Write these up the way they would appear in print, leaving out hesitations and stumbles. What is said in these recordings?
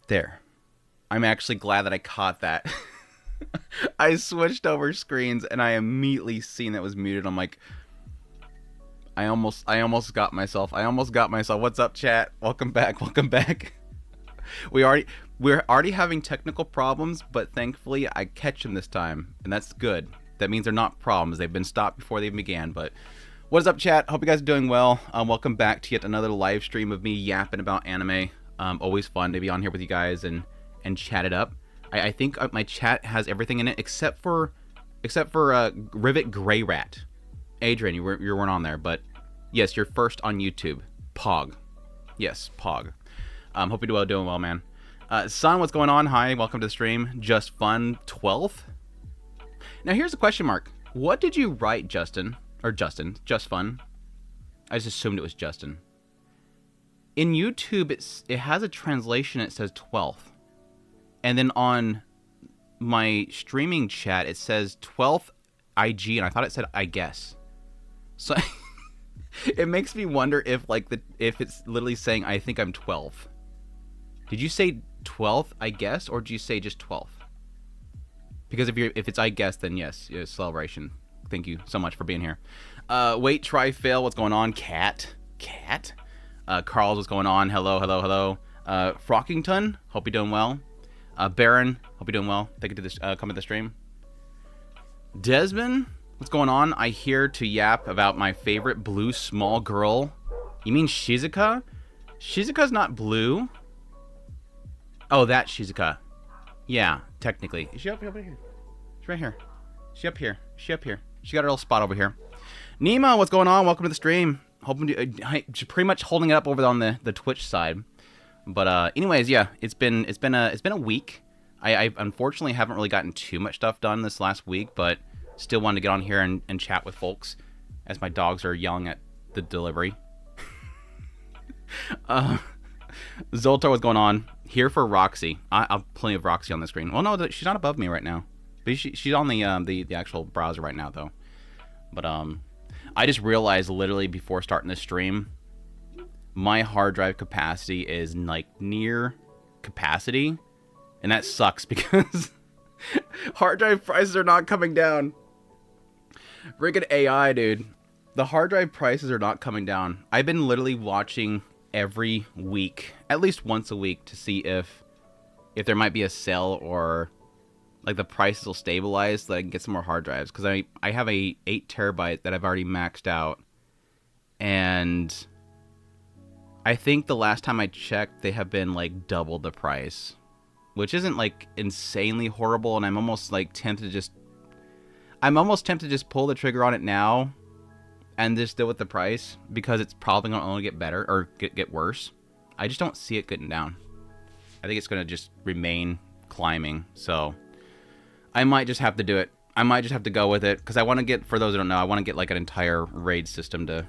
There. I'm actually glad that I caught that. I switched over screens and I immediately seen that it was muted. I'm like, I almost got myself. What's up, chat? Welcome back. Welcome back. We're already having technical problems, but thankfully I catch them this time, and that's good. That means they're not problems. They've been stopped before they began. But what is up, chat? Hope you guys are doing well. Welcome back to yet another live stream of me yapping about anime. Always fun to be on here with you guys and chat it up. I think my chat has everything in it except for Rivet Grey Rat. Adrian, you weren't on there, but yes, you're first on YouTube. Pog. Yes, Pog. Hope you're doing well, man. Son, what's going on? Hi, welcome to the stream. Just Fun 12th. Now here's a question mark. What did you write, Justin? Or Justin? Just Fun. I just assumed it was Justin. In YouTube, it has a translation. It says 12th. And then on my streaming chat, it says 12th IG, and I thought it said I guess. So it makes me wonder if if it's literally saying I think I'm 12. Did you say 12th, I guess, or did you say just 12th? Because if it's I guess, then yes, celebration. Thank you so much for being here. Wait, try, fail. What's going on? Cat. Carl's, what's going on? Hello. Frockington, hope you're doing well. Baron, hope you're doing well. Thank you to this come to the stream. Desmond, what's going on? I here to yap about my favorite blue small girl. You mean Shizuka? Shizuka's not blue. Oh, that Shizuka. Yeah, technically. Is she up here? She's right here. She up here. She got her little spot over here. Nima, what's going on? Welcome to the stream. Hoping to, pretty much holding it up over on the Twitch side. But anyways, yeah, it's been a week. I unfortunately haven't really gotten too much stuff done this last week, but still wanted to get on here and chat with folks as my dogs are yelling at the delivery. Zoltar, what's going on? Here for Roxy. I have plenty of Roxy on the screen. Well, no, she's not above me right now. But she's on the actual browser right now, though. But I just realized literally before starting the stream, my hard drive capacity is like near capacity, and that sucks because hard drive prices are not coming down. Freaking AI, dude. The hard drive prices are not coming down. I've been literally watching every week, at least once a week, to see if there might be a sale or like the prices will stabilize so that I can get some more hard drives, because I have a 8 terabyte that I've already maxed out, and I think the last time I checked they have been like double the price, which isn't like insanely horrible, and I'm almost tempted to just pull the trigger on it now and just deal with the price, because it's probably going to only get better or get worse. I just don't see it getting down. I think it's going to just remain climbing. So I might just have to do it. I might just have to go with it, because I want to get, for those who don't know, I want to get like an entire RAID system to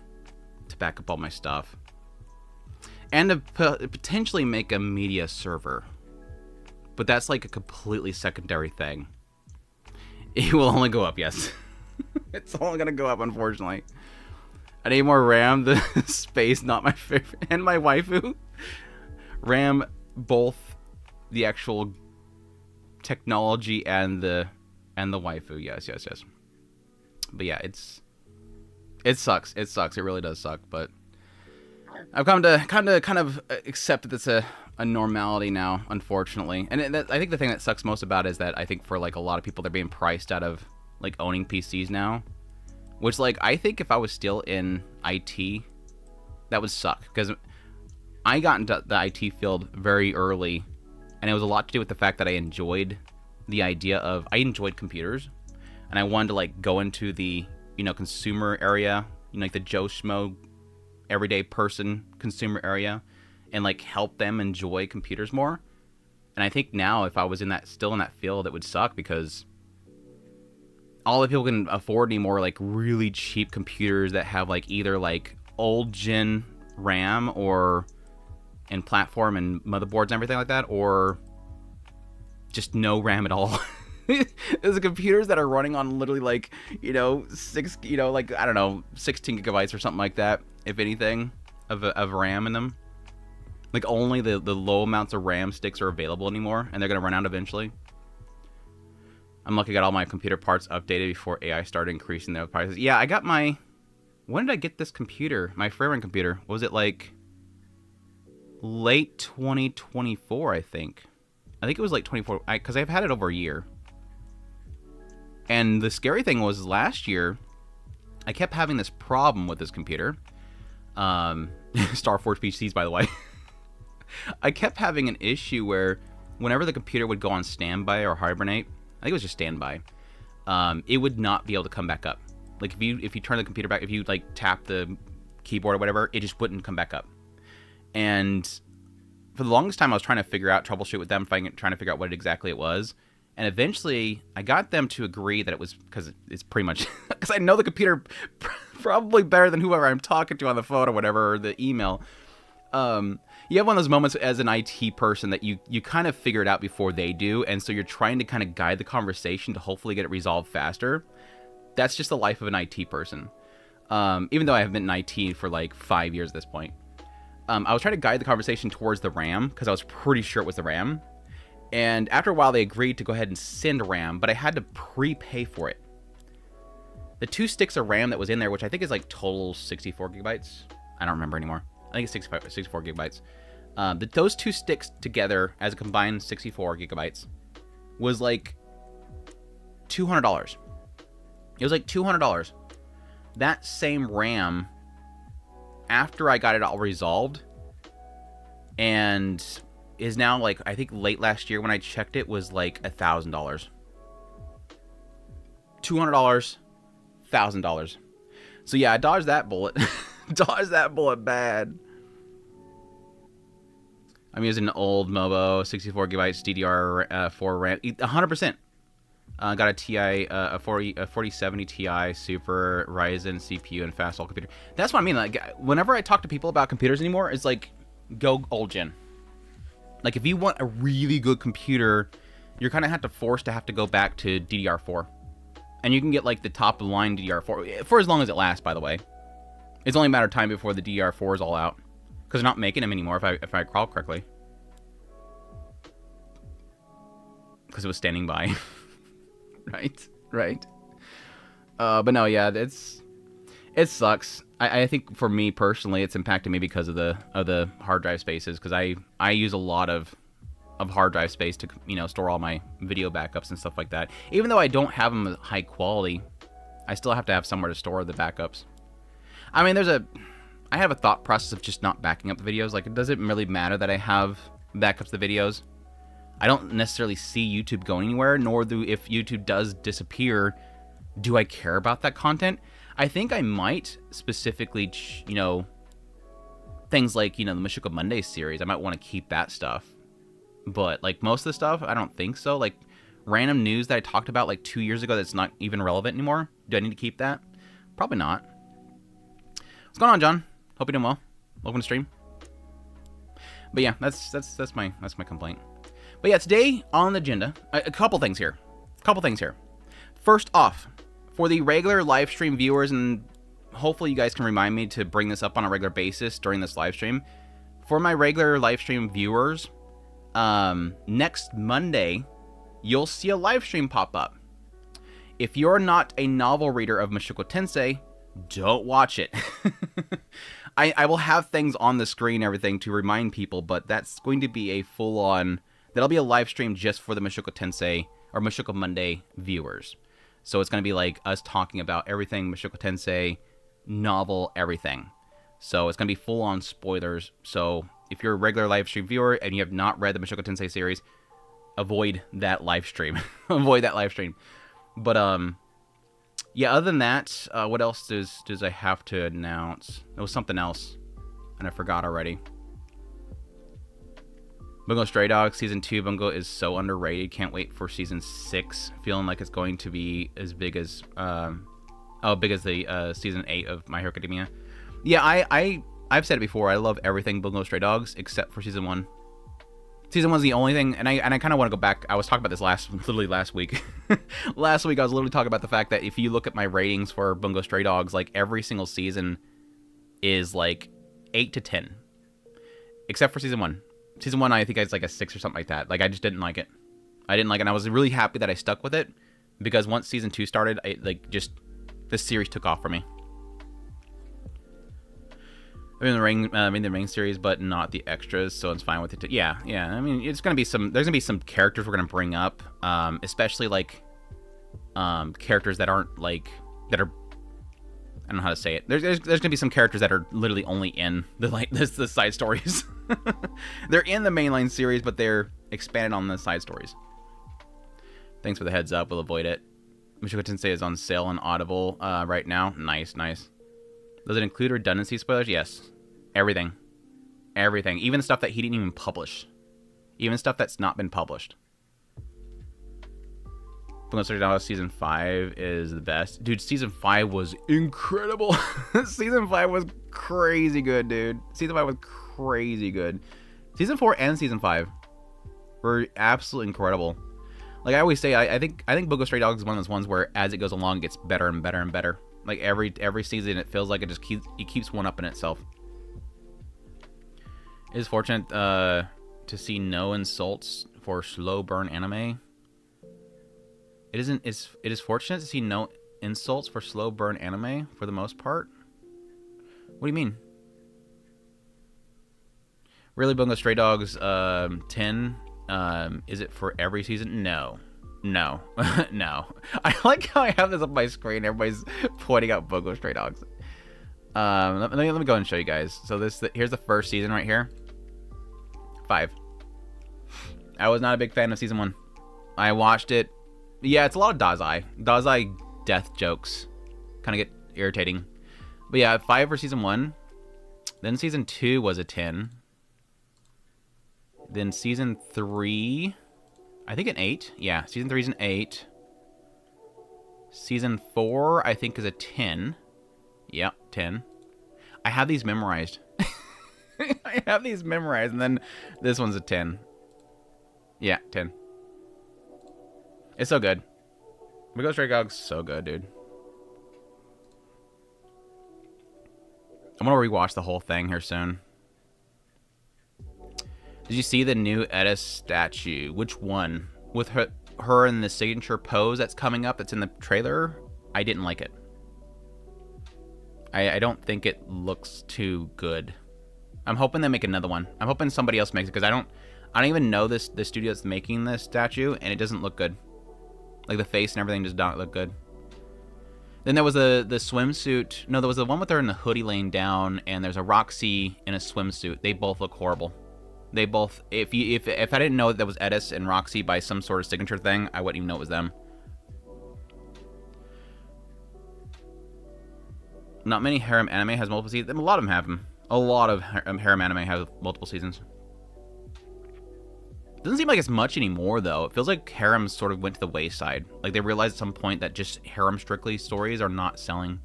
back up all my stuff. And to potentially make a media server. But that's like a completely secondary thing. It will only go up, yes. It's only going to go up, unfortunately. I need more RAM. The space, not my favorite. And my waifu. RAM, both the actual technology and the waifu. Yes. But yeah, it sucks. It sucks. It really does suck. But I've come to kind of accept that it's a normality now, unfortunately. And I think the thing that sucks most about it is that I think for like a lot of people, they're being priced out of like owning PCs now. Which, like, I think if I was still in IT, that would suck. Because I got into the IT field very early, and it was a lot to do with the fact that I enjoyed the idea of, I enjoyed computers, and I wanted to, like, go into the, consumer area, like the Joe Schmo, everyday person consumer area, and, like, help them enjoy computers more. And I think now, if I was still in that field, it would suck, because all the people can afford anymore, like really cheap computers that have like either like old gen RAM and platform and motherboards and everything like that, or just no RAM at all. There's computers that are running on literally like, 16 gigabytes or something like that, if anything, of RAM in them. Like, only the low amounts of RAM sticks are available anymore, and they're going to run out eventually. I'm lucky I got all my computer parts updated before AI started increasing their prices. Yeah, I got my... When did I get this computer? My Fairbairn computer. Was it, like, late 2024, I think. I think it was like 24, because I've had it over a year. And the scary thing was, last year, I kept having this problem with this computer. Starforge PCs, by the way. I kept having an issue where whenever the computer would go on standby or hibernate, I think it was just standby, it would not be able to come back up. Like, if you turn the computer back, if you, like, tap the keyboard or whatever, it just wouldn't come back up. And for the longest time, I was trying to troubleshoot with them, trying to figure out what exactly it was. And eventually, I got them to agree that it was, because it's pretty much, because I know the computer probably better than whoever I'm talking to on the phone or whatever, or the email. You have one of those moments as an IT person that you kind of figure it out before they do, and so you're trying to kind of guide the conversation to hopefully get it resolved faster. That's just the life of an IT person. Even though I have been in IT for like 5 years at this point. I was trying to guide the conversation towards the RAM, because I was pretty sure it was the RAM. And after a while, they agreed to go ahead and send RAM, but I had to prepay for it. The 2 sticks of RAM that was in there, which I think is like total 64 gigabytes. I don't remember anymore. I think it's 64 gigabytes. Those 2 sticks together as a combined 64 gigabytes was like $200. It was like $200. That same RAM, after I got it all resolved, and is now, like, I think late last year when I checked it, was like $1,000. $200, $1,000. So yeah, I dodged that bullet. Dodged that bullet bad. I'm using an old Mobo, 64 gigabytes DDR4 RAM, 100%. Got a TI, a 4070 Ti Super Ryzen CPU and fast all computer. That's what I mean. Like, whenever I talk to people about computers anymore, it's like, go old gen. Like, if you want a really good computer, you're kind of have to go back to DDR4. And you can get, like, the top of the line DDR4 for as long as it lasts, by the way. It's only a matter of time before the DDR4 is all out, because they're not making them anymore, if I recall correctly. Because it was standing by. Right. But no, yeah, it sucks. I think for me personally, it's impacted me because of the hard drive spaces, because I use a lot of hard drive space to, you know, store all my video backups and stuff like that. Even though I don't have them at high quality, I still have to have somewhere to store the backups. I mean, I have a thought process of just not backing up the videos. Like, it doesn't really matter that I have backups of the videos. I don't necessarily see YouTube going anywhere, nor do, if YouTube does disappear, do I care about that content? I think I might specifically, you know, things like, you know, the Meshuggah Monday series, I might want to keep that stuff. But, like, most of the stuff, I don't think so. Like, random news that I talked about, like, 2 years ago that's not even relevant anymore, do I need to keep that? Probably not. What's going on, John? Hope you're doing well. Welcome to stream. But yeah, that's my complaint. But yeah, today on the agenda, a couple things here. First off, for the regular live stream viewers, and hopefully you guys can remind me to bring this up on a regular basis during this live stream. For my regular live stream viewers, next Monday, you'll see a live stream pop up. If you're not a novel reader of Meshuggah Tensei, don't watch it. I will have things on the screen and everything to remind people, but that's going to be a full-on... That'll be a live stream just for the Meshuggah Tensei, or Meshuggah Monday viewers. So it's going to be like us talking about everything Meshuggah Tensei, novel, everything. So it's going to be full-on spoilers. So if you're a regular live stream viewer and you have not read the Meshuggah Tensei series, avoid that live stream. Avoid that live stream. But, yeah, other than that, what else does I have to announce? There was something else, and I forgot already. Bungo Stray Dogs Season 2 Bungo is so underrated. Can't wait for Season 6. Feeling like it's going to be as big as the Season 8 of My Hero Academia. Yeah, I've said it before. I love everything Bungo Stray Dogs except for Season 1. Season 1's the only thing, and I kind of want to go back. I was talking about this literally last week. Last week I was literally talking about the fact that if you look at my ratings for Bungo Stray Dogs, like every single season is like 8 to 10. except for season 1. Season 1, I think it's like a 6 or something like that. Like, I just didn't like it. I didn't like it, and I was really happy that I stuck with it, because once season 2 started, this series took off for me. I mean, the main series, but not the extras, so it's fine with it. Yeah. I mean, there's gonna be some characters we're gonna bring up, especially like characters that aren't like that are. I don't know how to say it. There's gonna be some characters that are literally only in the side stories. They're in the mainline series, but they're expanded on the side stories. Thanks for the heads up. We'll avoid it. Mushoku Tensei is on sale on Audible right now. Nice. Does it include redundancy spoilers? Yes. Everything. Even stuff that he didn't even publish. Even stuff that's not been published. Season 5 is the best. Dude, Season 5 was incredible. Season 5 was crazy good, dude. Season 5 was crazy good. Season 4 and Season 5 were absolutely incredible. Like I always say, I think Bungo Stray Dogs is one of those ones where as it goes along, it gets better and better and better. Like every season, it feels like it keeps one up in itself. It is fortunate to see no insults for slow burn anime. It is fortunate to see no insults for slow burn anime for the most part. What do you mean? Really, Bungo Stray Dogs 10? Is it for every season? No. No. I like how I have this on my screen. Everybody's pointing out Bungo Stray Dogs. Let me go ahead and show you guys. So here's the first season right here. 5. I was not a big fan of season 1. I watched it. Yeah, it's a lot of Dazai death jokes. Kind of get irritating. But yeah, 5 for season 1. Then season 2 was a 10. Then season 3, I think an 8. Yeah, season 3 is an 8. Season 4, I think, is a 10. Yep, 10. I have these memorized. And then this one's a 10. Yeah, 10. It's so good. Bungo Stray Dogs, so good, dude. I'm gonna rewatch the whole thing here soon. Did you see the new Edda statue? Which one? With her in the signature pose that's coming up that's in the trailer? I didn't like it. I don't think it looks too good. I'm hoping they make another one. I'm hoping somebody else makes it, because I don't even know the studio that's making this statue, and it doesn't look good. Like the face and everything does not look good. Then there was the swimsuit. No, there was the one with her in the hoodie laying down, and there's a Roxy in a swimsuit. They both look horrible. They both. If I didn't know that was Edis and Roxy by some sort of signature thing, I wouldn't even know it was them. Not many harem anime has multiple seasons. A lot of them have them. A lot of harem anime have multiple seasons. Doesn't seem like it's much anymore, though. It feels like harem sort of went to the wayside. Like they realized at some point that just harem strictly stories are not selling.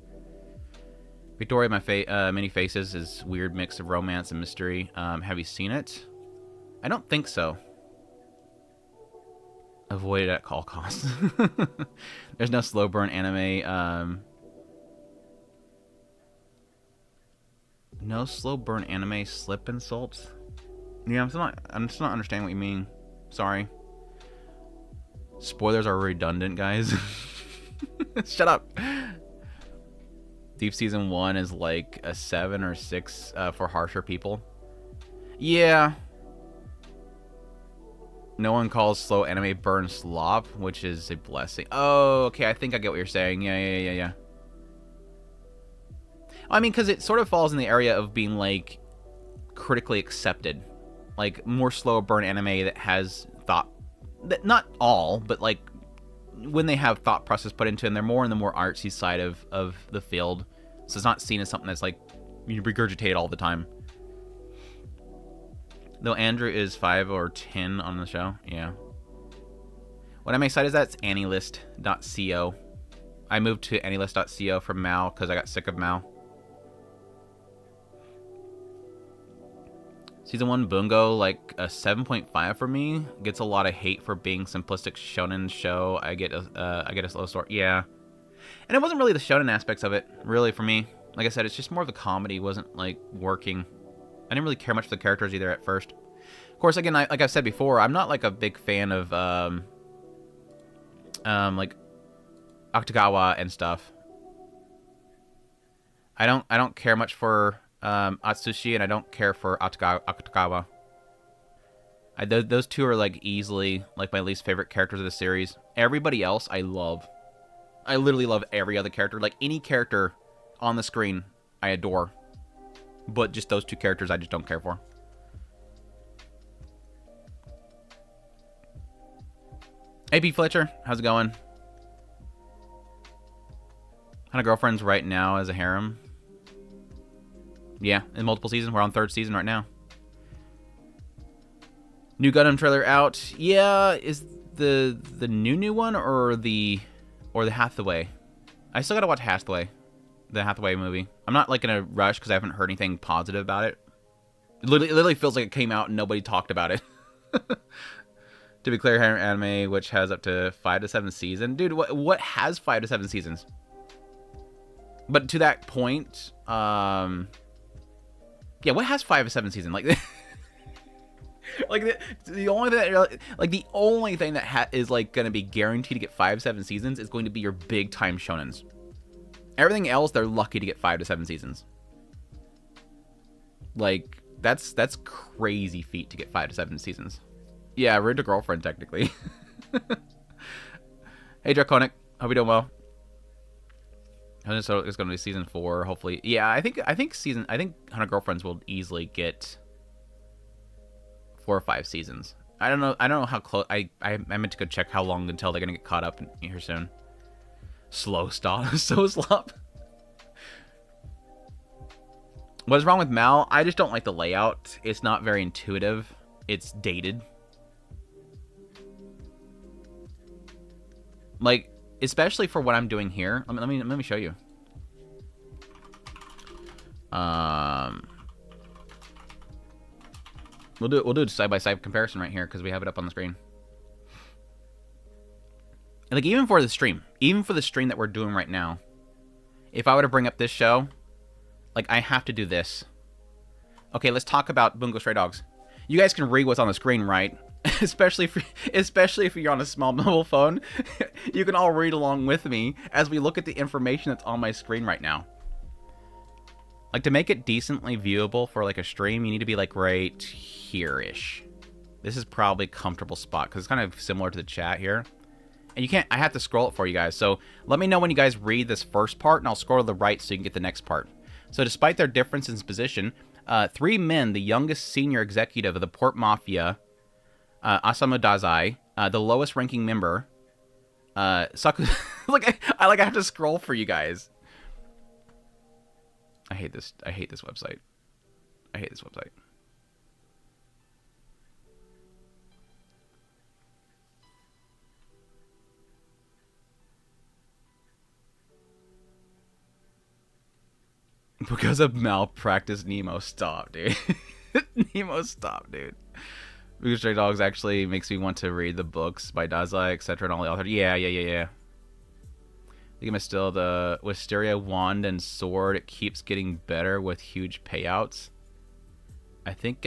Victoria, Many Faces is weird mix of romance and mystery. Have you seen it? I don't think so. Avoid it at all costs. There's no slow burn anime. No slow burn anime slip insults. Yeah, I'm just not understanding what you mean. Sorry. Spoilers are redundant, guys. Shut up. Thief season 1 is like a 7 or 6 for harsher people. Yeah. No one calls slow anime burn slop, which is a blessing. Oh, okay. I think I get what you're saying. Yeah. I mean, because it sort of falls in the area of being like critically accepted. Like more slow burn anime that has thought, that not all, but like when they have thought process put into it, and they're more in the more artsy side of the field. So it's not seen as something that's like you regurgitate all the time. Though Andrew is 5 or 10 on the show, yeah. What I'm excited is that it's Annilist.co. I moved to Annilist.co from Mal because I got sick of Mal. Season 1 Bungo, like a 7.5 for me. Gets a lot of hate for being simplistic shonen show. I get a slow start. Yeah. And it wasn't really the shonen aspects of it, really, for me. Like I said, it's just more of the comedy wasn't, like, working. I didn't really care much for the characters either at first. Of course, again, like I've said before, I'm not like a big fan of like Akutagawa and stuff. I don't care much for Atsushi, and I don't care for Akutagawa. Those two are like easily like my least favorite characters of the series. Everybody else I love. I literally love every other character. Like any character on the screen, I adore. But just those two characters I just don't care for. AP Fletcher, how's it going? Kind of girlfriends right now as a harem. Yeah, in multiple seasons. We're on 3rd season right now. New Gundam trailer out. Yeah, is the new one or the Hathaway? I still gotta watch Hathaway, the Hathaway movie. I'm not like in a rush because I haven't heard anything positive about it. It literally feels like it came out and nobody talked about it. To be clear, anime which has up to 5 to 7 seasons. Dude, what has 5 to 7 seasons? But to that point, yeah, what has 5 to 7 seasons? Like, like the only thing that is like gonna be guaranteed to get 5 to 7 seasons is going to be your big time shonens. Everything else, they're lucky to get 5 to 7 seasons. Like that's crazy feat to get 5 to 7 seasons. Yeah, rude to girlfriend technically. Hey Draconic, hope you're doing well. So it's going to be season 4, hopefully. Yeah, I think 100 Girlfriends will easily get 4 or 5 seasons. I don't know how close. I meant to go check how long until they're going to get caught up here soon. Slow stop, so slop. What's wrong with Mal? I just don't like the layout. It's not very intuitive. It's dated. Like, especially for what I'm doing here. Let me show you. We'll do a side by side comparison right here because we have it up on the screen. And like even for the stream that we're doing right now, if I were to bring up this show, like I have to do this. Okay, let's talk about Bungo Stray Dogs. You guys can read what's on the screen, right? Especially if you're on a small mobile phone, you can all read along with me as we look at the information that's on my screen right now. Like to make it decently viewable for like a stream, you need to be like right here-ish. This is probably a comfortable spot because it's kind of similar to the chat here. And you can't, I have to scroll it for you guys. So let me know when you guys read this first part and I'll scroll to the right so you can get the next part. So despite their difference in position, 3 men, the youngest senior executive of the Port Mafia, Osamu Dazai, the lowest ranking member, like I have to scroll for you guys. I hate this website. I hate this website. Because of malpractice, Nemo, stop, dude. Nemo, stop, dude. Because Stray Dogs actually makes me want to read the books by Dazai, etc. and all the authors. Yeah. I think I'm still the Wisteria wand and sword. It keeps getting better with huge payouts. You think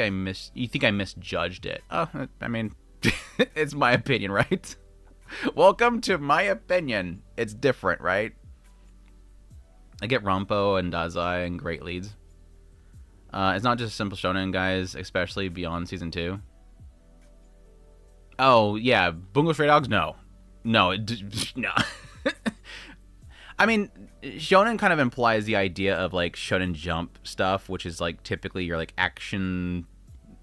I misjudged it? Oh, I mean, it's my opinion, right? Welcome to my opinion. It's different, right? I get Rampo and Dazai and great leads. It's not just simple shonen, guys, especially beyond season 2. Oh, yeah. Bungo Stray Dogs? No. No. I mean, shonen kind of implies the idea of, like, shonen jump stuff, which is, like, typically your, like, action,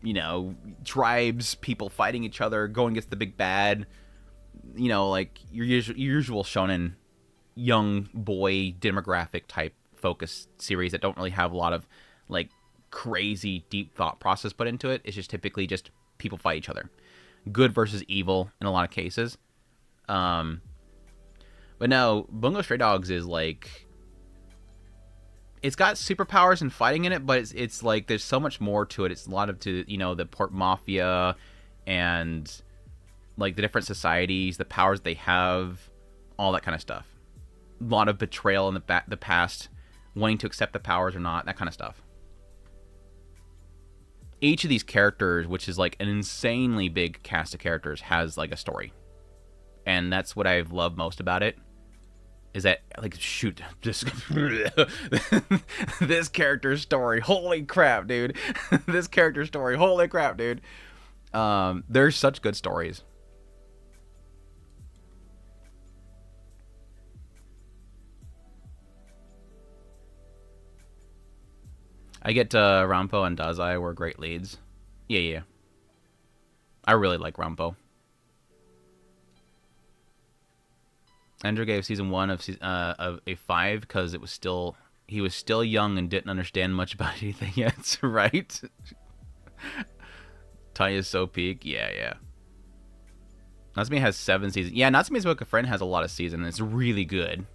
you know, tribes, people fighting each other, going against the big bad, you know, like, your usual shonen young boy demographic type focus series that don't really have a lot of, like, crazy deep thought process put into it. It's just typically just people fight each other. Good versus evil in a lot of cases. But no, Bungo Stray Dogs is like, it's got superpowers and fighting in it, but it's like there's so much more to it. It's a lot of you know, the Port Mafia and like the different societies, the powers they have, all that kind of stuff. A lot of betrayal in the past, wanting to accept the powers or not, that kind of stuff. each of these characters, which is like an insanely big cast of characters, has like a story. And that's what I've loved most about it. Is that, like, shoot, just this character's story, holy crap, dude. This character's story, holy crap, dude. There's such good stories. I get Rampo and Dazai were great leads. Yeah. I really like Rampo. Andrew gave season 1 of a 5 because he was still young and didn't understand much about anything yet, right? Tanya's so peak. Yeah. Natsume has 7 seasons. Yeah, Natsume's Book of Friend has a lot of seasons. It's really good.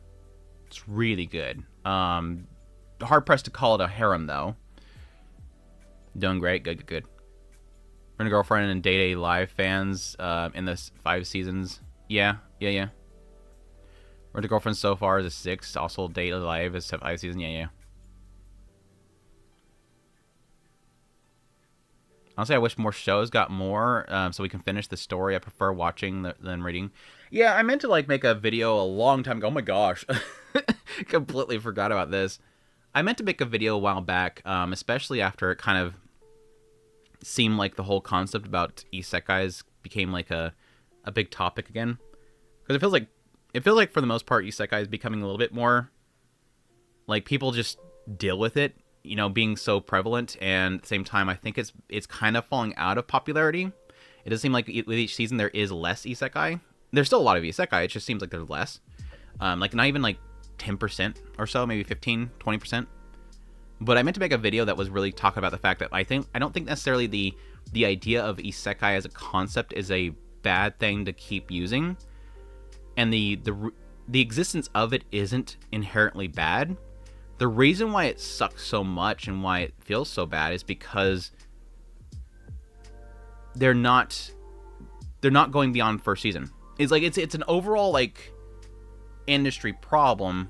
It's really good. Hard pressed to call it a harem though. Doing great. Good. Rent a Girlfriend and Day Live fans in the 5 seasons. Yeah. Rent a Girlfriend so far is a 6. Also, Day Live is 5 seasons. Yeah. Honestly, I wish more shows got more so we can finish the story. I prefer watching than reading. Yeah, I meant to like make a video a long time ago. Oh my gosh. Completely forgot about this. I meant to make a video a while back, especially after it kind of seemed like the whole concept about isekais became like a big topic again. Because it feels like for the most part isekai is becoming a little bit more like people just deal with it, you know, being so prevalent, and at the same time I think it's kind of falling out of popularity. It does seem like with each season there is less isekai. There's still a lot of isekai, it just seems like there's less. Like not even like 10% or so, maybe 15, 20%. But I meant to make a video that was really talking about the fact that I don't think necessarily the idea of isekai as a concept is a bad thing to keep using. And the existence of it isn't inherently bad. The reason why it sucks so much and why it feels so bad is because they're not going beyond first season. It's like it's an overall like industry problem,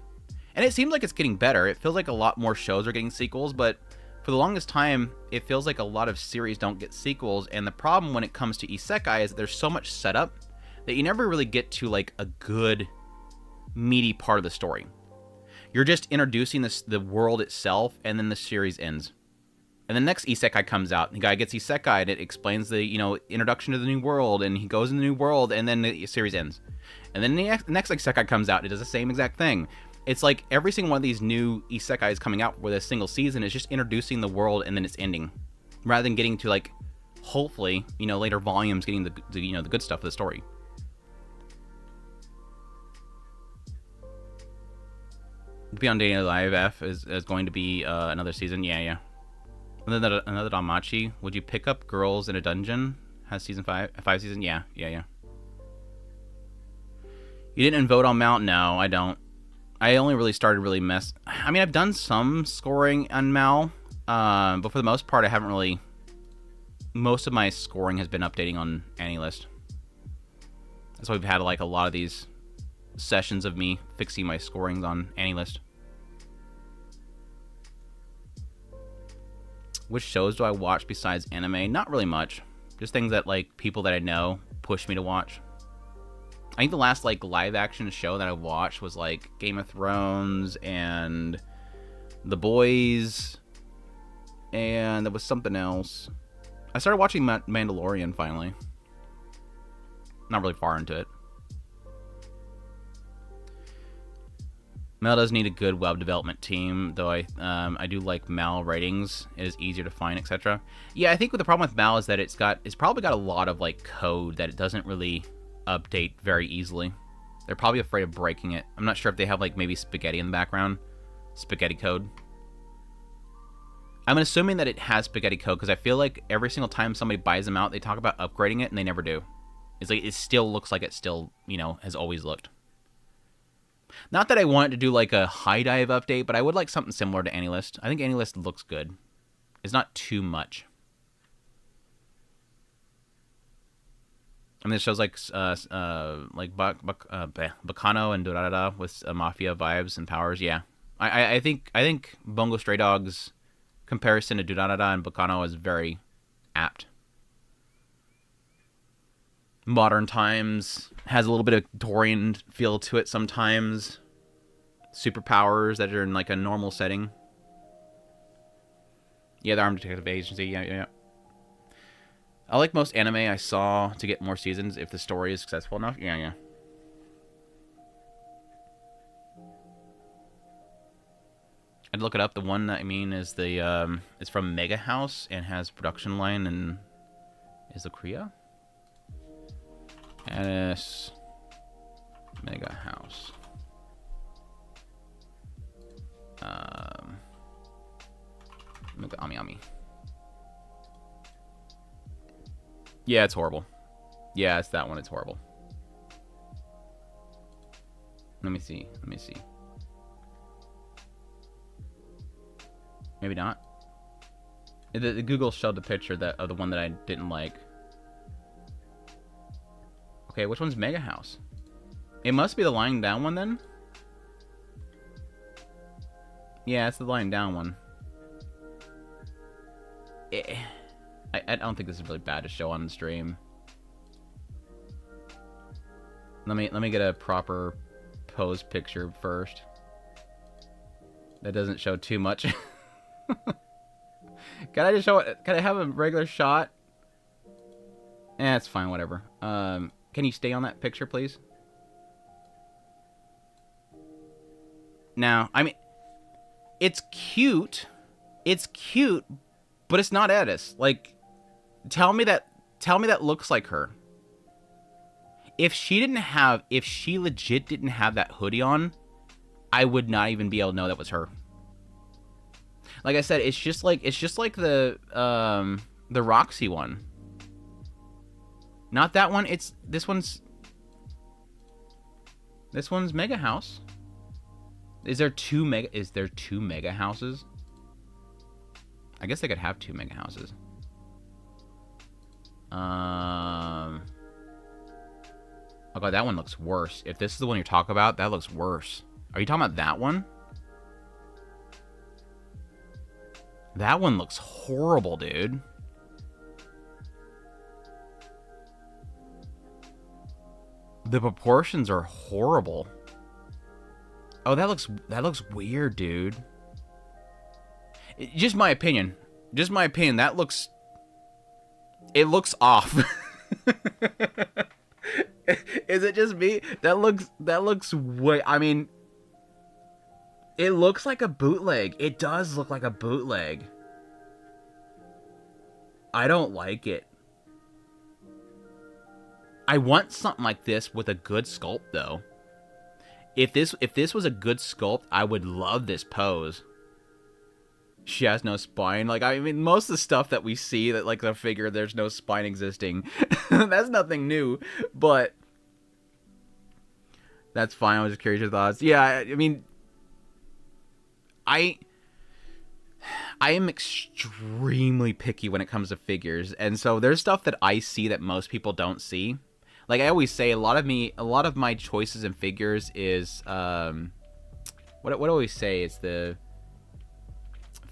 and it seems like it's getting better. It feels like a lot more shows are getting sequels, but for the longest time it feels like a lot of series don't get sequels. And the problem when it comes to isekai is that there's so much setup that you never really get to like a good meaty part of the story. You're just introducing the world itself, and then the series ends. And the next isekai comes out, and the guy gets isekai, and it explains the, you know, introduction to the new world, and he goes in the new world, and then the series ends. And then the next isekai comes out, and it does the same exact thing. It's like every single one of these new isekais coming out with a single season is just introducing the world, and then it's ending. Rather than getting to, like, hopefully, you know, later volumes getting the you know, the good stuff of the story. Beyond Dating Live F is going to be another season. Yeah. Another Danmachi. Would you pick up Girls in a Dungeon? Has season 5 season? Yeah. You didn't vote on Mount? No, I don't. I only really started I mean, I've done some scoring on Mal, but for the most part, I haven't really. Most of my scoring has been updating on AniList. That's why we've had like a lot of these sessions of me fixing my scorings on AniList. Which shows do I watch besides anime? Not really much. Just things that like people that I know push me to watch. I think the last like live action show that I watched was like Game of Thrones and The Boys, and there was something else. I started watching Mandalorian finally. Not really far into it. Mal does need a good web development team, though I do like Mal ratings. It is easier to find, etc. Yeah, I think the problem with Mal is that it's probably got a lot of like code that it doesn't really update very easily. They're probably afraid of breaking it. I'm not sure if they have like maybe spaghetti in the background. Spaghetti code. I'm assuming that it has spaghetti code because I feel like every single time somebody buys them out, they talk about upgrading it and they never do. It's like it still looks like it still, you know, has always looked. Not that I want it to do like a high dive update, but I would like something similar to AniList. I think AniList looks good. It's not too much. I mean, it shows like Bacano and Durarara with mafia vibes and powers. Yeah, I think Bungo Stray Dogs comparison to Durarara and Bacano is very, apt. Modern Times has a little bit of Victorian feel to it sometimes. Superpowers that are in like a normal setting. Yeah, the Armed Detective Agency. Yeah. I like most anime I saw to get more seasons if the story is successful enough. Yeah. I'd look it up. The one that I mean is the it's from Mega House and has production line in is it Korea? S Mega House. Mega Ami. Yeah, it's horrible. Yeah, it's that one. It's horrible. Let me see. Maybe not. The Google showed the picture of the one that I didn't like. Okay, which one's Mega House? It must be the lying down one then. Yeah, it's the lying down one. I don't think this is really bad to show on the stream. Let me get a proper pose picture first. That doesn't show too much. Can I just show it? Can I have a regular shot? It's fine, whatever. Can you stay on that picture, please? Now, I mean, it's cute. It's cute, but it's not Edis. Like, tell me that looks like her. If she legit didn't have that hoodie on, I would not even be able to know that was her. Like I said, it's just like the Roxy one. Not that one. This one's Mega House. Is there two Mega Houses? I guess they could have two Mega Houses. Oh god, that one looks worse. If this is the one you're talking about, that looks worse. Are you talking about that one? That one looks horrible, dude. The proportions are horrible. Oh, that looks weird, dude. Just my opinion. It looks off. Is it just me? That looks way. I mean, it looks like a bootleg. It does look like a bootleg. I don't like it. I want something like this with a good sculpt, though. If this was a good sculpt, I would love this pose. She has no spine. Like, I mean, most of the stuff that we see, that like the figure, there's no spine existing. That's nothing new, but that's fine. I was just curious your thoughts. Yeah, I mean, I am extremely picky when it comes to figures, and so there's stuff that I see that most people don't see. Like I always say, a lot of my choices in figures is what do I always say? It's the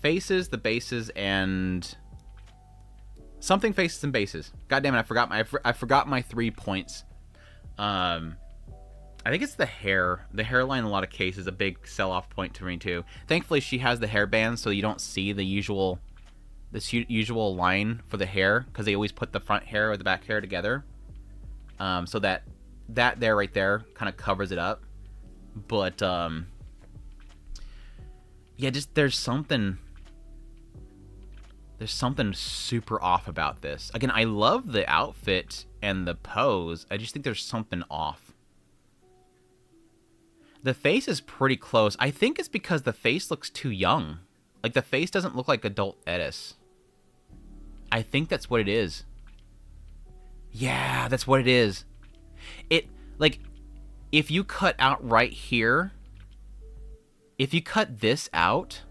faces, the bases, and something faces and bases. God damn it, I forgot my 3 points. I think it's the hair. The hairline in a lot of cases is a big sell-off point to me too. Thankfully, she has the hairband, so you don't see the usual line for the hair, because they always put the front hair or the back hair together. So that there right there kind of covers it up. But yeah, just there's something super off about this. Again, I love the outfit and the pose. I just think there's something off. The face is pretty close. I think it's because the face looks too young. Like, the face doesn't look like adult Edis. I think that's what it is. Yeah, that's what it is. It, like, if you cut out right here, if you cut this out,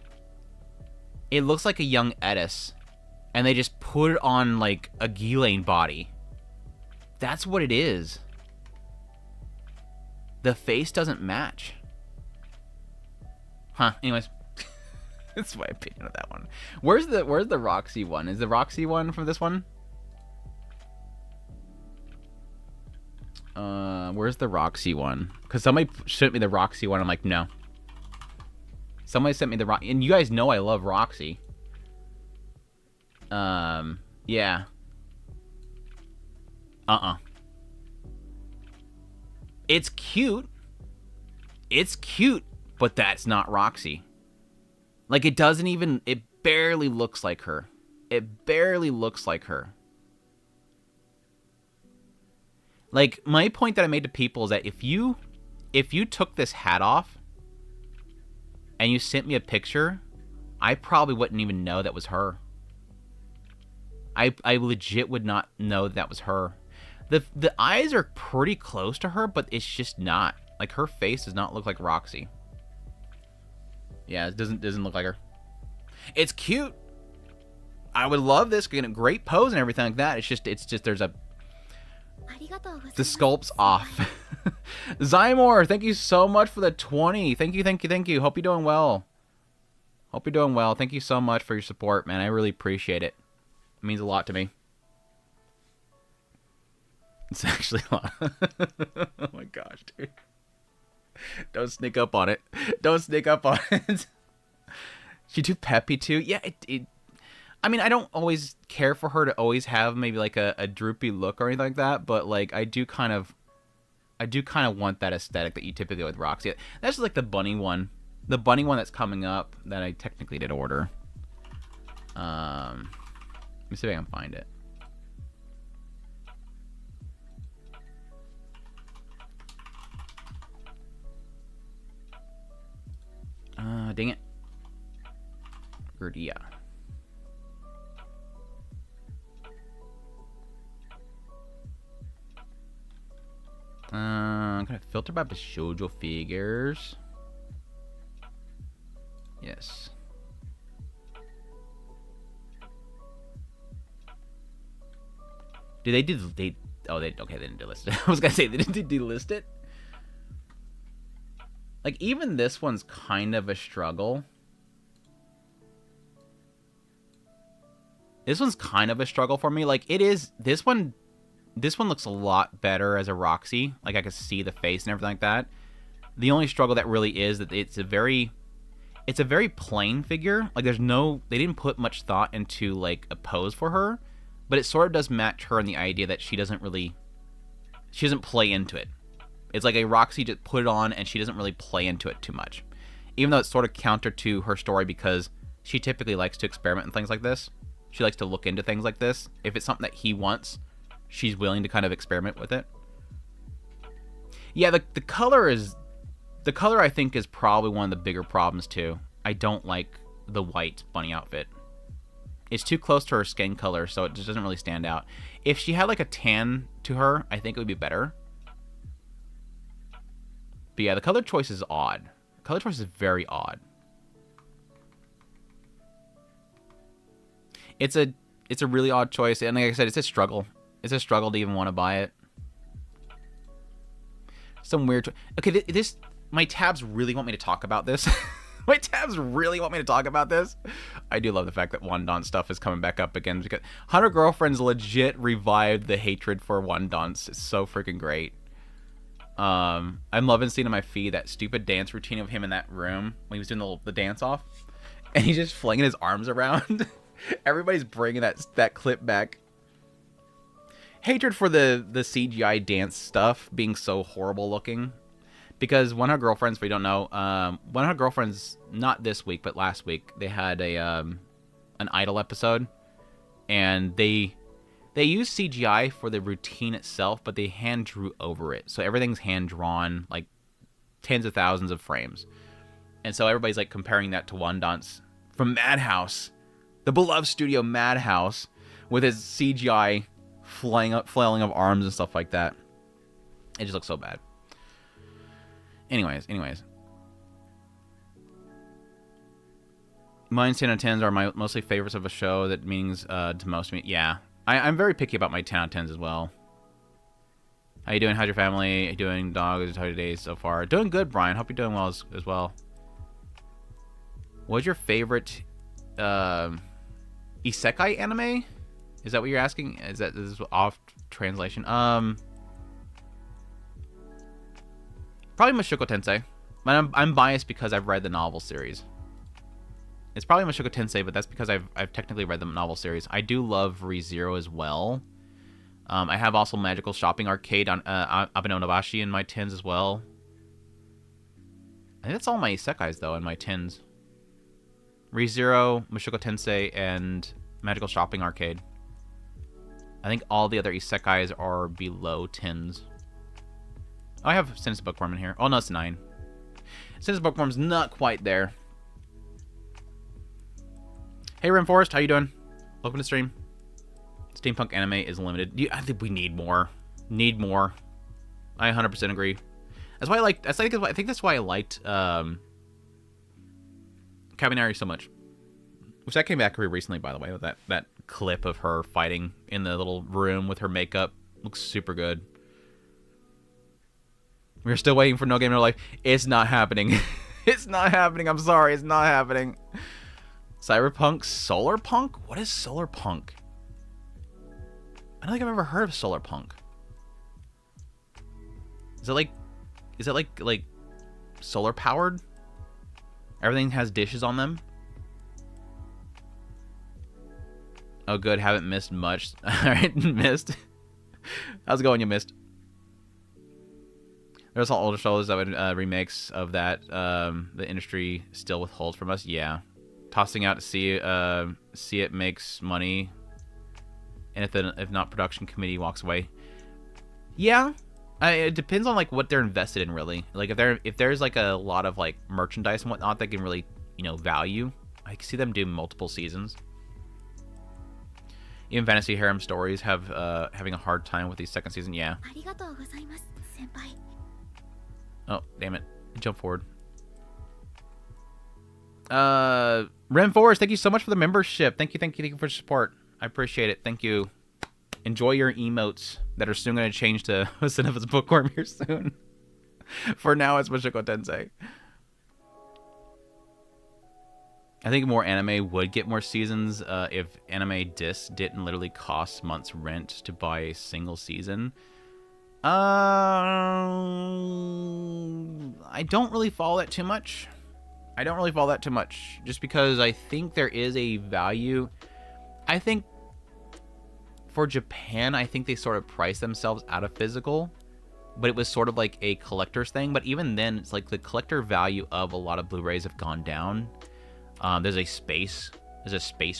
it looks like a young Edis, and they just put it on, like, a Ghislaine body. That's what it is. The face doesn't match. Huh, anyways. That's my opinion of that one. Where's the Roxy one? Is the Roxy one from this one? Where's the Roxy one? Because somebody sent me the Roxy one. I'm like, no. Somebody sent me the Roxy. And you guys know I love Roxy. Yeah. It's cute. It's cute, but that's not Roxy. Like, it doesn't even... It barely looks like her. It barely looks like her. Like, my point that I made to people is that if you took this hat off and you sent me a picture, I probably wouldn't even know that was her. I legit would not know that was her. The eyes are pretty close to her, but it's just not. Like, her face does not look like Roxy. Yeah, it doesn't look like her. It's cute. I would love this. Getting a great pose and everything like that. It's just there's a... The sculpt's off. Zymor, thank you so much for the 20. Thank you. Hope you're doing well. Thank you so much for your support, man. I really appreciate it. It means a lot to me. It's actually a lot. Oh my gosh, dude. Don't sneak up on it. She too peppy too. Yeah, I mean, I don't always care for her to always have maybe like a droopy look or anything like that, but like I do kind of want that aesthetic that you typically get with Roxy. That's just like the bunny one that's coming up that I technically did order. Let me see if I can find it. Dang it. Gerdia. I'm gonna filter by Bishoujo figures. Yes. Okay, they didn't delist it. I was gonna say they didn't delist it. Like, even this one's kind of a struggle. This one's kind of a struggle for me. Like, it is... This one looks a lot better as a Roxy. Like, I can see the face and everything like that. The only struggle that really is that it's a very plain figure. Like, there's no... They didn't put much thought into, like, a pose for her. But it sort of does match her in the idea that she doesn't play into it. It's like a Roxy just put it on and she doesn't really play into it too much. Even though it's sort of counter to her story because she typically likes to experiment in things like this. She likes to look into things like this. If it's something that he wants, she's willing to kind of experiment with it. Yeah, the color I think is probably one of the bigger problems too. I don't like the white bunny outfit. It's too close to her skin color, so it just doesn't really stand out. If she had like a tan to her, I think it would be better. But yeah, the color choice is odd. The color choice is very odd. It's a really odd choice, and like I said, it's a struggle. It's a struggle to even want to buy it. Some weird... Okay, my tabs really want me to talk about this. My tabs really want me to talk about this. I do love the fact that Wandon stuff is coming back up again, because 100 Girlfriends legit revived the hatred for Wandons. It's so freaking great. I'm loving seeing on my feed that stupid dance routine of him in that room when he was doing the dance off, and he's just flinging his arms around. Everybody's bringing that clip back. Hatred for the CGI dance stuff being so horrible looking, because 100 Girlfriends, if you don't know, 100 Girlfriends, not this week but last week, they had an Idol episode, and they use CGI for the routine itself, but they hand drew over it. So everything's hand drawn, like tens of thousands of frames. And so everybody's like comparing that to Wandon's from Madhouse, the beloved studio Madhouse, with his CGI flailing of arms and stuff like that. It just looks so bad. Anyways. Mine 10 out of 10s are my mostly favorites of a show. That means to most of me. Yeah. I'm very picky about my 10 out of 10s as well. How you doing? How's your family? How you doing, dog? How's your days so far? Doing good, Brian. Hope you're doing well as well. What's your favorite isekai anime? Is that what you're asking? Is this off translation? Probably Mushoku Tensei. But I'm biased because I've read the novel series. It's probably Mushoku Tensei, but that's because I've technically read the novel series. I do love ReZero as well. I have also Magical Shopping Arcade on Abenonabashi in my tins as well. I think that's all my isekais though in my tins. ReZero, Mushoku Tensei, and Magical Shopping Arcade. I think all the other isekais are below tins. Oh, I have Sinus Bookworm in here. Oh no, it's 9. Sinus Bookworm's not quite there. Hey Rainforest, how you doing? Welcome to stream. Steampunk anime is limited. I think we need more. Need more. I 100% agree. That's why I liked. I think that's why I liked Kaminari so much. Which that came back very recently, by the way, with that clip of her fighting in the little room with her makeup. Looks super good. We're still waiting for No Game No Life. It's not happening. It's not happening. I'm sorry. It's not happening. Cyberpunk? Solar Punk? What is Solar Punk? I don't think I've ever heard of Solar Punk. Is it like solar powered? Everything has dishes on them? Oh good, haven't missed much. Alright, missed. How's it going, you missed? There's all older shows that remakes of that the industry still withholds from us. Yeah. Tossing out to see it makes money. And if not, production committee walks away. Yeah. It depends on like what they're invested in, really. Like if there's like a lot of like merchandise and whatnot that can really, value, I can see them do multiple seasons. Even Fantasy Harem Stories have having a hard time with the second season. Yeah. Oh damn it! Jump forward. Ren Forest, thank you so much for the membership. Thank you for your support. I appreciate it. Thank you. Enjoy your emotes that are soon going to change to Cinefa's Bookworm here soon. For now, it's Mushoku Tensei. I think more anime would get more seasons if anime discs didn't literally cost months' rent to buy a single season. I don't really follow that too much. Just because I think there is a value. I think for Japan, I think they sort of priced themselves out of physical, but it was sort of like a collector's thing. But even then, it's like the collector value of a lot of Blu-rays have gone down. There's a space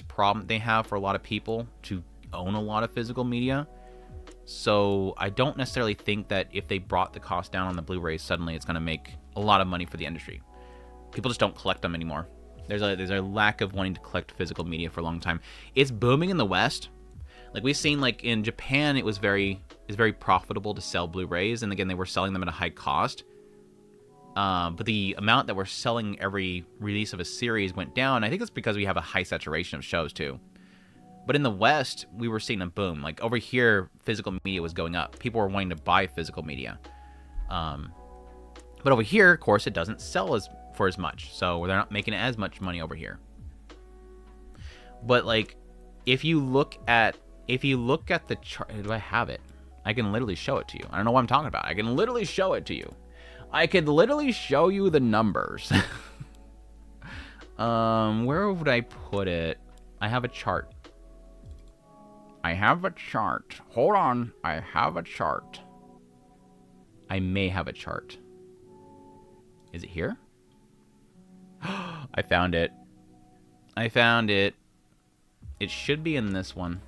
problem they have for a lot of people to own a lot of physical media. So I don't necessarily think that if they brought the cost down on the Blu-rays, suddenly it's going to make a lot of money for the industry. People just don't collect them anymore. There's a lack of wanting to collect physical media for a long time. It's booming in the West. Like we've seen, like in Japan, it's very profitable to sell Blu-rays, and again, they were selling them at a high cost. But the amount that we're selling every release of a series went down. I think it's because we have a high saturation of shows too. But in the West, we were seeing a boom. Like over here, physical media was going up. People were wanting to buy physical media. But over here, of course, it doesn't sell for as much. So they're not making as much money over here. But like, if you look at the chart, do I have it? I can literally show it to you. I don't know what I'm talking about. I can literally show it to you. I could literally show you the numbers. Where would I put it? I have a chart. Hold on. I have a chart. I may have a chart. Is it here? I found it. It should be in this one.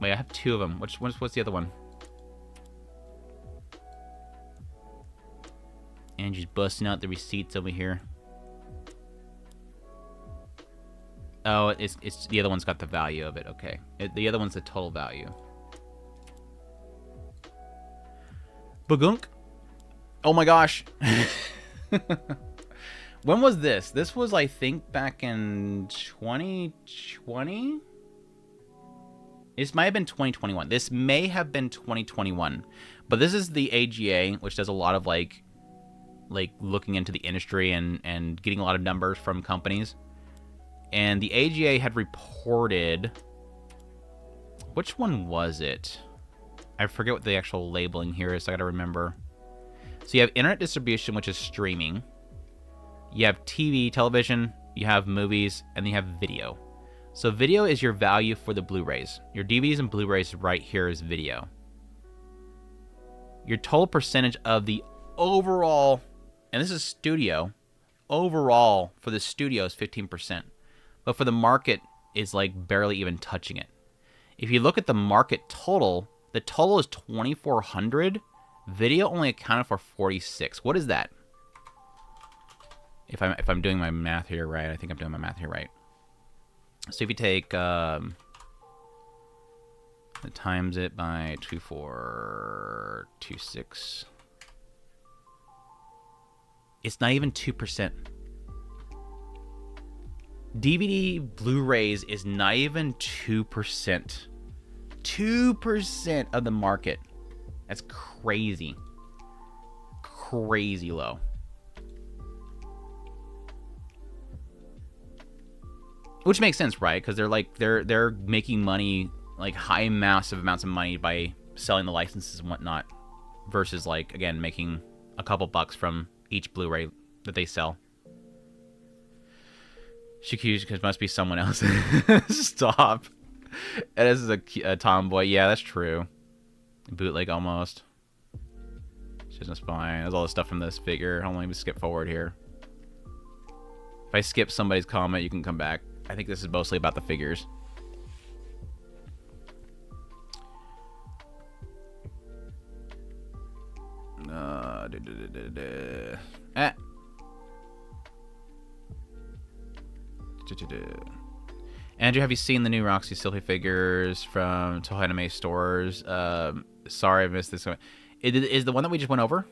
Wait, I have 2 of them. What's the other one? Angie's busting out the receipts over here. Oh, it's the other one's got the value of it. Okay, the other one's the total value. Bagunk. Oh my gosh. When was this? This was, I think, back in 2020? This might have been 2021. This may have been 2021. But this is the AGA, which does a lot of, like like looking into the industry and getting a lot of numbers from companies. And the AGA had reported, which one was it? I forget what the actual labeling here is, so I gotta remember. So you have internet distribution, which is streaming. You have TV, television, you have movies, and then you have video. So video is your value for the Blu-rays. Your DVDs and Blu-rays right here is video. Your total percentage of the overall, and this is studio, overall for the studio is 15%. But for the market is like barely even touching it. If you look at the market total, the total is 2,400. Video only accounted for 46. What is that? If I'm doing my math here right, I think I'm doing my math here right. So if you take times it by 2426, it's not even 2%. DVD Blu-rays is not even 2%. 2% of the market. That's crazy. Crazy low. Which makes sense, right? Because they're making money, like high massive amounts of money by selling the licenses and whatnot, versus like again making a couple bucks from each Blu-ray that they sell. Shiku's must be someone else. Stop. And this is a tomboy. Yeah, that's true. Bootleg almost. She's a spine. There's all the stuff from this figure. Hold on, let me skip forward here. If I skip somebody's comment, you can come back. I think this is mostly about the figures. Andrew, have you seen the new Roxy Sylphie figures from Toho Anime stores? Sorry, I missed this one. Is the one that we just went over?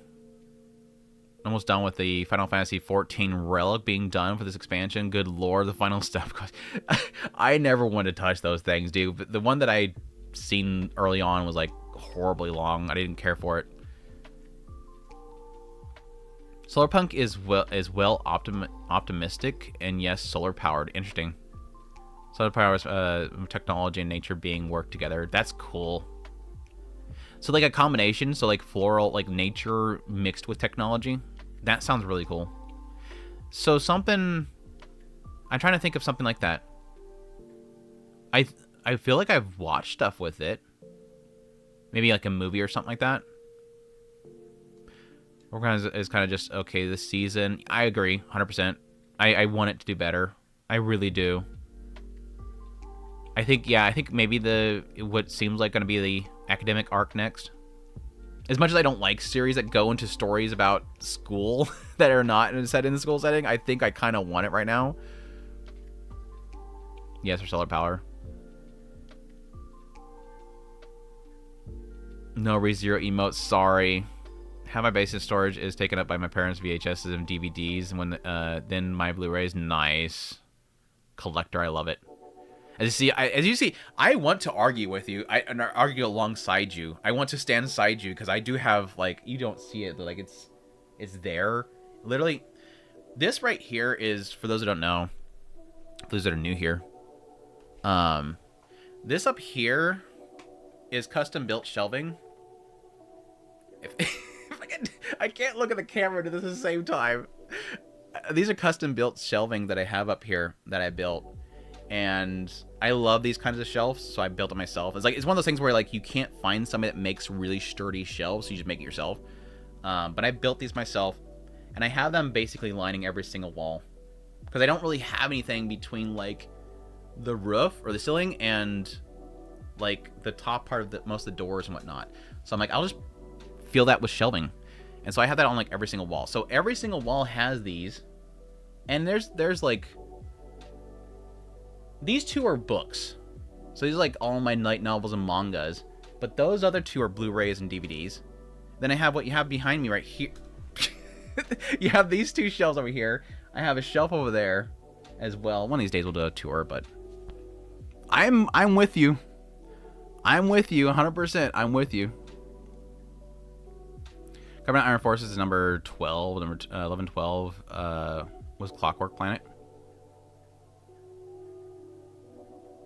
Almost done with the Final Fantasy XIV relic being done for this expansion. Good lord, the final stuff. I never wanted to touch those things, dude. But the one that I seen early on was like horribly long. I didn't care for it. Solarpunk is well optimistic and yes, solar powered. Interesting. Solar powers, technology and nature being worked together. That's cool. So like a combination, so like floral, like nature mixed with technology. That sounds really cool. So something, I'm trying to think of something like that. I feel like I've watched stuff with it. Maybe like a movie or something like that. Is kind of just, okay, this season. I agree, 100%. I want it to do better. I really do. I think maybe what seems like going to be the academic arc next. As much as I don't like series that go into stories about school that are not set in the school setting, I think I kind of want it right now. Yes, for solar power. No ReZero emotes, sorry. Half my basic storage is taken up by my parents' VHSs and DVDs, and when then my Blu-rays. Nice. Collector, I love it. As you see, I want to argue with you. I argue alongside you. I want to stand beside you because I do have, like, you don't see it, but like it's there. Literally, this right here is, for those that don't know, for those that are new here. This up here is custom built shelving. I can't look at the camera at the same time. These are custom built shelving that I have up here that I built. And I love these kinds of shelves, so I built it myself. It's one of those things where like you can't find somebody that makes really sturdy shelves, so you just make it yourself. But I built these myself, and I have them basically lining every single wall, because I don't really have anything between like the roof or the ceiling and like the top part of most of the doors and whatnot. So I'm like, I'll just fill that with shelving, and so I have that on like every single wall. So every single wall has these, and there's like. These two are books. So these are like all my light novels and mangas. But those other two are Blu-rays and DVDs. Then I have what you have behind me right here. You have these two shelves over here. I have a shelf over there as well. One of these days we'll do a tour, but I'm with you. I'm with you 100%. I'm with you. Permanent Iron Forces is number 12. Number 11, 12 was Clockwork Planet.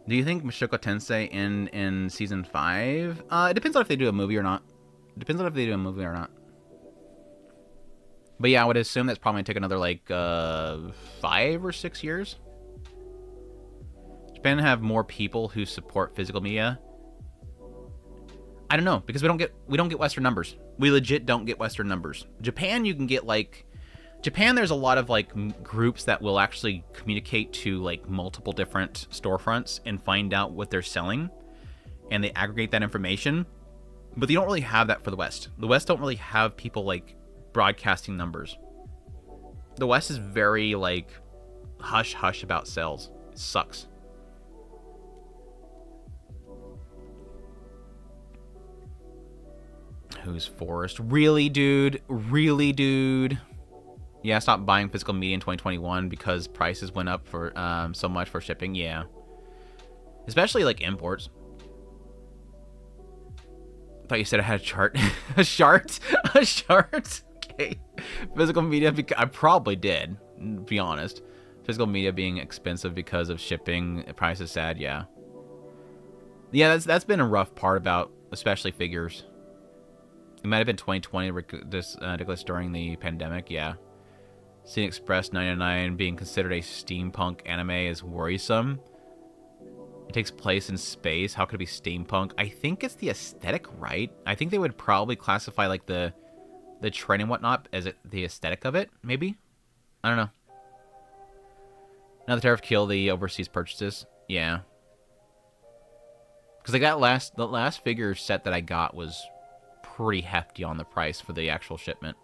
Do you think Mushoku Tensei in season 5? It depends on if they do a movie or not. But yeah, I would assume that's probably going to take another, like, 5 or 6 years. Japan have more people who support physical media. I don't know, because we don't get Western numbers. We legit don't get Western numbers. Japan, you can get, like... Japan, there's a lot of, like, groups that will actually communicate to, like, multiple different storefronts and find out what they're selling. And they aggregate that information. But they don't really have that for the West. The West don't really have people, like, broadcasting numbers. The West is very, like, hush-hush about sales. It sucks. Who's Forrest? Really, dude? Really, dude? Yeah, I stopped buying physical media in 2021 because prices went up for so much for shipping. Yeah. Especially, like, imports. I thought you said I had a chart. A chart? A chart? Okay. Physical media, I probably did, to be honest. Physical media being expensive because of shipping. The price is sad, yeah. Yeah, that's been a rough part about, especially figures. It might have been 2020, ridiculous during the pandemic, yeah. Scene Express 99 being considered a steampunk anime is worrisome. It takes place in space. How could it be steampunk? I think it's the aesthetic, right? I think they would probably classify, like, the trend and whatnot as the aesthetic of it, maybe? I don't know. Now the tariff kill the overseas purchases. Yeah. Because the last figure set that I got was pretty hefty on the price for the actual shipment.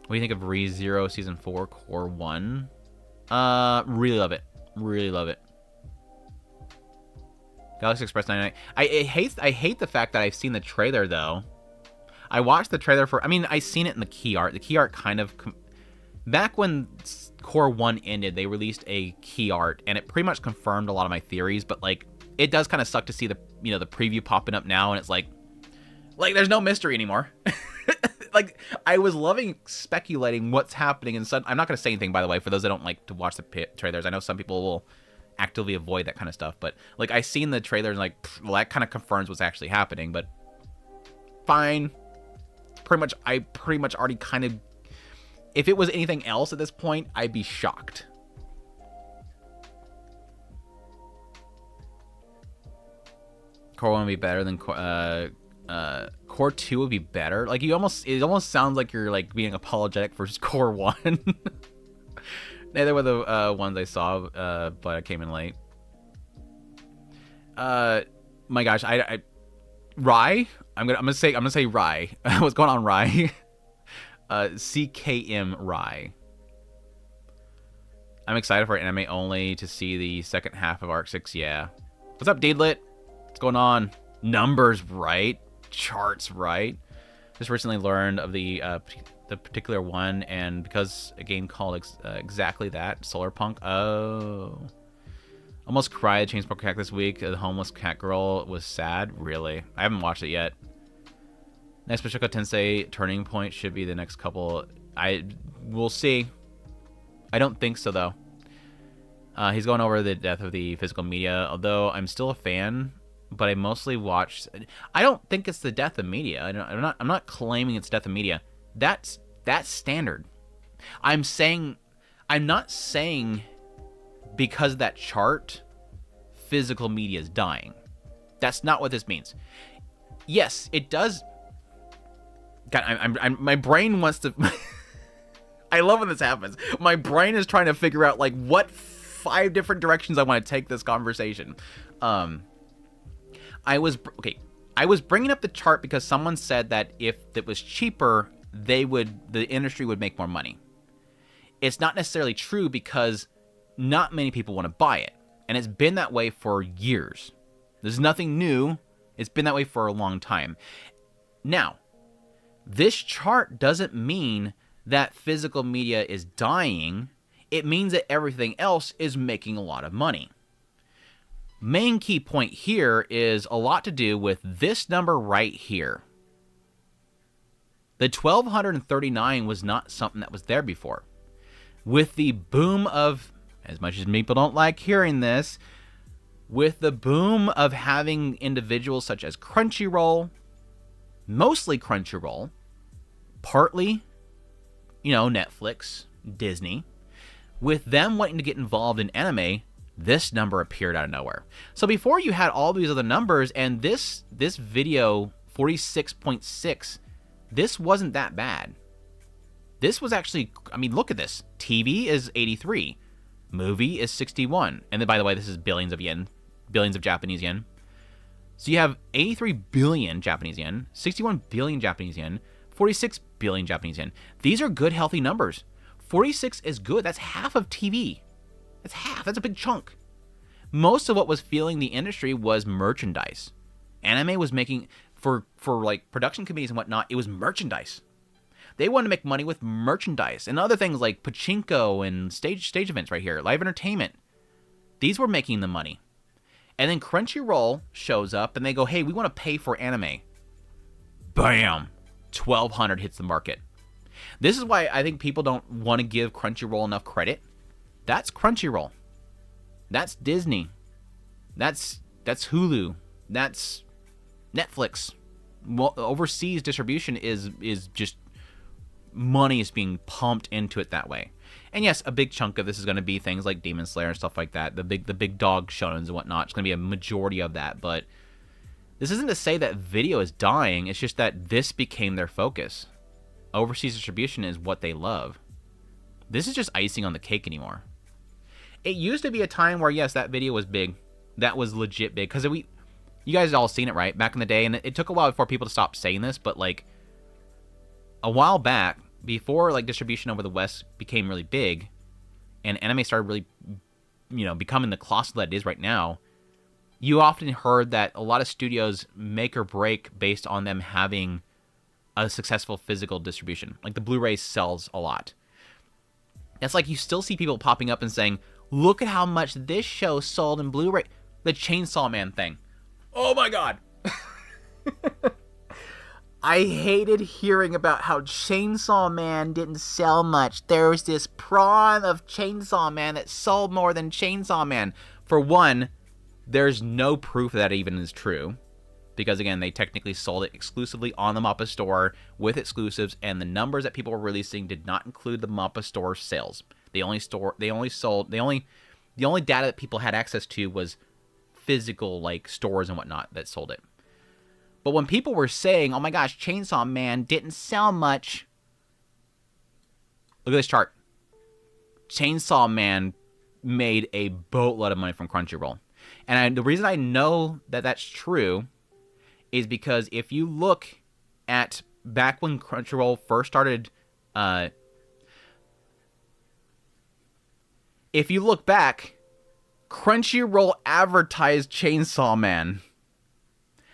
What do you think of ReZero Season 4 Core 1? Really love it. Really love it. Galaxy Express 99. I hate the fact that I've seen the trailer, though. I watched the trailer for... I mean, I seen it in the key art. The key art kind of... Back when Core 1 ended, they released a key art, and it pretty much confirmed a lot of my theories, but, like, it does kind of suck to see the, you know, the preview popping up now, and it's like, there's no mystery anymore. Like, I was loving speculating what's happening, and I'm not going to say anything, by the way, for those that don't like to watch the trailers. I know some people will actively avoid that kind of stuff, but, like, I seen the trailer, and, like, well, that kind of confirms what's actually happening, but fine. I pretty much already kind of... If it was anything else at this point, I'd be shocked. Core 1 would be better than Core 2 would be better. Like, it almost sounds like you're, like, being apologetic for Core 1. Neither were the ones I saw, but I came in late. My gosh, Rye? I'm gonna say Rye. What's going on, Rye? CKM Rye. I'm excited for anime only to see the second half of Arc 6. Yeah. What's up, Deedlit? What's going on? Numbers right, charts right. Just recently learned of the particular one, and because a game called exactly that, Solarpunk. Oh, almost cried. Chainsmoker Cat this week. The homeless cat girl was sad. Really, I haven't watched it yet. Next Mushoku Tensei turning point should be the next couple. We'll see. I don't think so though. He's going over the death of the physical media, although I'm still a fan. But I mostly watched. I don't think it's the death of media. I'm not claiming it's death of media. That's standard. I'm not saying because of that chart, physical media is dying. That's not what this means. Yes, it does. God, my brain wants to. I love when this happens. My brain is trying to figure out, like, what 5 different directions I want to take this conversation. I was bringing up the chart because someone said that if it was cheaper, the industry would make more money. It's not necessarily true because not many people want to buy it, and it's been that way for years. There's nothing new. It's been that way for a long time. Now, this chart doesn't mean that physical media is dying. It means that everything else is making a lot of money. Main key point here is a lot to do with this number right here. The 1239 was not something that was there before. With the boom of, as much as people don't like hearing this, with the boom of having individuals such as Crunchyroll, mostly Crunchyroll, partly, Netflix, Disney, with them wanting to get involved in anime, this number appeared out of nowhere. So before you had all these other numbers, and this video, 46.6, this wasn't that bad. This was actually, look at this. TV is 83. Movie is 61. And then, by the way, this is billions of Japanese yen. So you have 83 billion Japanese yen, 61 billion Japanese yen, 46 billion Japanese yen. These are good, healthy numbers. 46 is good. That's half of TV. That's half. That's a big chunk. Most of what was fueling the industry was merchandise. Anime was making, for like production companies and whatnot, it was merchandise. They wanted to make money with merchandise and other things like pachinko and stage events right here, live entertainment. These were making the money. And then Crunchyroll shows up and they go, hey, we want to pay for anime. Bam! 1,200 hits the market. This is why I think people don't want to give Crunchyroll enough credit. That's Crunchyroll. That's Disney. That's Hulu. That's Netflix. Well, overseas distribution is just money is being pumped into it that way. And yes, a big chunk of this is going to be things like Demon Slayer and stuff like that. The big dog shonens and whatnot. It's going to be a majority of that. But this isn't to say that video is dying. It's just that this became their focus. Overseas distribution is what they love. This is just icing on the cake anymore. It used to be a time where, yes, that video was big. That was legit big. Because you guys all seen it, right? Back in the day. And it took a while for people to stop saying this. But, like, a while back, before, like, distribution over the West became really big, and anime started really, becoming the colossal that it is right now, you often heard that a lot of studios make or break based on them having a successful physical distribution. Like, the Blu-ray sells a lot. It's like you still see people popping up and saying, look at how much this show sold in Blu-ray. The Chainsaw Man thing. Oh my god. I hated hearing about how Chainsaw Man didn't sell much. There was this prawn of Chainsaw Man that sold more than Chainsaw Man. For one, there's no proof that even is true. Because, again, they technically sold it exclusively on the Mappa store with exclusives, and the numbers that people were releasing did not include the Mappa store sales. The only data that people had access to was physical, like, stores and whatnot that sold it. But when people were saying, oh my gosh, Chainsaw Man didn't sell much, look at this chart. Chainsaw Man made a boatload of money from Crunchyroll. And the reason I know that that's true is because if you look at back when Crunchyroll first started, if you look back, Crunchyroll advertised Chainsaw Man.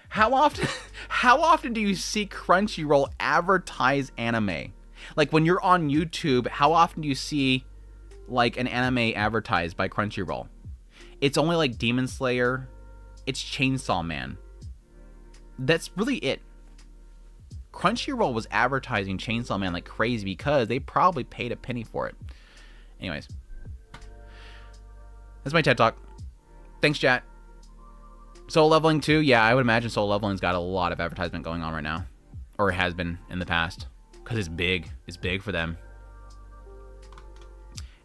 How often do you see Crunchyroll advertise anime? Like, when you're on YouTube, how often do you see, like, an anime advertised by Crunchyroll? It's only, like, Demon Slayer. It's Chainsaw Man. That's really it. Crunchyroll was advertising Chainsaw Man like crazy because they probably paid a penny for it. Anyways. That's my TED Talk. Thanks, chat. Soul Leveling 2, yeah, I would imagine Soul Leveling's got a lot of advertisement going on right now. Or it has been in the past. Because it's big. It's big for them.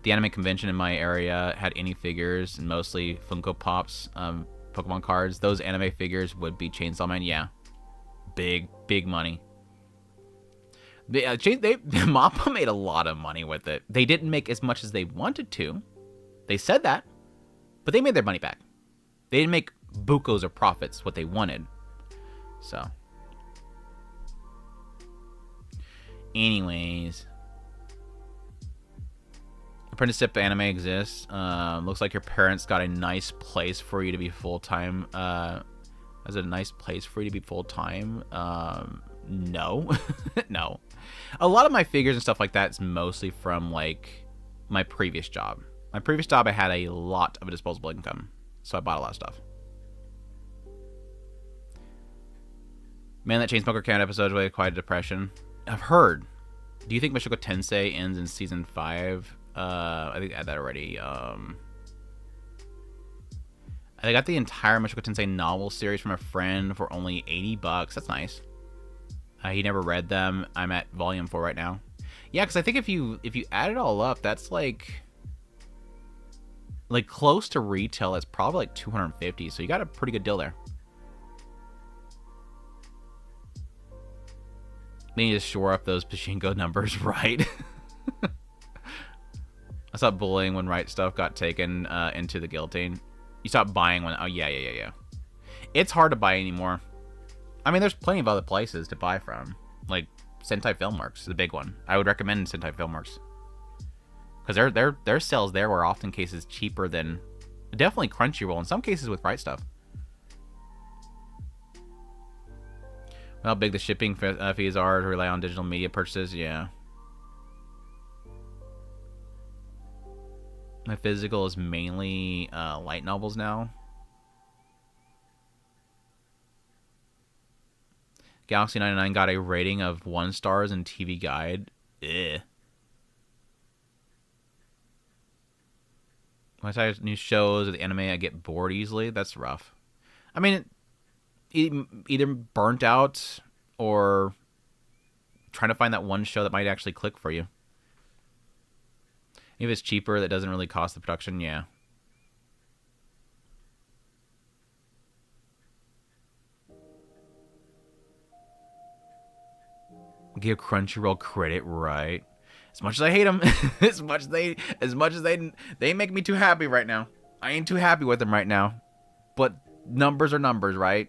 The anime convention in my area had any figures, and mostly Funko Pops, Pokemon cards. Those anime figures would be Chainsaw Man, yeah. Big money. Mappa made a lot of money with it. They didn't make as much as they wanted to. They said that. But they made their money back. They didn't make bucos of profits, what they wanted. So. Anyways. Apprenticeship anime exists. Looks like your parents got a nice place for you to be full-time. Is it a nice place for you to be full-time? No. No. A lot of my figures and stuff like that is mostly from, like, my previous job. My previous job, I had a lot of a disposable income. So I bought a lot of stuff. Man, that Chainsmoker Count episode really quite a depression. I've heard. Do you think Mushoku Tensei ends in season 5? I think I had that already. I got the entire Mushoku Tensei novel series from a friend for only $80. That's nice. He never read them. I'm at volume 4 right now. Yeah, because I think if you add it all up, that's like close to retail. It's probably like $250. So you got a pretty good deal there. They need to shore up those Pachinko numbers, right? I stopped bullying when Right Stuff got taken into the guillotine. You stopped buying when... Oh, yeah. It's hard to buy anymore. I mean, there's plenty of other places to buy from. Like, Sentai Filmworks, the big one. I would recommend Sentai Filmworks. Because their sales there were often cases cheaper than... Definitely Crunchyroll. In some cases with Right Stuff. How big the shipping fees are to rely on digital media purchases, yeah. My physical is mainly light novels now. Galaxy 99 got a rating of 1 stars in TV Guide. Ugh. When I try new shows or the anime, I get bored easily. That's rough. I mean... either burnt out or trying to find that one show that might actually click for you. If it's cheaper, that doesn't really cost the production, yeah. Give Crunchyroll credit, right? As much as I hate them, as much as they make me too happy right now. I ain't too happy with them right now. But numbers are numbers, right?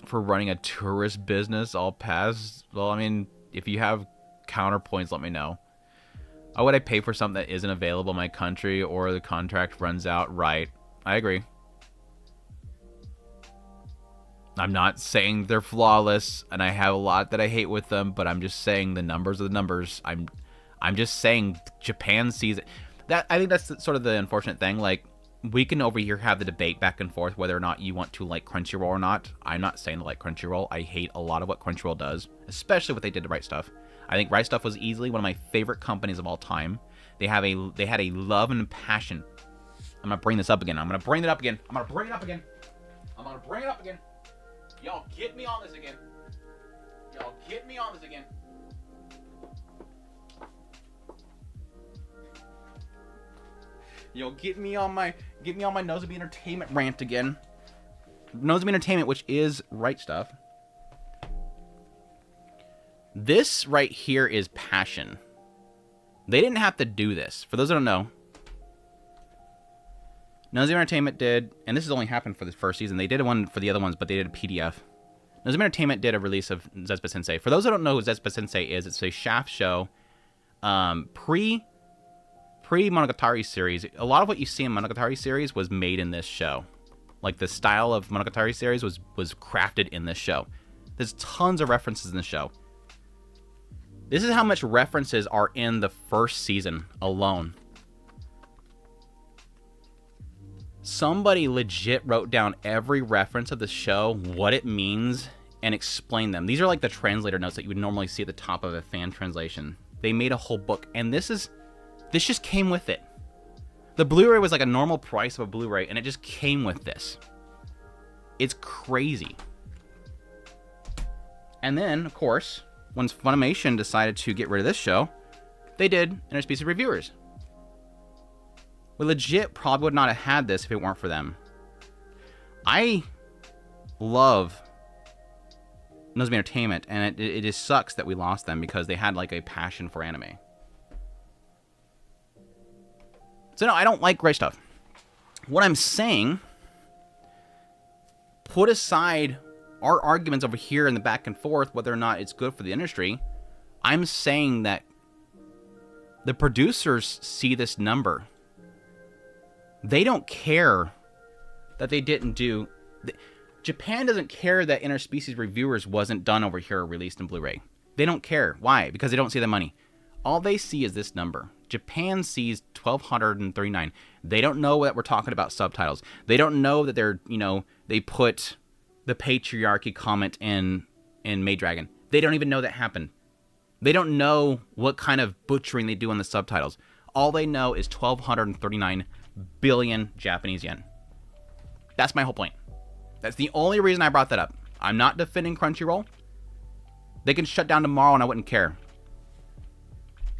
For running a tourist business, I'll pass. Well, I mean, if you have counterpoints, let me know. Why would I pay for something that isn't available in my country or the contract runs out? Right. I agree. I'm not saying they're flawless, and I have a lot that I hate with them, but I'm just saying the numbers are the numbers. I'm just saying Japan sees it. I think that's sort of the unfortunate thing. Like, we can over here have the debate back and forth whether or not you want to like Crunchyroll or not. I'm not saying to like Crunchyroll. I hate a lot of what Crunchyroll does, especially what they did to Right Stuff. I think Right Stuff was easily one of my favorite companies of all time. They had a love and passion. I'm gonna bring this up again. I'm gonna bring it up again. Y'all get me on this again. Yo, get me on my Nozomi Entertainment rant again. Nozomi Entertainment, which is Right Stuff. This right here is passion. They didn't have to do this. For those that don't know, Nozomi Entertainment did, and this has only happened for the first season. They did one for the other ones, but they did a PDF. Nozomi Entertainment did a release of Zetsubou Sensei. For those that don't know who Zetsubou Sensei is, it's a Shaft show, pre-Monogatari series. A lot of what you see in Monogatari series was made in this show. Like, the style of Monogatari series was crafted in this show. There's tons of references in the show. This is how much references are in the first season alone. Somebody legit wrote down every reference of the show, what it means, and explained them. These are like the translator notes that you would normally see at the top of a fan translation. They made a whole book, and this just came with it. The Blu-ray was like a normal price of a Blu-ray, and it just came with this. It's crazy. And then, of course, once Funimation decided to get rid of this show, they did interspecies reviewers. We legit probably would not have had this if it weren't for them. I love Nozomi Entertainment, and it just sucks that we lost them because they had like a passion for anime. So no, I don't like Right Stuff. What I'm saying, put aside our arguments over here in the back and forth, whether or not it's good for the industry. I'm saying that the producers see this number. They don't care that they didn't do... Japan doesn't care that interspecies reviewers wasn't done over here or released in Blu-ray. They don't care. Why? Because they don't see the money. All they see is this number. Japan sees 1,239. They don't know that we're talking about subtitles. They don't know that they're, they put the patriarchy comment in Maid Dragon. They don't even know that happened. They don't know what kind of butchering they do on the subtitles. All they know is 1,239 billion Japanese yen. That's my whole point. That's the only reason I brought that up. I'm not defending Crunchyroll. They can shut down tomorrow and I wouldn't care.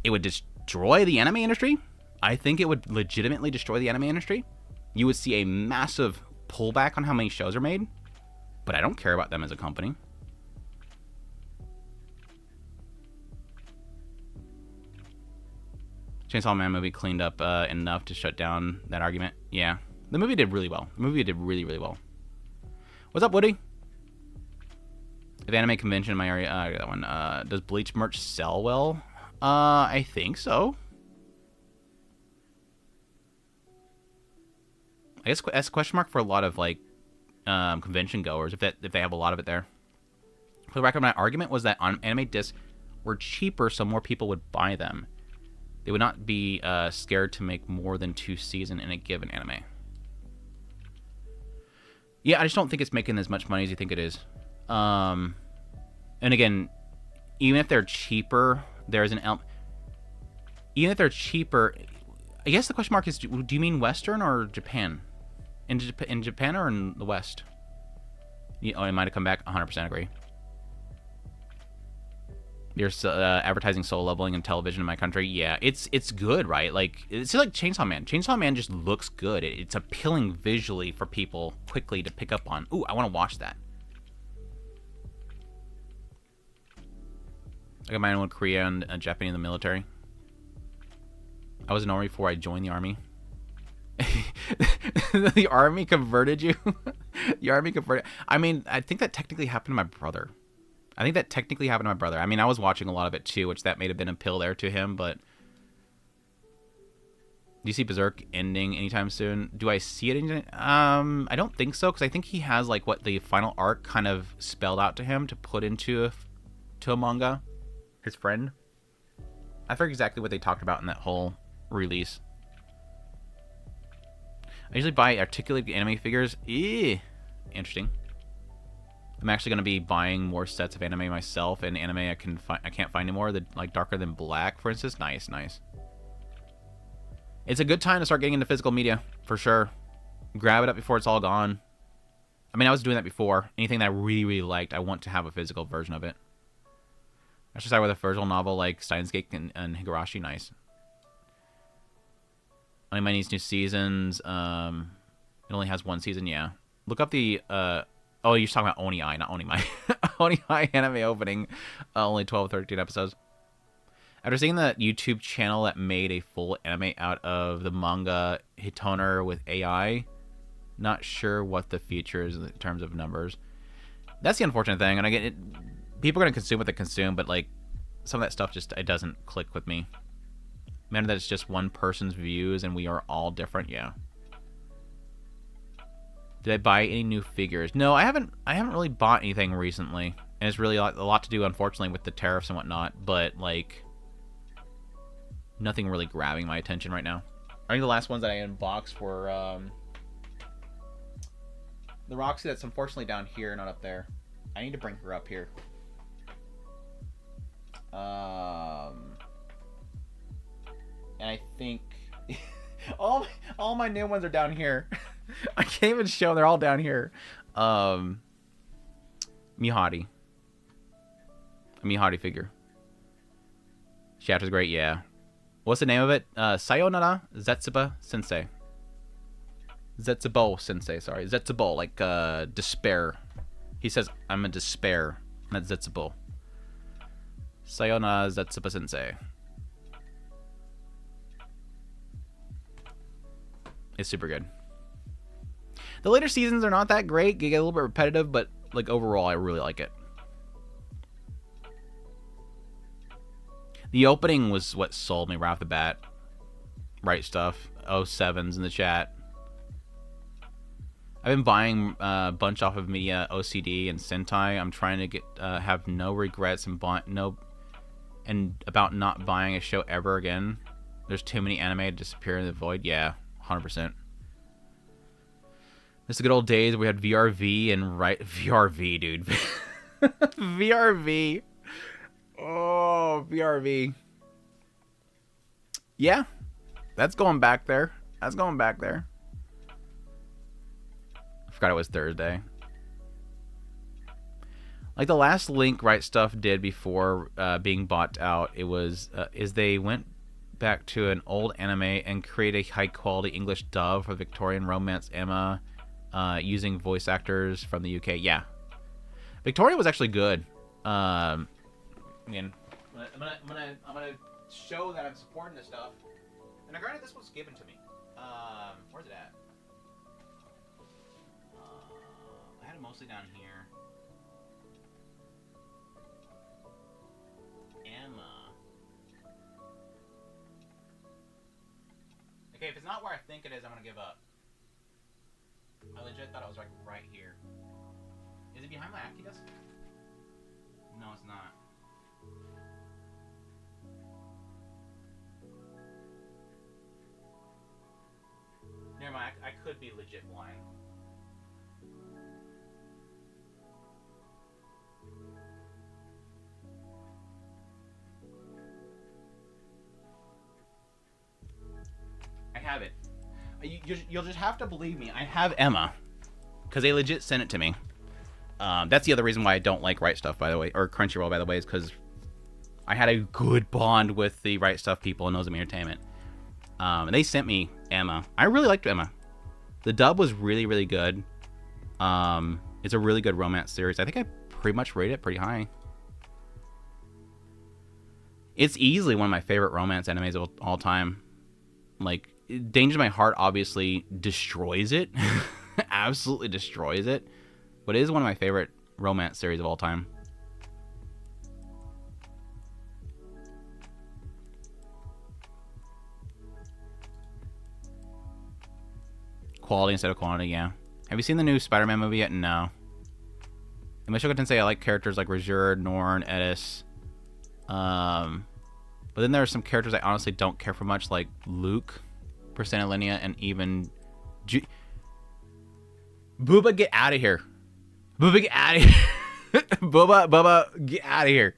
It would destroy the anime industry. I think it would legitimately destroy the anime industry. You would see a massive pullback on how many shows are made. But I don't care about them as a company. Chainsaw Man movie cleaned up enough to shut down that argument. Yeah. The movie did really well. The movie did really, really well. What's up, Woody? If anime convention in my area, I got that one. Does Bleach merch sell well? I think so. I guess that's a question mark for a lot of like convention goers if they have a lot of it there. For the record, my argument was that anime discs were cheaper, so more people would buy them. They would not be scared to make more than 2 seasons in a given anime. Yeah, I just don't think it's making as much money as you think it is. And again, even if they're cheaper, there's even if they're cheaper, I guess the question mark is: do you mean Western or Japan? In Japan or in the West? Oh, it might have come back. 100% agree. You're advertising soul leveling in television in my country. Yeah, it's good, right? Like it's like Chainsaw Man. Chainsaw Man just looks good. It's appealing visually for people quickly to pick up on. Ooh, I want to watch that. I got my own Korea and Japan in the military. I was an army before I joined the army. The army converted you? The army converted. I mean, I think that technically happened to my brother. I mean, I was watching a lot of it too, which that may have been a pill there to him, but... Do you see Berserk ending anytime soon? Do I see it? I don't think so, because I think he has, like, what the final arc kind of spelled out to him to put into a manga. His friend. I forget exactly what they talked about in that whole release. I usually buy articulated anime figures. Interesting. I'm actually going to be buying more sets of anime myself, and anime I can't find anymore. Like Darker Than Black, for instance. Nice. It's a good time to start getting into physical media, for sure. Grab it up before it's all gone. I mean, I was doing that before. Anything that I really, really liked, I want to have a physical version of it. I should start with a visual novel like Steins Gate and Higurashi. Nice. Only My Needs New Seasons. It only has 1 season, yeah. Look up the... Oh, you're talking about Oni-Eye, not Oni-Mai. Oni-Eye anime opening. Only 12, 13 episodes. After seeing the YouTube channel that made a full anime out of the manga Hitoner with AI, not sure what the future is in terms of numbers. That's the unfortunate thing, and I get it. People are going to consume what they consume, but like some of that stuff just, it doesn't click with me. Matter that it's just one person's views and we are all different, yeah. Did I buy any new figures? No, I haven't really bought anything recently. And it's really a lot to do, unfortunately, with the tariffs and whatnot. But, like, nothing really grabbing my attention right now. I think the last ones that I unboxed were the Roxy that's unfortunately down here, not up there. I need to bring her up here. And I think all my new ones are down here. I can't even show them. They're all down here. Mihari. A Mihari figure. Chapter's great, yeah. What's the name of it? Sayonara Zetsuba Sensei. Zetsubo Sensei, sorry. Zetsubo, like despair. He says, I'm a despair. Not Zetsubo. Sayonara Zetsuba Sensei. It's super good. The later seasons are not that great. They get a little bit repetitive, but like overall, I really like it. The opening was what sold me right off the bat. Right stuff. 07's in the chat. I've been buying a bunch off of Media OCD and Sentai. I'm trying to get have no regrets and about not buying a show ever again. There's too many anime to disappear in the void. Yeah, 100%. It's the good old days we had VRV and VRV, dude. VRV. Oh, VRV. Yeah, that's going back there. That's going back there. I forgot it was Thursday. Like the last Link Right Stuff did before being bought out, it was is they went back to an old anime and create a high quality English dub for Victorian romance Emma, using voice actors from the UK. Yeah, Victoria was actually good. I mean, I'm gonna show that I'm supporting this stuff. And granted, this was given to me. Where's it at? I had it mostly down here. Emma. Okay, if it's not where I think it is, I'm gonna give up. I legit thought it was like right here. Is it behind my Acti desk? No, it's not. Never mind, I could be legit blind. I have it. You'll just have to believe me. I have Emma, because they legit sent it to me. That's the other reason why I don't like Right Stuff, by the way, or Crunchyroll, by the way, is because I had a good bond with the Right Stuff people in Nozami Entertainment. And they sent me Emma. I really liked Emma. The dub was really, really good. It's a really good romance series. I think I pretty much rate it pretty high. It's easily one of my favorite romance animes of all time. Like, Danger My Heart obviously destroys it. Absolutely destroys it. But it is one of my favorite romance series of all time. Quality instead of quantity, yeah. Have you seen the new Spider-Man movie yet? No. In Mushoku Tensei, I like characters like Rajur, Norn, Edis. But then there are some characters I honestly don't care for much, like Luke, Persona Linea, and even... Booba, get out of here. Booba, get out of here. Bubba, get out of here.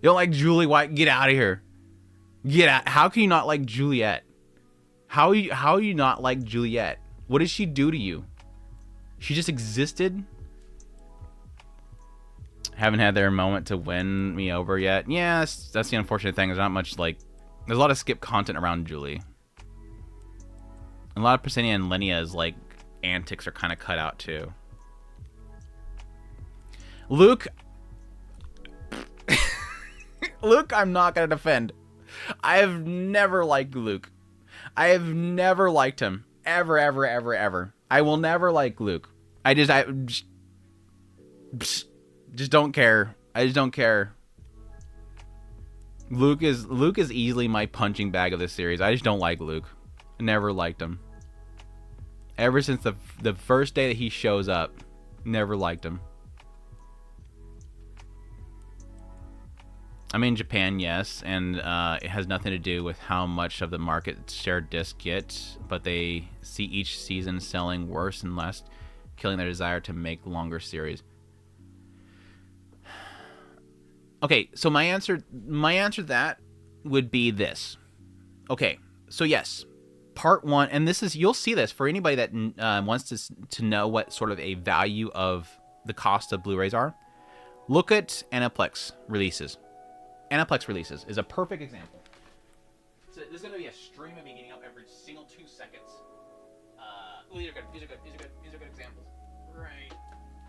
You don't like Julie White? Get out of here. Get out. How can you not like Juliet? How you not like Juliet? What did she do to you? She just existed? Haven't had their moment to win me over yet. Yeah, that's the unfortunate thing. There's not much, like... There's a lot of skip content around Julie. And a lot of Persona and Linea's, like, antics are kind of cut out, too. Luke... Luke, I'm not going to defend. I have never liked Luke. I have never liked him. Ever, ever, ever, ever. I will never like Luke. I just don't care. I just don't care. Luke is easily my punching bag of this series. I just don't like Luke. Never liked him. Ever since the first day that he shows up, never liked him. I mean, Japan, yes, and it has nothing to do with how much of the market share disc gets, but they see each season selling worse and less, killing their desire to make longer series. Okay, so my answer to that would be this. Okay, so yes, part one, and this is, you'll see this for anybody that wants to know what sort of a value of the cost of Blu-rays are. Look at Aniplex releases. Aniplex releases is a perfect example. So there's going to be a stream of me getting up every single 2 seconds. Ooh, these are good. These are good. These are good. These are good examples. Right.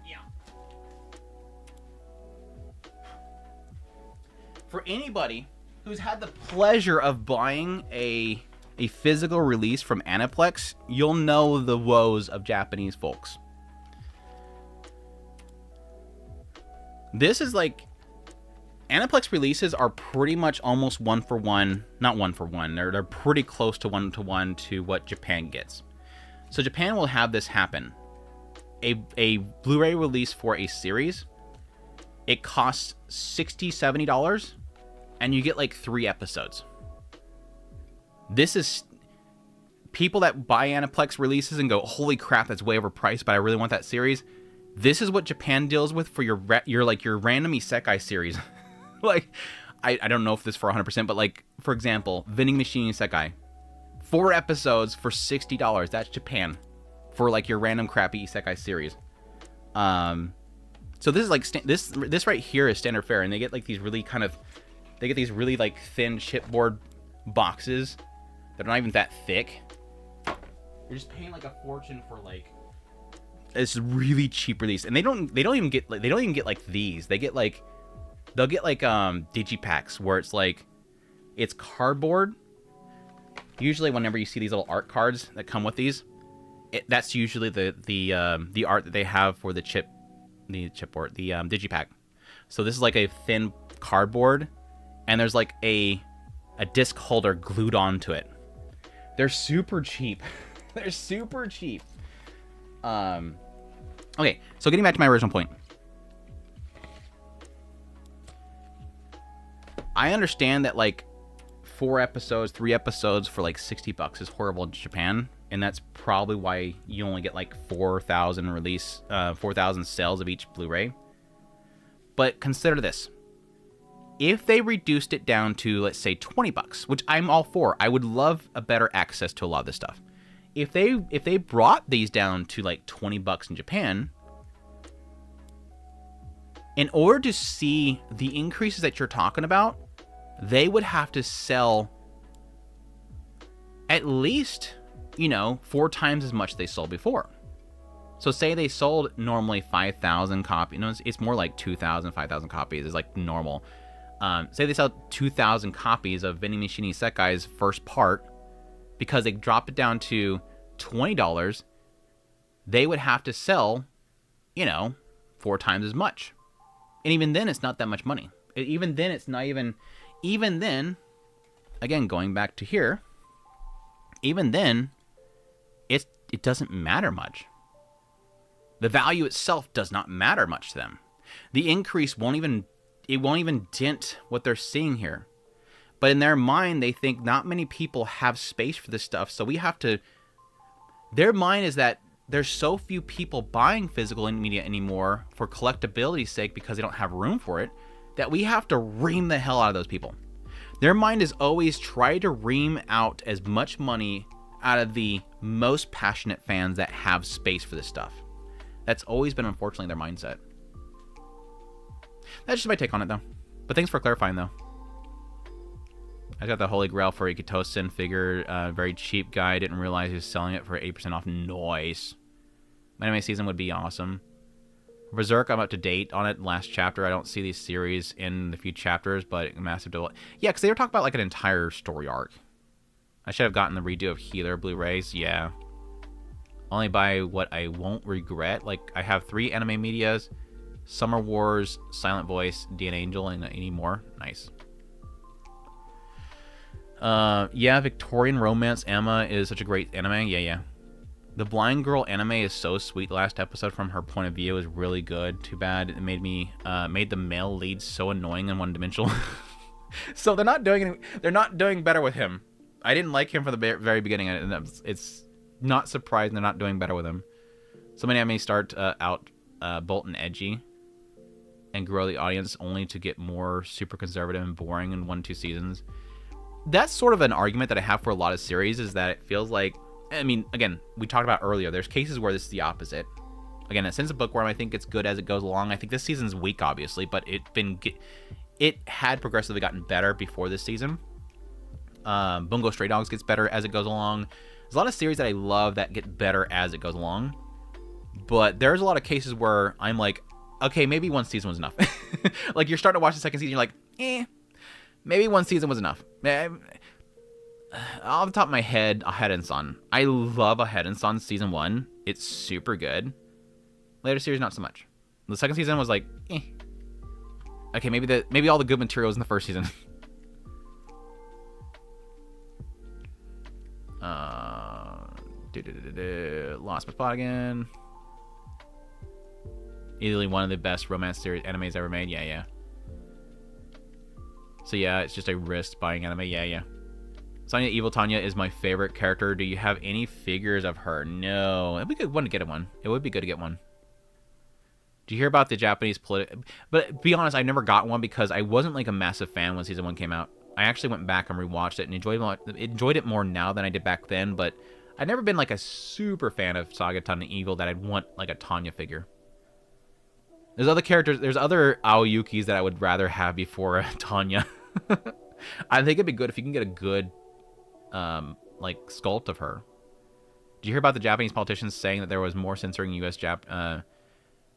Yeah. For anybody who's had the pleasure of buying a physical release from Aniplex, you'll know the woes of Japanese folks. This is like... Aniplex releases are pretty much almost one for one. Not one for one. They're pretty close to one to what Japan gets. So Japan will have this happen. A Blu-ray release for a series, it costs $60, $70, and you get like 3 episodes. This is people that buy Aniplex releases and go, holy crap, that's way overpriced, but I really want that series. This is what Japan deals with for your random isekai series. Like, I don't know if this for 100%, but like, for example, Vending Machine Isekai. 4 episodes for $60. That's Japan. For like your random crappy isekai series. So this is like, this right here is standard fare, and they get like these really like thin chipboard boxes that are not even that thick. You're just paying like a fortune for like this really cheap release, and they don't even get like these. They'll get like digipacks where it's cardboard. Usually, whenever you see these little art cards that come with these, that's usually the art that they have for the digipack. So this is like a thin cardboard, and there's like a disc holder glued onto it. They're super cheap. They're super cheap. Okay, so getting back to my original point. I understand that like 3 episodes for like $60 is horrible in Japan, and that's probably why you only get like 4,000 sales of each Blu-ray. But consider this. If they reduced it down to, let's say, $20, which I'm all for, I would love a better access to a lot of this stuff. If they brought these down to like $20 in Japan, in order to see the increases that you're talking about, they would have to sell at least, 4 times as much they sold before. So say they sold normally 5,000 copies. It's more like 2,000, 5,000 copies is like normal. Say they sell 2,000 copies of Vending Machine Isekai's first part, because they dropped it down to $20, they would have to sell, 4 times as much. And even then, it's not that much money. Even then, it's not even... Even then, again, going back to here, even then, it doesn't matter much. The value itself does not matter much to them. The increase won't even dent what they're seeing here. But in their mind, they think not many people have space for this stuff, so we have to... Their mind is that there's so few people buying physical media anymore for collectability's sake because they don't have room for it, that we have to ream the hell out of those people. Their mind is always try to ream out as much money out of the most passionate fans that have space for this stuff. That's always been, unfortunately, their mindset. That's just my take on it, though. But thanks for clarifying, though. I got the Holy Grail for Ikitosen figure. Very cheap guy. Didn't realize he was selling it for 8% off. Nice. Anime season would be awesome. Berserk, I'm up to date on it. Last chapter. I don't see these series in the few chapters, but massive delay. Yeah, because they were talking about like an entire story arc. I should have gotten the redo of Healer Blu-rays. Yeah. Only buy what I won't regret. Like, I have 3 anime medias. Summer Wars, Silent Voice, DN Angel, and any more. Nice. Yeah, Victorian Romance Emma is such a great anime. Yeah. The Blind Girl anime is so sweet. The last episode from her point of view is really good. Too bad it made the male lead so annoying and one-dimensional. So they're not doing better with him. I didn't like him from the very beginning, and it's not surprising they're not doing better with him. So many anime start out bold and edgy and grow the audience only to get more super conservative and boring in 1-2 seasons. That's sort of an argument that I have for a lot of series, is that it feels like, I mean, again, we talked about earlier, there's cases where this is the opposite. Again, it sends a bookworm, I think it's good as it goes along. I think this season's weak, obviously, but it had progressively gotten better before this season. Bungo Stray Dogs gets better as it goes along. There's a lot of series that I love that get better as it goes along. But there's a lot of cases where I'm like, okay, maybe 1 season was enough. Like, you're starting to watch the second season, you're like, maybe 1 season was enough. Off the top of my head, Ahead and Son. I love Ahead and Son season 1. It's super good. Later series, not so much. The second season was like, Okay, maybe all the good material was in the first season. Lost my spot again. Easily one of the best romance series animes ever made. Yeah. So yeah, it's just a risk buying anime. Yeah. Sonya Evil Tanya is my favorite character. Do you have any figures of her? No. It'd be good one to get one. It would be good to get one. Do you hear about the Japanese But be honest, I never got one because I wasn't like a massive fan when Season 1 came out. I actually went back and rewatched it and enjoyed it more now than I did back then, but I've never been like a super fan of Saga Tanya Evil that I'd want like a Tanya figure. There's other characters, there's other Aoyukis that I would rather have before Tanya. I think it'd be good if you can get a good like sculpt of her. Did you hear about the Japanese politicians saying that there was more censoring that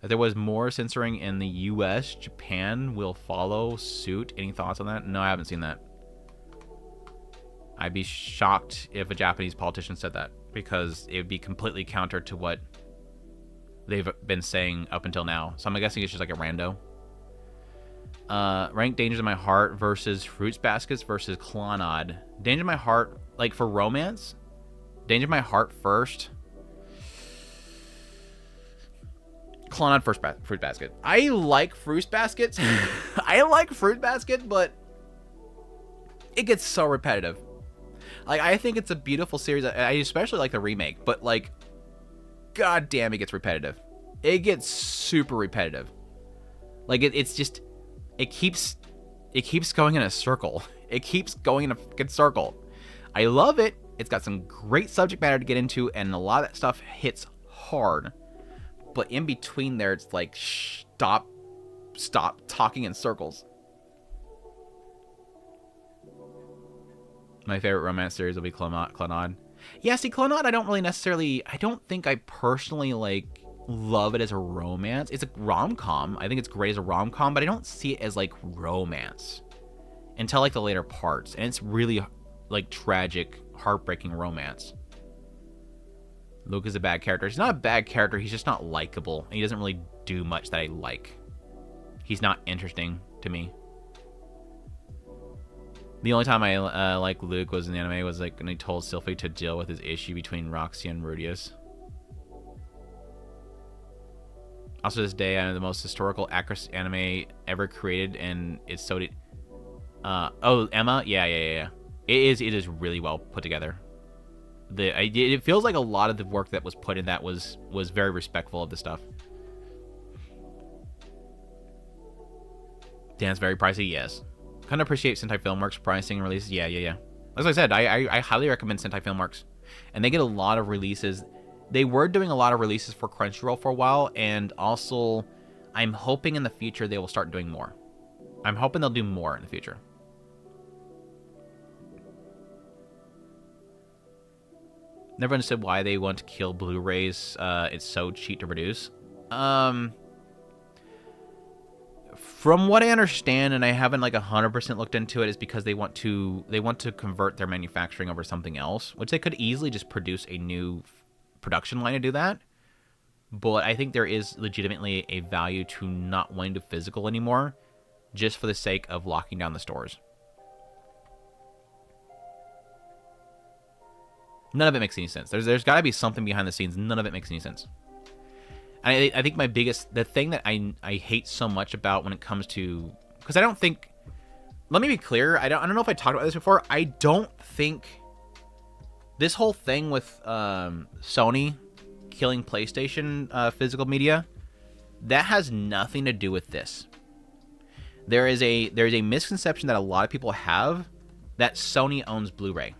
there was more censoring in the US? Japan will follow suit. Any thoughts on that? No, I haven't seen that. I'd be shocked if a Japanese politician said that, because it would be completely counter to what they've been saying up until now. So I'm guessing it's just like a rando. Rank Dangers in My Heart versus Fruits Baskets versus Clannad. Danger in My Heart, like for romance? Danger in My Heart first. Clannad first, Fruit Basket. I like Fruit Baskets. I like Fruit Basket, but it gets so repetitive. Like, I think it's a beautiful series. I especially like the remake, but like, god damn, it gets repetitive. It gets super repetitive. Like, it's just, it keeps going in a circle. It keeps going in a fucking circle. I love it. It's got some great subject matter to get into, and a lot of that stuff hits hard. But in between there, it's like, stop talking in circles. My favorite romance series will be Clannad. Yeah, see, Clannad, I don't think I personally, like, love it as a romance. It's a rom-com. I think it's great as a rom-com, but I don't see it as, like, romance until, like, the later parts. And it's really, like, tragic, heartbreaking romance. Luke is a bad character. He's not a bad character. He's just not likable. And he doesn't really do much that I like. He's not interesting to me. The only time I liked Luke was in the anime was like when he told Sylphie to deal with his issue between Roxy and Rudius. Also, this day, the most historical actress anime ever created, and it's so. Oh, Emma. Yeah. It is really well put together. It feels like a lot of the work that was put in that was very respectful of the stuff. Dan's very pricey, yes. Kind of appreciate Sentai Filmworks pricing and releases. Yeah. As I said, I highly recommend Sentai Filmworks, and they get a lot of releases. They were doing a lot of releases for Crunchyroll for a while, and also I'm hoping in the future they will start doing more. I'm hoping they'll do more in the future. Never understood why they want to kill Blu-rays. It's so cheap to produce. From what I understand, and I haven't like 100% looked into it, is because they want to convert their manufacturing over something else, which they could easily just produce a new production line to do that. But I think there is legitimately a value to not wanting to physical anymore, just for the sake of locking down the stores. None of it makes any sense. There's got to be something behind the scenes. None of it makes any sense. I think the thing that I hate so much about when it comes to, because I don't think, let me be clear, I don't know if I talked about this before. I don't think this whole thing with Sony killing PlayStation physical media, that has nothing to do with this. There is a misconception that a lot of people have that Sony owns Blu-ray.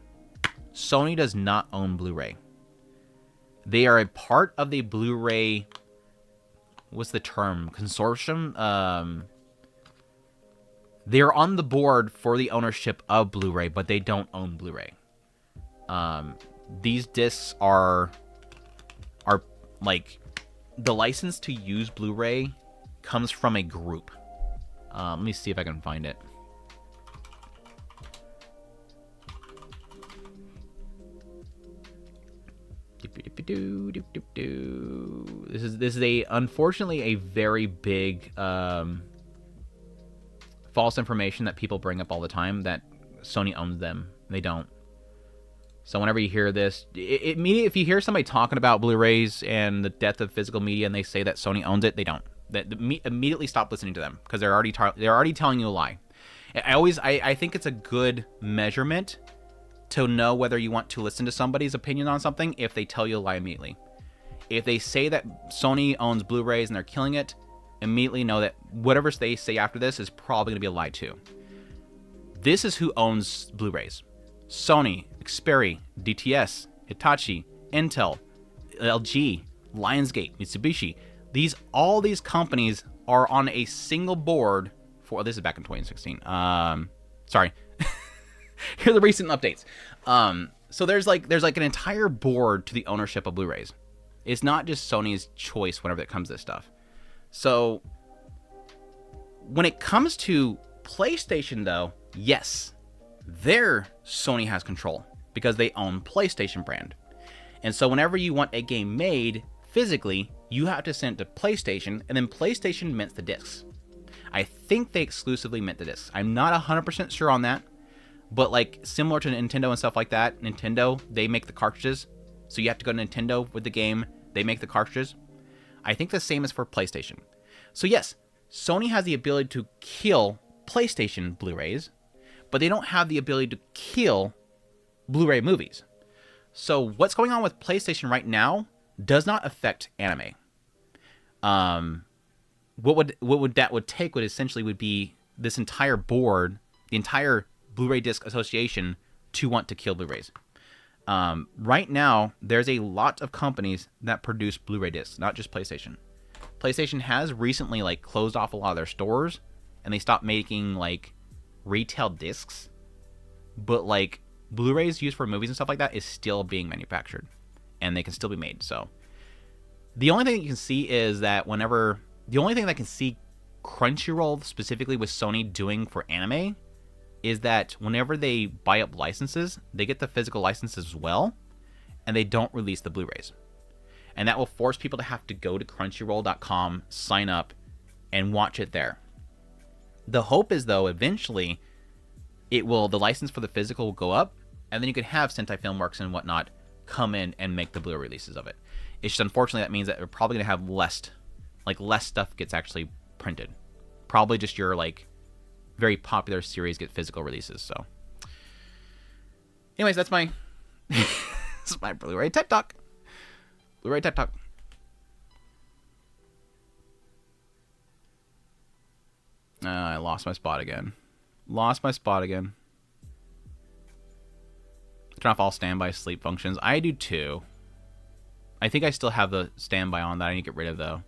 Sony does not own Blu-ray. They are a part of the Blu-ray, what's the term? Consortium? They're on the board for the ownership of Blu-ray, but they don't own Blu-ray. These discs are like, the license to use Blu-ray comes from a group. Let me see if I can find it. This is unfortunately a very big false information that people bring up all the time, that Sony owns them. They don't. So whenever you hear this, if you hear somebody talking about Blu-rays and the death of physical media and they say that Sony owns it, they don't. Immediately stop listening to them, because they're already telling you a lie. I think it's a good measurement to know whether you want to listen to somebody's opinion on something if they tell you a lie immediately. If they say that Sony owns Blu-rays and they're killing it, immediately know that whatever they say after this is probably going to be a lie too. This is who owns Blu-rays. Sony, Xperi, DTS, Hitachi, Intel, LG, Lionsgate, Mitsubishi. All these companies are on a single board for... This is back in 2016. Sorry. Here are the recent updates. So there's like an entire board to the ownership of Blu-rays. It's not just Sony's choice whenever it comes to this stuff. So when it comes to PlayStation, though, yes, there Sony has control because they own PlayStation brand. And so whenever you want a game made physically, you have to send it to PlayStation, and then PlayStation mints the discs. I think they exclusively mint the discs. I'm not 100% sure on that, but like similar to Nintendo and stuff like that, Nintendo, they make the cartridges. So you have to go to Nintendo with the game, they make the cartridges. I think the same is for PlayStation. So yes, Sony has the ability to kill PlayStation Blu-rays, but they don't have the ability to kill Blu-ray movies. So what's going on with PlayStation right now does not affect anime. What would take would essentially be this entire board, the entire Blu-ray disc association, to want to kill Blu-rays. Right now, there's a lot of companies that produce Blu-ray discs, not just PlayStation. PlayStation has recently like closed off a lot of their stores, and they stopped making like retail discs. But like Blu-rays used for movies and stuff like that is still being manufactured, and they can still be made. So the only thing that you can see is that the only thing that I can see Crunchyroll specifically with Sony doing for anime is that whenever they buy up licenses, they get the physical licenses as well, and they don't release the Blu-rays. And that will force people to have to go to crunchyroll.com, sign up, and watch it there. The hope is, though, eventually the license for the physical will go up, and then you can have Sentai Filmworks and whatnot come in and make the Blu-ray releases of it. It's just unfortunately that means that we're probably going to have less stuff gets actually printed. Probably just your like very popular series get physical releases. So anyways, that's my that's my Blu-ray Tech Talk. Blu-ray Tech Talk. I lost my spot again. Turn off all standby sleep functions. I do too. I think I still have the standby on that I need to get rid of though.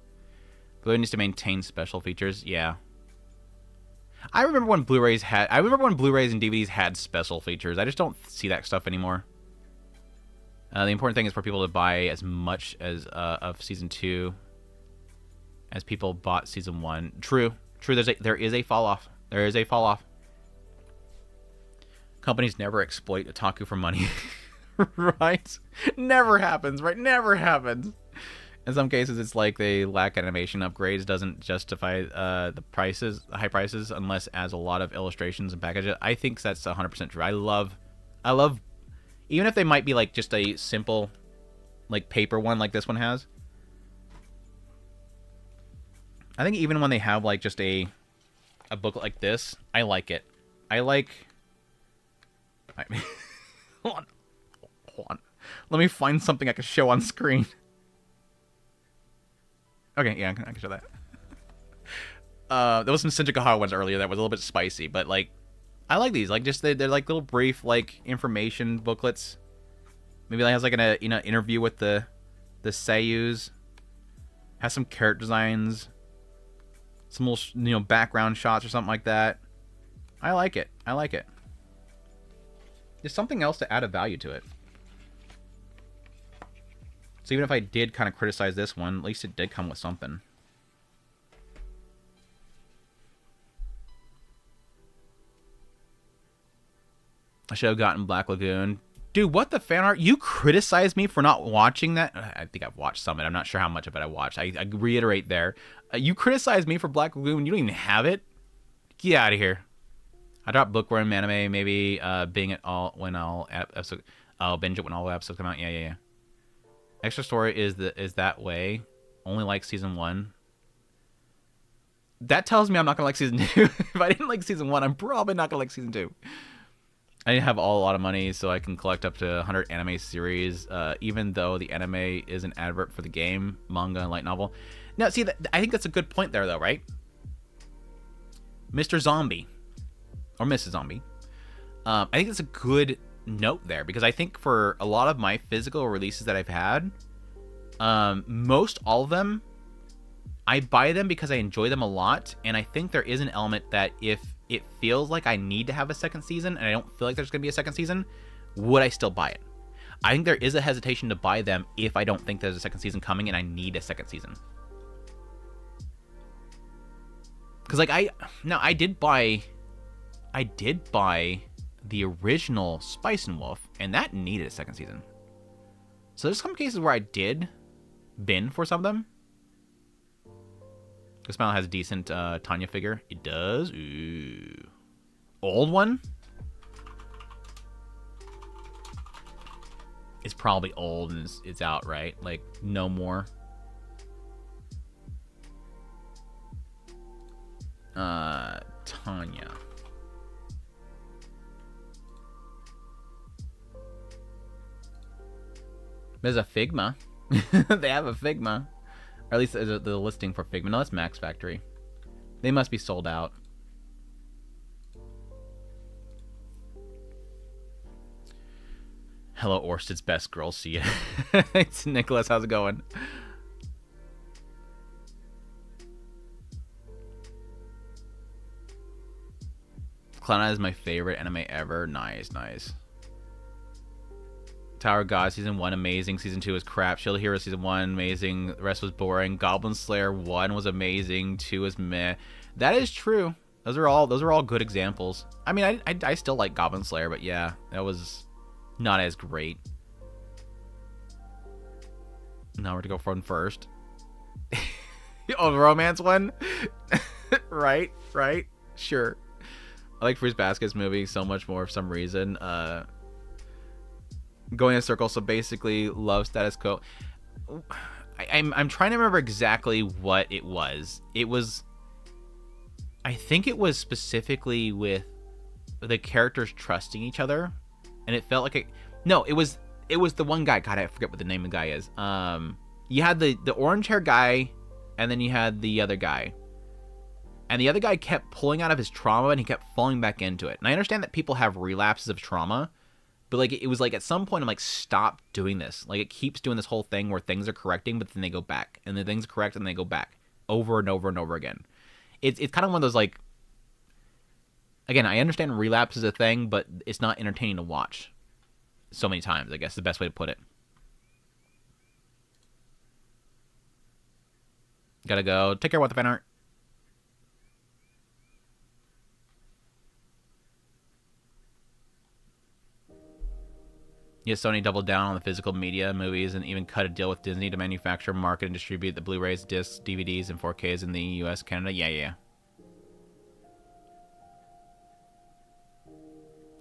Blu-ray needs to maintain special features. Yeah. I remember when Blu-rays and DVDs had special features. I just don't see that stuff anymore. The important thing is for people to buy as much as of season 2 as people bought season 1. True. There is a fall off. Companies never exploit otaku for money. Right? Never happens, right? Never happens. In some cases, it's like they lack animation upgrades, doesn't justify the high prices, unless it adds a lot of illustrations and packages. I think that's 100% true. I love, even if they might be like just a simple, like paper one like this one has. I think even when they have like just a booklet like this, I like it. Hold on. Let me find something I can show on screen. Okay, yeah, I can show that. There was some Senjikaha ones earlier that was a little bit spicy, but like, I like these. Like, just they're like little brief like information booklets. Maybe it has like an interview with the seiyus. Has some character designs, some little background shots or something like that. I like it. There's something else to add a value to it. So even if I did kind of criticize this one, at least it did come with something. I should have gotten Black Lagoon. Dude, what the fan art? You criticized me for not watching that? I think I've watched some of it. I'm not sure how much of it I watched. I reiterate there. You criticized me for Black Lagoon when you don't even have it? Get out of here. I dropped Bookworm anime, maybe Bing it all when all episodes... I'll binge it when all episodes come out. Yeah. Extra story is that way. Only like season 1. That tells me I'm not gonna like season 2. If I didn't like season 1, I'm probably not gonna like season 2. I have a lot of money, so I can collect up to 100 anime series, even though the anime is an advert for the game, manga, and light novel. Now, see, I think that's a good point there, though, right? Mr. Zombie, or Mrs. Zombie. I think that's a good note there, because I think for a lot of my physical releases that I've had, most all of them, I buy them because I enjoy them a lot, and I think there is an element that if it feels like I need to have a second season, and I don't feel like there's going to be a second season, would I still buy it? I think there is a hesitation to buy them if I don't think there's a second season coming and I need a second season. Because, like, I did buy the original Spice and Wolf, and that needed a second season. So there's some cases where I did bin for some of them. This model has a decent Tanya figure. It does. Ooh. Old one? It's probably old and it's out, right? Like, no more. Tanya. There's a Figma. They have a Figma. Or at least the listing for Figma. No, that's Max Factory. They must be sold out. Hello, Orsted's best girl. See ya. It's Nicholas. How's it going? Clown is my favorite anime ever. Nice, nice. Tower of God season 1 amazing, season 2 was crap. Shield Hero season 1 amazing, the rest was boring. Goblin Slayer 1 was amazing, 2 was meh. That is true. Those are all good examples. I mean, I still like Goblin Slayer, but yeah, that was not as great. Now we're to go from first. Oh, the romance one. right, sure. I like Fruits Basket's movie so much more for some reason. Going in a circle, so basically love status quo. I'm trying to remember exactly what it was. I think it was specifically with the characters trusting each other, and it felt like it was the one guy. God, I forget what the name of the guy is. You had the orange hair guy, and then you had the other guy, and the other guy kept pulling out of his trauma, and he kept falling back into it. And I understand that people have relapses of trauma. But, like, it was like at some point I'm like, stop doing this. Like, it keeps doing this whole thing where things are correcting, but then they go back. And then things correct and they go back. Over and over and over again. It's kind of one of those, like... Again, I understand relapse is a thing, but it's not entertaining to watch. So many times, I guess, the best way to put it. Gotta go. Take care, what the fan art. Yes, Sony doubled down on the physical media movies and even cut a deal with Disney to manufacture, market, and distribute the Blu-rays, discs, DVDs, and 4Ks in the US, Canada. Yeah.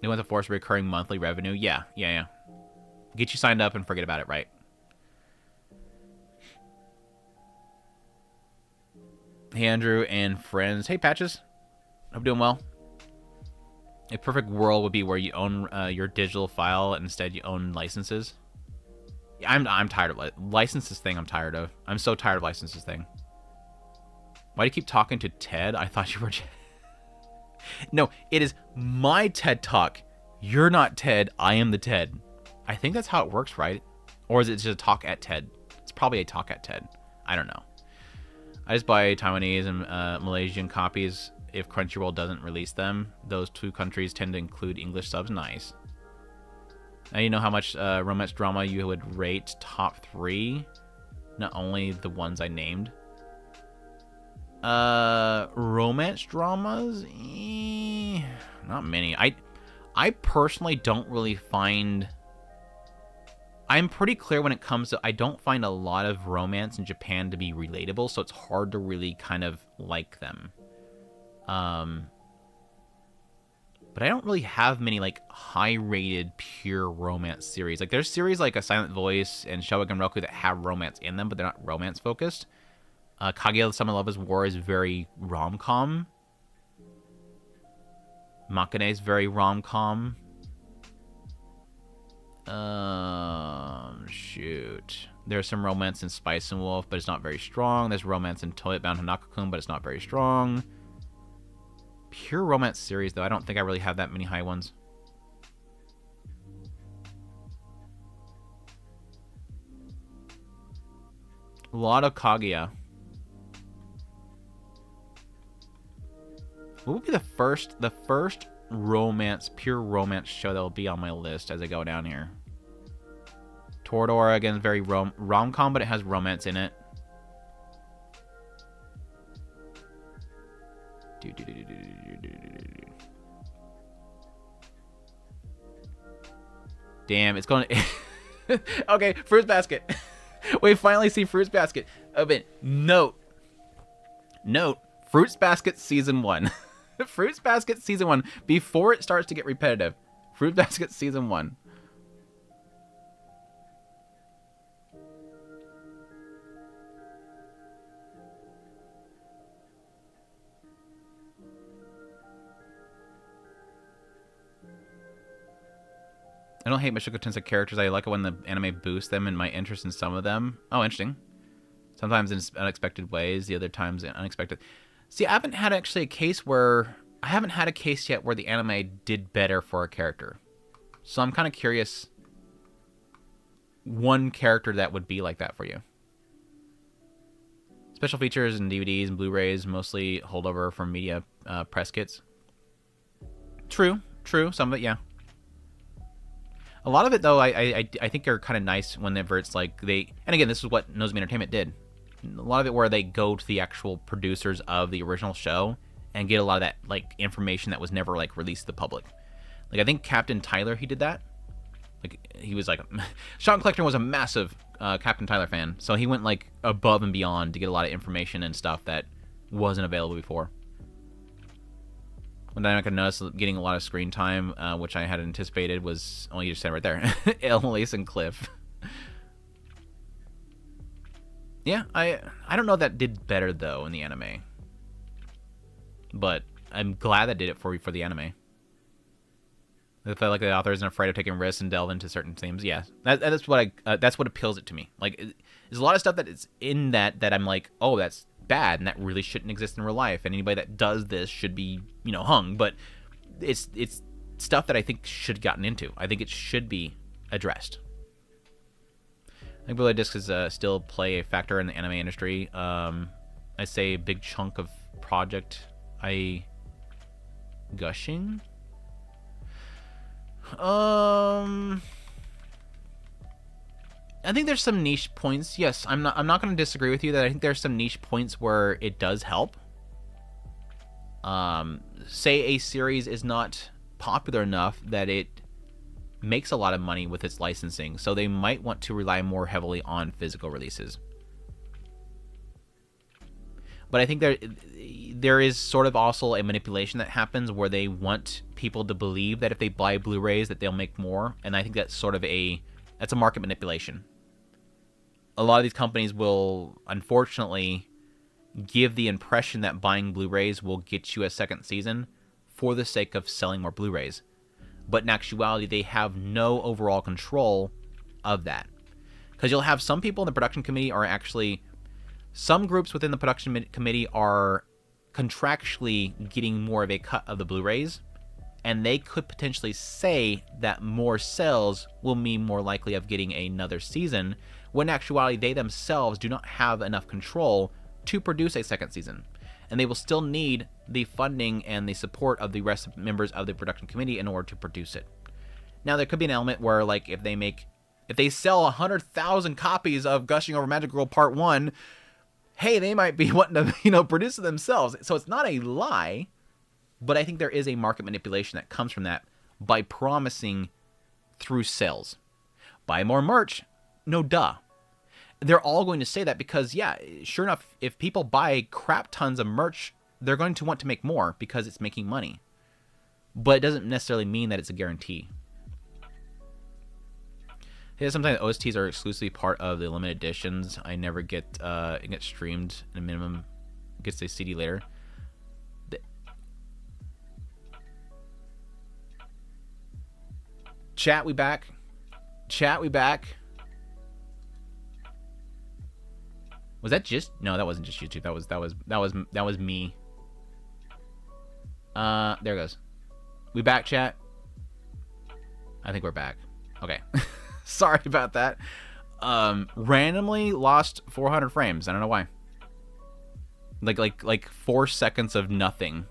They want to force recurring monthly revenue. Yeah. Get you signed up and forget about it, right? Hey, Andrew and friends. Hey, Patches. Hope you're doing well. A perfect world would be where you own your digital file and instead you own licenses. I'm tired of licenses thing. I'm tired of. I'm so tired of licenses thing. Why do you keep talking to Ted? I thought you were. No, it is my TED Talk. You're not Ted. I am the Ted. I think that's how it works, right? Or is it just a talk at TED? It's probably a talk at TED. I don't know. I just buy Taiwanese and Malaysian copies. If Crunchyroll doesn't release them, those two countries tend to include English subs. Nice. Now you know how much romance drama you would rate top 3, not only the ones I named. Romance dramas? Not many. I personally don't really find... I'm pretty clear when it comes to... I don't find a lot of romance in Japan to be relatable, so it's hard to really kind of like them. But I don't really have many, like, high-rated, pure romance series. Like, there's series like A Silent Voice and Showa Roku that have romance in them, but they're not romance-focused. Kaguya Sama Love is War is very rom-com. Makane is very rom-com. Shoot. There's some romance in Spice and Wolf, but it's not very strong. There's romance in Toilet Bound Hanako-kun, but it's not very strong. Pure romance series, though. I don't think I really have that many high ones. A lot of Kaguya. What would be the first romance, pure romance show that will be on my list as I go down here? Toradora, again, very rom-com, but it has romance in it. Damn, it's going to... Okay, Fruits Basket. We finally see Fruits Basket. But note, Fruits Basket Season 1. Fruits Basket Season 1, before it starts to get repetitive. Fruits Basket Season 1. I don't hate Mushoku Tensei characters. I like it when the anime boosts them and my interest in some of them. Oh, interesting. Sometimes in unexpected ways, the other times in unexpected. See, I haven't had actually a case where... I haven't had a case yet where the anime did better for a character. So I'm kind of curious one character that would be like that for you. Special features and DVDs and Blu-rays mostly holdover from media press kits. True. Some of it, yeah. A lot of it, though, I think are kind of nice whenever it's like they... And again, this is what Nozomi Entertainment did. A lot of it where they go to the actual producers of the original show and get a lot of that like information that was never like released to the public. Like I think Captain Tyler, he did that. Like he was like... Sean Collector was a massive Captain Tyler fan, so he went like above and beyond to get a lot of information and stuff that wasn't available before. One dynamic I noticed getting a lot of screen time, which I had anticipated, was... Oh, you just said it right there. Elise and Cliff. Yeah, I don't know if that did better, though, in the anime. But I'm glad that did it for the anime. I felt like the author isn't afraid of taking risks and delve into certain themes. Yeah, that's what appeals it to me. Like, there's a lot of stuff that is in that I'm like, oh, that's bad, and that really shouldn't exist in real life, and anybody that does this should be, hung. But it's stuff that I think should have gotten into. I think it should be addressed. I think Blu-ray discs still play a factor in the anime industry. I'd say a big chunk of project gushing. I think there's some niche points. Yes, I'm not going to disagree with you that I think there's some niche points where it does help. Say a series is not popular enough that it makes a lot of money with its licensing, so they might want to rely more heavily on physical releases. But I think there is sort of also a manipulation that happens where they want people to believe that if they buy Blu-rays that they'll make more, and I think that's sort of that's a market manipulation. A lot of these companies will, unfortunately, give the impression that buying Blu-rays will get you a second season for the sake of selling more Blu-rays. But in actuality, they have no overall control of that. Because you'll have some people in the production committee are actually... Some groups within the production committee are contractually getting more of a cut of the Blu-rays, and they could potentially say that more sales will mean more likely of getting another season, when in actuality they themselves do not have enough control to produce a second season. And they will still need the funding and the support of the rest of members of the production committee in order to produce it. Now, there could be an element where, like, if they sell 100,000 copies of Gushing Over Magic Girl Part 1, hey, they might be wanting to, produce it themselves. So it's not a lie, but I think there is a market manipulation that comes from that by promising through sales. Buy more merch? No, duh. They're all going to say that because, yeah, sure enough, if people buy crap tons of merch, they're going to want to make more because it's making money. But it doesn't necessarily mean that it's a guarantee. Yeah, sometimes OSTs are exclusively part of the limited editions. I never get it gets streamed in a minimum. It gets a CD later. Chat, we back. Chat, we back. Was that just... No, that wasn't just YouTube. That was me. There it goes. We back, chat? I think we're back. Okay. Sorry about that. Randomly lost 400 frames. I don't know why. Like 4 seconds of nothing.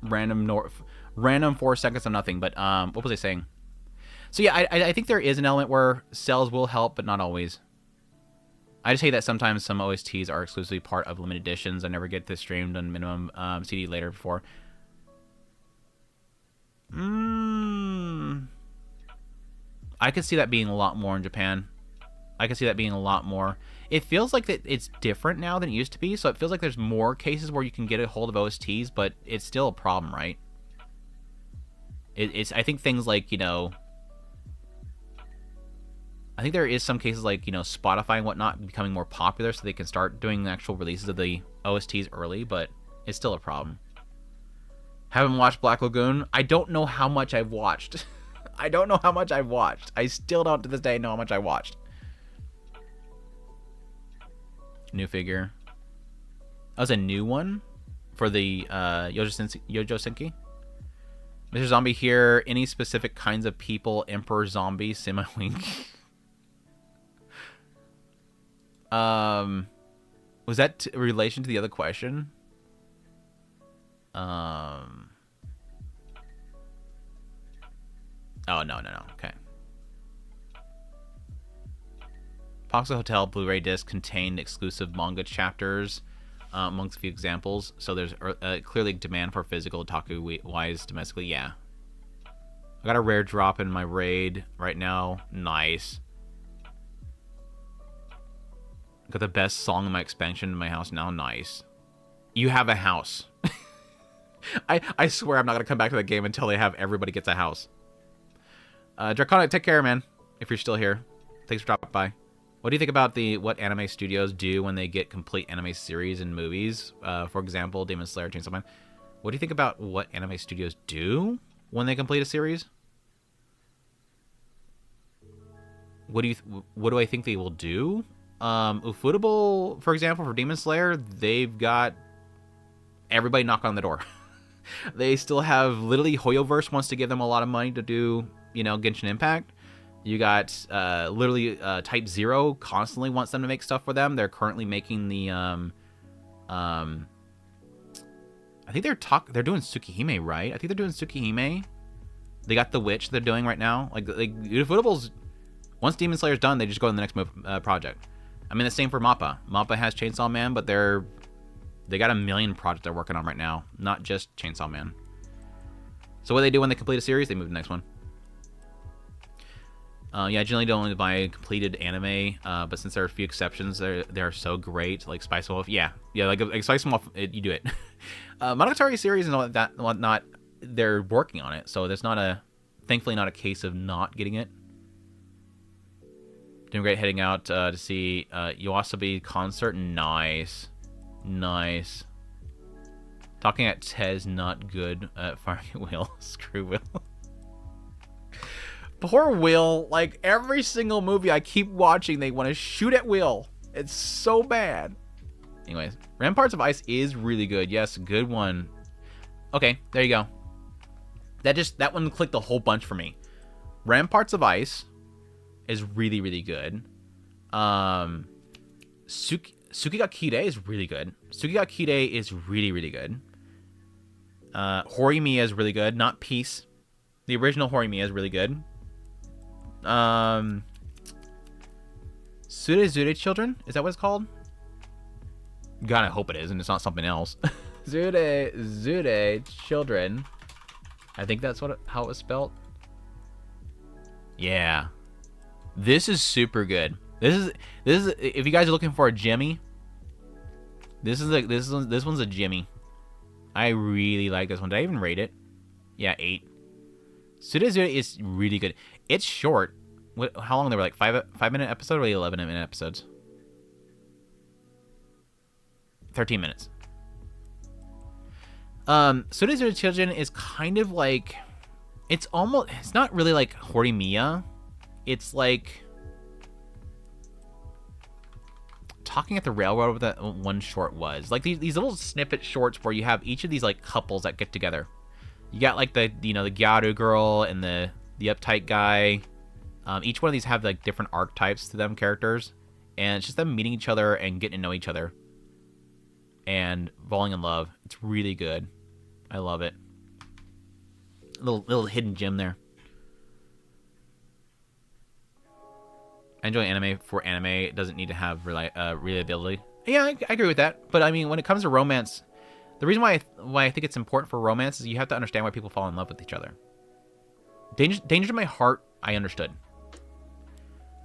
Random 4 seconds of nothing. But what was I saying? So yeah, I think there is an element where sales will help, but not always. I just hate that sometimes some OSTs are exclusively part of limited editions. I never get this streamed on minimum CD later before. I could see that being a lot more in Japan. I could see that being a lot more. It feels like that it's different now than it used to be, so it feels like there's more cases where you can get a hold of OSTs, but it's still a problem, right? It's I think things like, you know... I think there is some cases like, you know, Spotify and whatnot becoming more popular so they can start doing actual releases of the OSTs early, but it's still a problem. Haven't watched Black Lagoon. I don't know how much I've watched. I don't know how much I've watched. I still don't to this day know how much I watched. New figure. That was a new one for the Yojo Senki. Mr. Zombie here. Any specific kinds of people? Emperor Zombie, Semi-Wink. Was that in relation to the other question? Oh, no. Okay. Poxo Hotel Blu-ray disc contained exclusive manga chapters, amongst a few examples. So there's clearly demand for physical otaku-wise domestically. Yeah. I got a rare drop in my raid right now. Nice. Got the best song in my expansion in my house now. Nice. You have a house. I swear I'm not going to come back to that game until they have everybody gets a house. Draconic, take care, man. If you're still here. Thanks for dropping by. What do you think about what anime studios do when they get complete anime series and movies? For example, Demon Slayer, Chainsaw Man. What do you think about what anime studios do when they complete a series? What do I think they will do? Ufotable, for example, for Demon Slayer, they've got everybody knock on the door. They still have literally Hoyoverse wants to give them a lot of money to do, you know, Genshin Impact. You got literally Type Zero constantly wants them to make stuff for them. They're currently making the I think they're doing Tsukihime, right? I think they're doing Tsukihime. They got The Witch they're doing right now. Like Ufotables, once Demon Slayer's done, they just go to the next project. I mean, the same for Mappa. Mappa has Chainsaw Man, but they got a million projects they're working on right now, not just Chainsaw Man. So what they do when they complete a series, they move to the next one. Yeah, I generally don't only buy completed anime, but since there are a few exceptions, they're so great, like Spice Wolf. Yeah, like Spice Wolf, you do it. Monogatari series and all that whatnot, they're working on it, so there's thankfully not a case of not getting it. Doing great heading out to see Yoasobi concert. Nice. Talking at Tez, not good at firing at Will. Screw Will. Poor Will. Like, every single movie I keep watching, they want to shoot at Will. It's so bad. Anyways, Ramparts of Ice is really good. Yes, good one. Okay, there you go. That one clicked a whole bunch for me. Ramparts of Ice is really, really good. Tsukigakure is really good. Tsukigakure is really, really good. Horimiya is really good. Not Peace. The original Horimiya is really good. Zure Children? Is that what it's called? God, I hope it is, and it's not something else. Zure Children. I think that's how it was spelled. Yeah. This is super good. This is if you guys are looking for a Jimmy, this one's a Jimmy. I really like this one. Did I even rate it? Yeah, 8. Sudezure is really good. It's short. How long they were, like 5-minute episode or 11-minute episodes? 13 minutes. Sudezure Children is kind of like, it's not really like Horimiya. it's like Talking at the Railroad, what that one short was. Like these little snippet shorts where you have each of these like couples that get together. You got like the the Gyaru girl and the uptight guy. Each one of these have like different archetypes to them, characters, and it's just them meeting each other and getting to know each other and falling in love. It's really good. I love it. Little hidden gem there. I enjoy anime for anime. It doesn't need to have relatability. Yeah, I agree with that. But I mean, when it comes to romance, the reason why I think it's important for romance is you have to understand why people fall in love with each other. Danger to My Heart, I understood.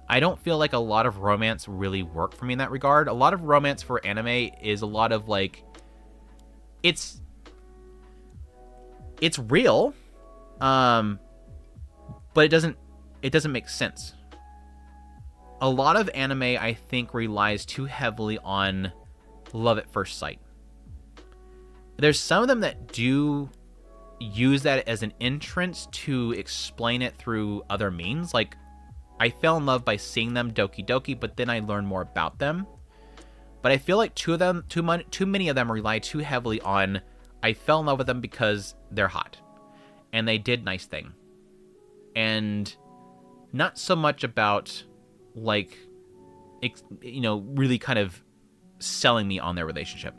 I don't feel like a lot of romance really worked for me in that regard. A lot of romance for anime is a lot of like, it's real, but it doesn't make sense. A lot of anime, I think, relies too heavily on love at first sight. There's some of them that do use that as an entrance to explain it through other means. Like, I fell in love by seeing them Doki Doki, but then I learned more about them. But I feel like too many of them rely too heavily on I fell in love with them because they're hot and they did nice thing, and not so much about like, really kind of selling me on their relationship.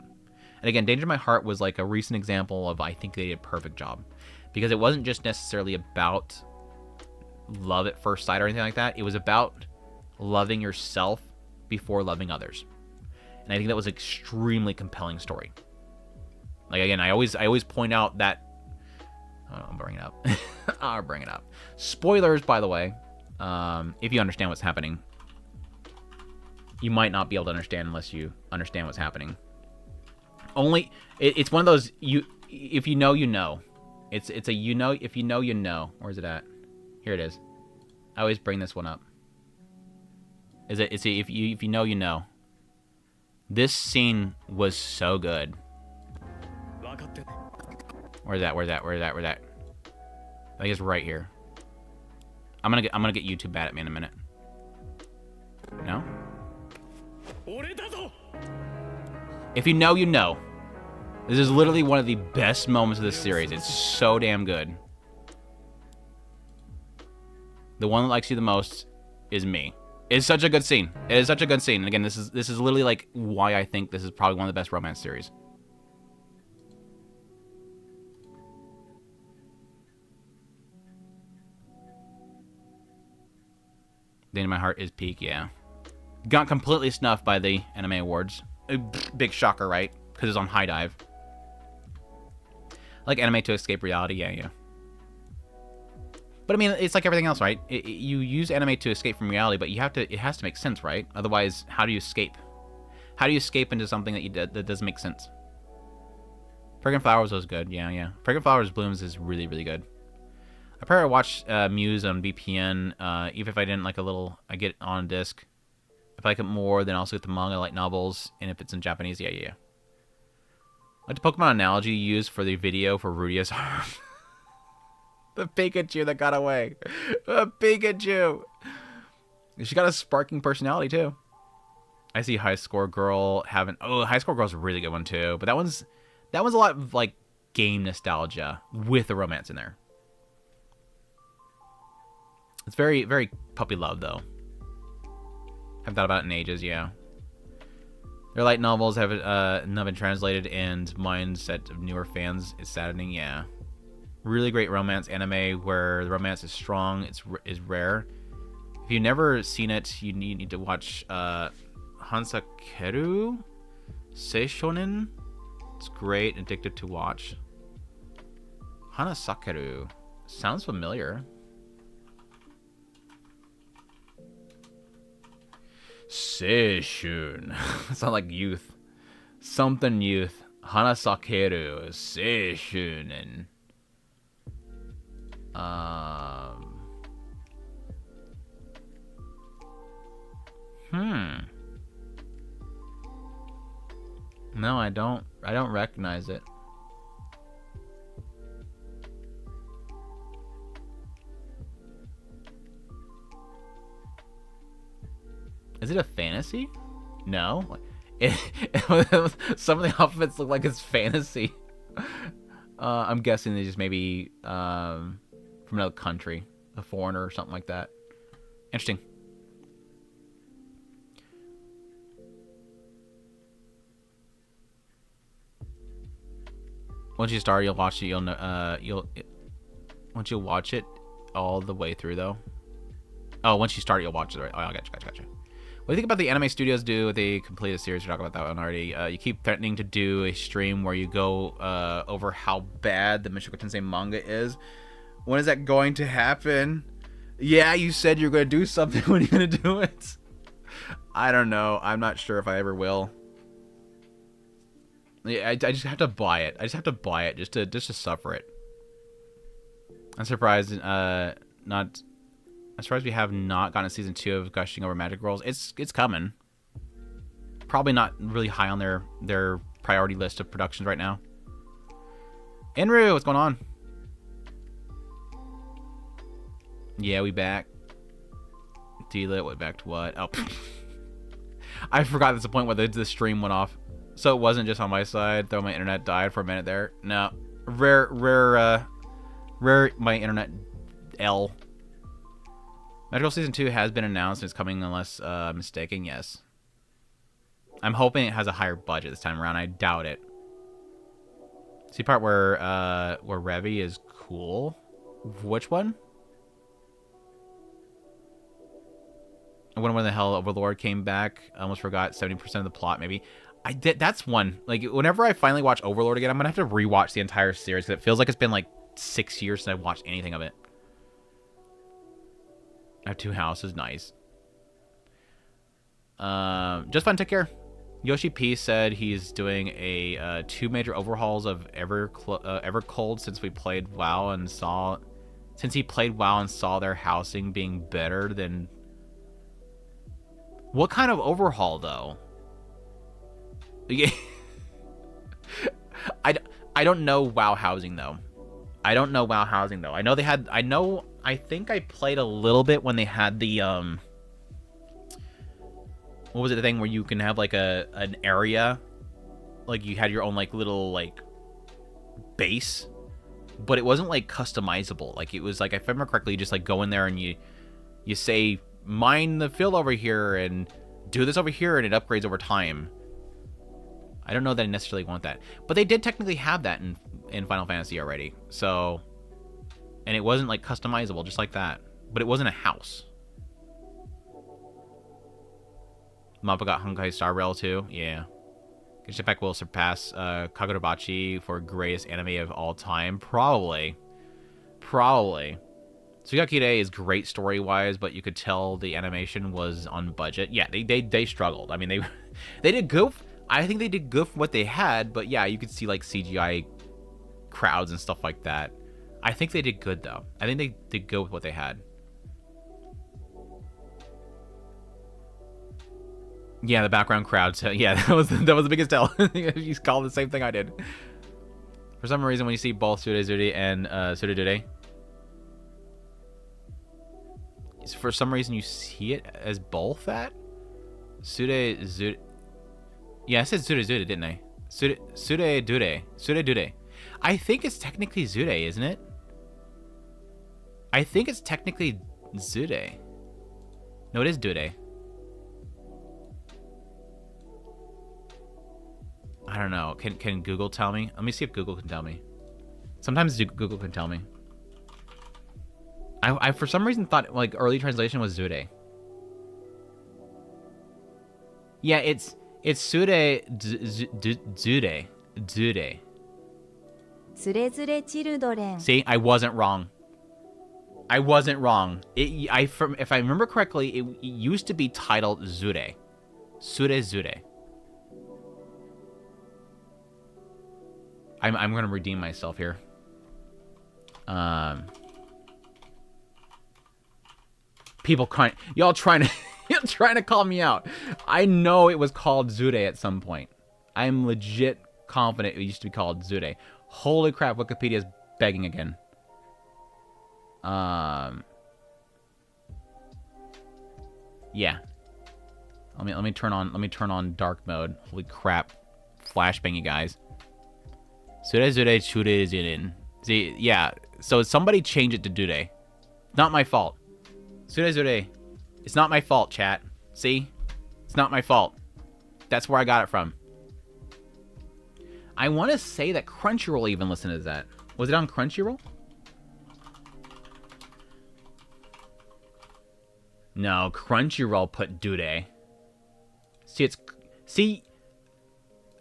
And again, Danger My Heart was like a recent example of I think they did a perfect job, because it wasn't just necessarily about love at first sight or anything like that. It was about loving yourself before loving others. And I think that was an extremely compelling story. Like, again, I always point out that I'll bring it up. I'll bring it up. Spoilers, by the way. If you understand what's happening. You might not be able to understand unless you understand what's happening. It's one of those, if you know, you know. It's a if you know, you know. Where's it at? Here it is. I always bring this one up. If you know, you know. This scene was so good. Where's that? I think it's right here. I'm gonna get YouTube mad at me in a minute. No? If you know, you know. This is literally one of the best moments of this series. It's so damn good. The one that likes you the most is me. It's such a good scene. It is such a good scene. And again, this is literally like why I think this is probably one of the best romance series. Danger My Heart is peak, yeah. Got completely snuffed by the Anime Awards. A big shocker, right? Because it's on High Dive. Like anime to escape reality, yeah. But I mean, it's like everything else, right? You use anime to escape from reality, but it has to make sense, right? Otherwise, how do you escape? How do you escape into something that doesn't make sense? Fragrant Flowers was good, yeah. Fragrant Flowers Blooms is really, really good. I probably watch Muse on VPN, even if I didn't like I get it on disc. If I like it more, then I also get the manga, like novels, and if it's in Japanese, yeah. Like the Pokemon analogy you used for the video for Rudia's arm. The Pikachu that got away. The Pikachu. She got a sparking personality, too. I see High Score Girl having... Oh, High Score Girl's a really good one, too. But that one's a lot of, like, game nostalgia with the romance in there. It's very, very puppy love, though. Haven't thought about it in ages, yeah. Their light novels have not been translated, and mindset of newer fans is saddening, yeah. Really great romance anime where the romance is strong, is rare. If you've never seen it, you need to watch Hansakeru Seishonen. It's great, addictive to watch. Hanasakeru. Sounds familiar. Seishun. Sound like youth. Something youth. Hanasakeru Seishunen. No, I don't recognize it. Is it a fantasy? No. Some of the outfits look like it's fantasy. I'm guessing they just maybe from another country, a foreigner or something like that. Interesting. Once you start, you'll watch it. You'll know. Once you watch it all the way through, though. Oh, once you start, you'll watch it. Right? Oh, gotcha. What do you think about the anime studios do? They complete a series. We talked about that one already. You keep threatening to do a stream where you go over how bad the Mushoku Tensei manga is. When is that going to happen? Yeah, you said you're going to do something. When are you going to do it? I don't know. I'm not sure if I ever will. Yeah, I just have to buy it. just to suffer it. I'm surprised I'm surprised we have not gotten a season 2 of Gushing Over Magic Girls. It's coming. Probably not really high on their priority list of productions right now. Enru, what's going on? Yeah, we back. D-Lit, what back to what? Oh, I forgot there's a point where the stream went off. So it wasn't just on my side, though my internet died for a minute there. No. Rare my internet L. Magical Season 2 has been announced and it's coming unless I'm mistaken, yes. I'm hoping it has a higher budget this time around. I doubt it. See part where Revi is cool? Which one? I wonder when the hell Overlord came back. I almost forgot 70% of the plot, maybe. I did. That's one. Like, whenever I finally watch Overlord again, I'm gonna have to rewatch the entire series because it feels like it's been like 6 years since I've watched anything of it. I have 2 houses. Nice. Just fun. Take care. Yoshi P said he's doing a 2 major overhauls of Evercold since we played WoW and saw. Since he played WoW and saw their housing being better than. What kind of overhaul though? I don't know WoW housing though. I know they had. I think I played a little bit when they had the what was it, the thing where you can have like an area, like you had your own like little like base, but it wasn't like customizable. Like it was like, if I remember correctly, you just like go in there and you say mine the field over here and do this over here and it upgrades over time. I don't know that I necessarily want that, but they did technically have that in Final Fantasy already. So, and it wasn't like customizable, just like that, but it wasn't a house. Mappa got Honkai Star Rail too. Yeah. Genshin Impact will surpass Kagurabachi for greatest anime of all time. Probably. Tsugaki is great story-wise, but you could tell the animation was on budget. Yeah, they struggled. I mean, they did good. I think they did good for what they had, but yeah, you could see like CGI crowds and stuff like that. I think they did good though. I think they did good with what they had. Yeah, the background crowd. So yeah, that was the biggest tell. You called the same thing I did. For some reason, when you see both Sude and Sude, for some reason you see it as both that Sude. Yeah, I said Sude, didn't I? Sude Dure. I think it's technically Zude, isn't it? I think it's technically Zude. No, it is Dure. I don't know. Can Google tell me? Let me see if Google can tell me. Sometimes Google can tell me. I for some reason thought like early translation was Zude. Yeah, it's Sude Zude. See, I wasn't wrong. If I remember correctly, it used to be titled Zude. Zude. I'm gonna redeem myself here. People crying. Y'all trying to call me out. I know it was called Zude at some point. I'm legit confident it used to be called Zude. Holy crap, Wikipedia's begging again. Yeah. Let me turn on dark mode. Holy crap. Flashbang, you guys. Sure Shure. See, yeah. So somebody change it to Dure. Not my fault. Sure. It's not my fault, chat. See? It's not my fault. That's where I got it from. I want to say that Crunchyroll even listened to that. Was it on Crunchyroll? No, Crunchyroll put Dure. See,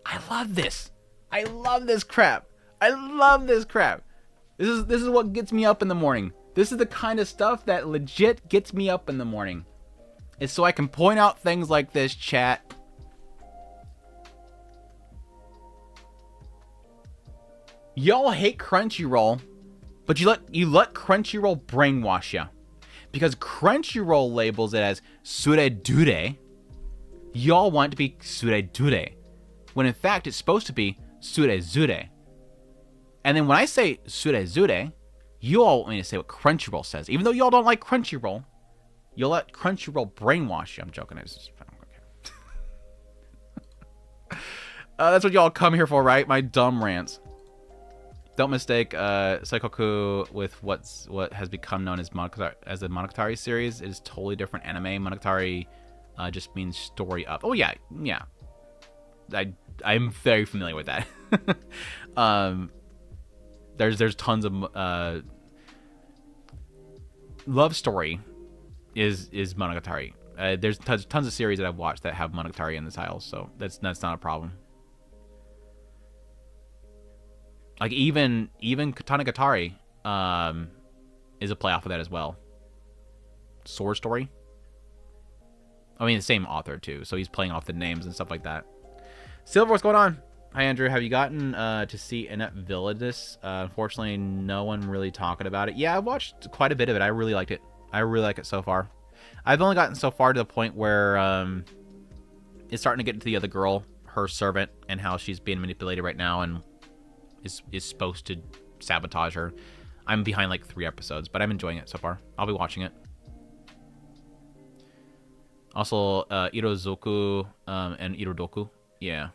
I love this. I love this crap. I love this crap. This is what gets me up in the morning. This is the kind of stuff that legit gets me up in the morning. It's so I can point out things like this, chat. Y'all hate Crunchyroll, but you let Crunchyroll brainwash you. Because Crunchyroll labels it as Suredure. Y'all want it to be Suredure. When in fact it's supposed to be Surezure. And then when I say Surezure, you all want me to say what Crunchyroll says. Even though y'all don't like Crunchyroll, you'll let Crunchyroll brainwash you. I'm joking. It's just, okay. That's what y'all come here for, right? My dumb rants. Don't mistake Saikoku with what has become known as the Monogatari series. It is totally different anime. Monogatari just means story up. Oh yeah. I'm very familiar with that. There's tons of love story is Monogatari. There's tons of series that I've watched that have Monogatari in the title, so that's not a problem. Like even Katanagatari is a play off of that as well. Sword Story. I mean, the same author too, so he's playing off the names and stuff like that. Silver, what's going on? Hi Andrew, have you gotten to see Inet Villadis? Unfortunately, no one really talking about it. Yeah, I watched quite a bit of it. I really liked it. I really like it so far. I've only gotten so far to the point where it's starting to get into the other girl, her servant, and how she's being manipulated right now and is supposed to sabotage her. I'm behind like 3 episodes, but I'm enjoying it so far. I'll be watching it. Also, Irozoku and Irodoku. Yeah.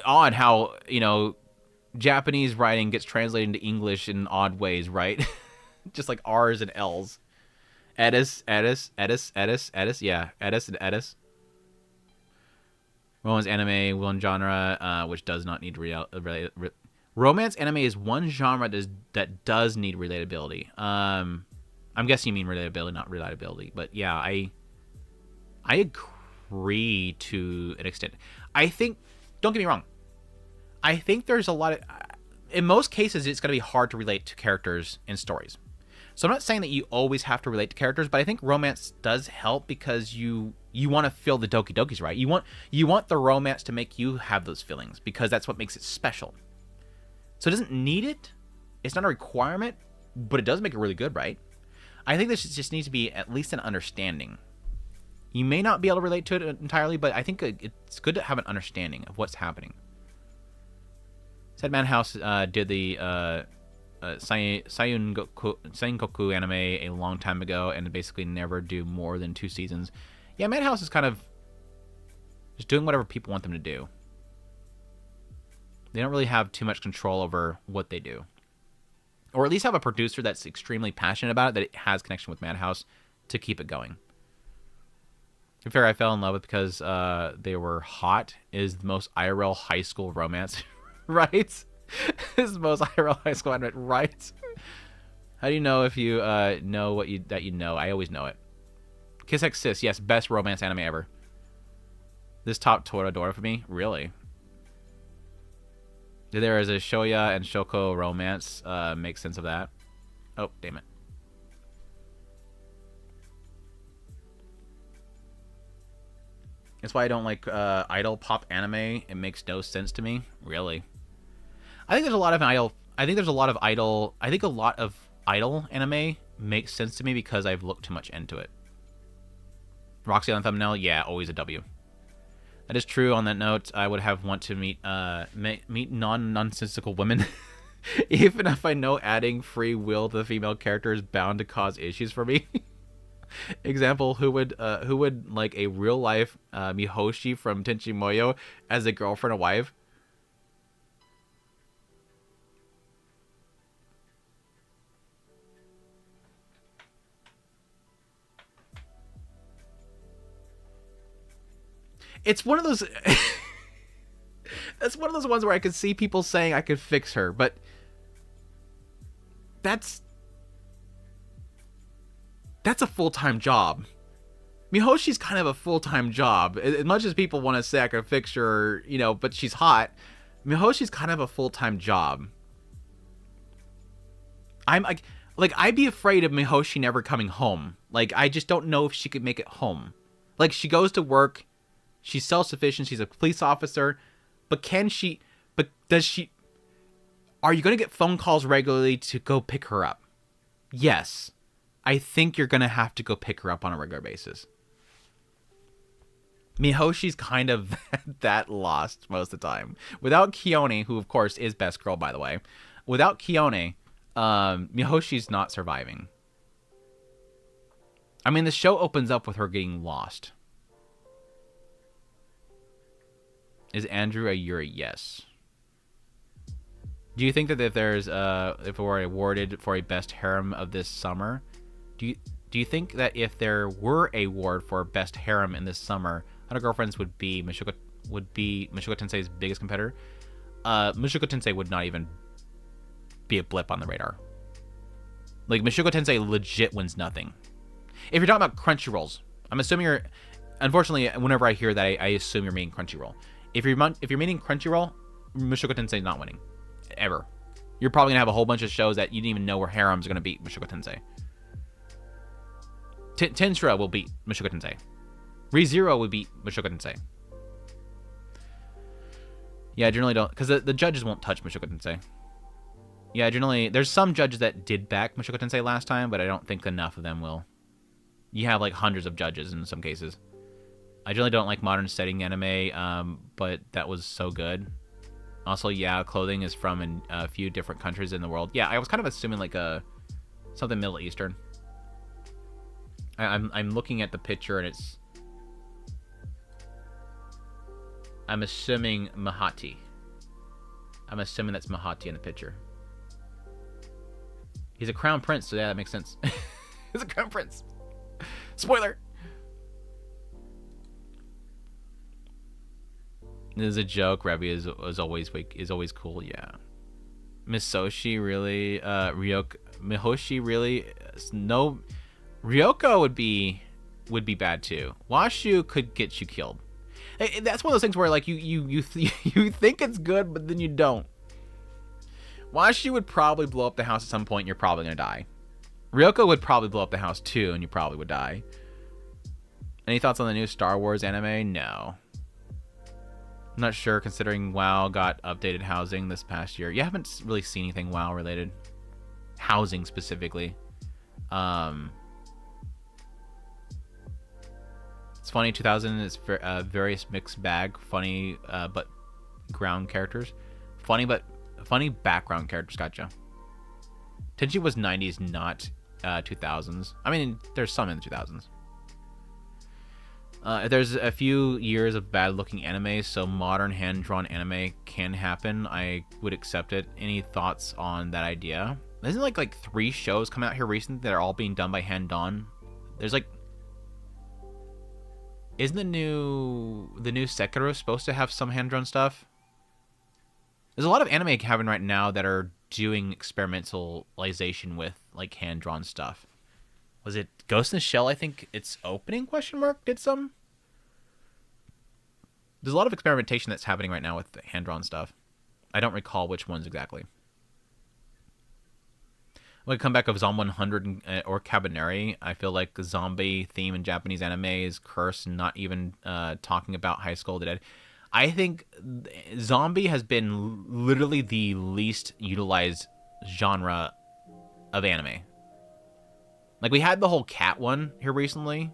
Odd how, Japanese writing gets translated into English in odd ways, right? Just like R's and L's. Edis. Yeah, Edis and Edis. Romance anime, one genre which does not need romance anime is one genre that does need relatability. I'm guessing you mean relatability, not reliability. But yeah, I agree to an extent. I think, don't get me wrong, I think there's a lot of, in most cases, it's going to be hard to relate to characters in stories. So I'm not saying that you always have to relate to characters, but I think romance does help because you want to feel the Doki Dokis, right? You want the romance to make you have those feelings because that's what makes it special. So it doesn't need it. It's not a requirement, but it does make it really good, right? I think this just needs to be at least an understanding. You may not be able to relate to it entirely, but I think it's good to have an understanding of what's happening. Said Madhouse did the Sengoku anime a long time ago and basically never do more than 2 seasons. Yeah, Madhouse is kind of just doing whatever people want them to do. They don't really have too much control over what they do. Or at least have a producer that's extremely passionate about it, that it has connection with Madhouse to keep it going. To be fair, I fell in love with because they were hot is the most IRL high school romance, right? This is the most IRL high school anime, right? How do you know if you know that you know? I always know it. Kiss X Sis, yes, best romance anime ever. This top Toradora for me, really. There is a Shoya and Shoko romance. Makes sense of that. Oh, damn it. That's why I don't like idol pop anime. It makes no sense to me. Really. I think there's a lot of idol. I think a lot of idol anime makes sense to me because I've looked too much into it. Roxy on the thumbnail, yeah, always a W. That is true. On that note, I would have want to meet nonsensical women, even if I know adding free will to the female character is bound to cause issues for me. Example, who would like a real life Mihoshi from Tenchi Muyo as a girlfriend or wife? It's one of those that's one of those ones where I could see people saying I could fix her, but that's a full-time job. Mihoshi's kind of a full-time job. As much as people want to say I could fix her, you know, but she's hot, Mihoshi's kind of a full-time job. I'm like I'd be afraid of Mihoshi never coming home. Like, I just don't know if she could make it home. Like, she goes to work, she's self-sufficient, she's a police officer, but does she, are you going to get phone calls regularly to go pick her up? Yes. I think you're going to have to go pick her up on a regular basis. Mihoshi's kind of that lost most of the time. Without Kione, who of course is best girl, by the way, without Kione, Mihoshi's not surviving. I mean, the show opens up with her getting lost. Is Andrew a Yuri? Yes. Do you think that if we're awarded for a best harem of this summer, do you think that if there were a award for best harem in this summer, Hunter Girlfriends would be Mushoku Tensei's biggest competitor? Mushoku Tensei would not even be a blip on the radar. Like, Mushoku Tensei legit wins nothing. If you're talking about Crunchyrolls, I'm assuming you're. Unfortunately, whenever I hear that, I assume you're meaning Crunchyroll. If you're meaning Crunchyroll, Mushoku Tensei is not winning, ever. You're probably gonna have a whole bunch of shows that you didn't even know were harems are gonna beat Mushoku Tensei. Tensura will beat Mushoku Tensei. ReZero will beat Mushoku Tensei. Yeah, I generally don't, because the judges won't touch Mushoku Tensei. Yeah, generally, there's some judges that did back Mushoku Tensei last time, but I don't think enough of them will. You have like hundreds of judges in some cases. I generally don't like modern setting anime, but that was so good. Also, yeah, clothing is from a few different countries in the world. Yeah, I was kind of assuming like something Middle Eastern. I'm looking at the picture and it's. I'm assuming Mahati. I'm assuming that's Mahati in the picture. He's a crown prince, so yeah, that makes sense. He's a crown prince. Spoiler. This is a joke. Revi is always cool. Yeah. Misoshi really. Mihoshi really. No. Ryoko would be bad too. Washu could get you killed. That's one of those things where like you think it's good, but then you don't. Washu would probably blow up the house at some point. And you're probably gonna die. Ryoko would probably blow up the house too, and you probably would die. Any thoughts on the new Star Wars anime? No. I'm not sure, considering WoW got updated housing this past year. You haven't really seen anything WoW related. Housing specifically. It's funny, 2000 is various mixed bag. Funny, but ground characters. Funny background characters, gotcha. Tenchi was 90s, not 2000s. I mean, there's some in the 2000s. There's a few years of bad-looking anime, so modern hand-drawn anime can happen. I would accept it. Any thoughts on that idea? Isn't like 3 shows come out here recently that are all being done by hand-drawn? There's like... Isn't the new Sekiro supposed to have some hand-drawn stuff? There's a lot of anime happening right now that are doing experimentalization with like hand-drawn stuff. Was it Ghost in the Shell? I think its opening ? Did some? There's a lot of experimentation that's happening right now with hand-drawn stuff. I don't recall which ones exactly. When I come back of Zom 100 or Cabaneri, I feel like the zombie theme in Japanese anime is cursed, not even talking about High School of the Dead. I think zombie has been literally the least utilized genre of anime. Like, we had the whole cat one here recently,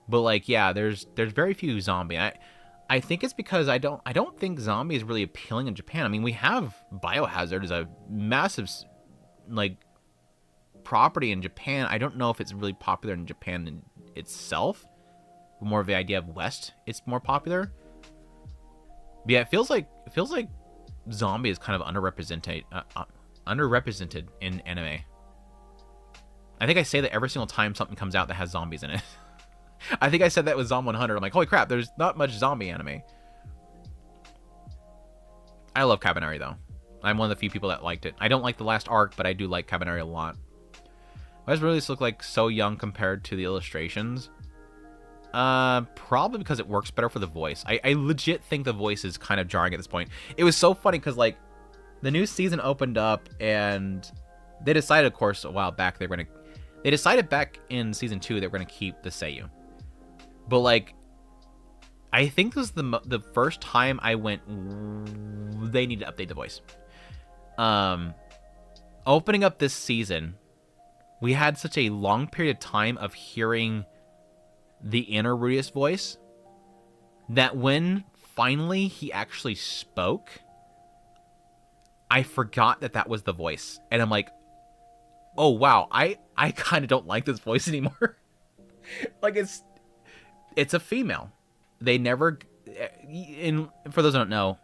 but like, yeah, there's very few zombie. I think it's because I don't think zombie is really appealing in Japan. I mean, we have Biohazard as a massive like property in Japan. I don't know if it's really popular in Japan in itself. More of the idea of West, it's more popular. But yeah, it feels like zombie is kind of underrepresented in anime. I think I say that every single time something comes out that has zombies in it. I think I said that with Zom 100. I'm like, holy crap, there's not much zombie anime. I love Cabaneri though. I'm one of the few people that liked it. I don't like the last arc, but I do like Cabaneri a lot. Why does Rudeus look like so young compared to the illustrations? Probably because it works better for the voice. I legit think the voice is kind of jarring at this point. It was so funny because, like, the new season opened up and they decided, of course, a while back they decided back in season 2 they were going to keep the Seiyu. But, like, I think this was the first time I went, they need to update the voice. Opening up this season, we had such a long period of time of hearing the inner Rudeus voice that when finally he actually spoke, I forgot that was the voice. And I'm like, oh wow, I kind of don't like this voice anymore. Like, it's a female. They never, for those who don't know,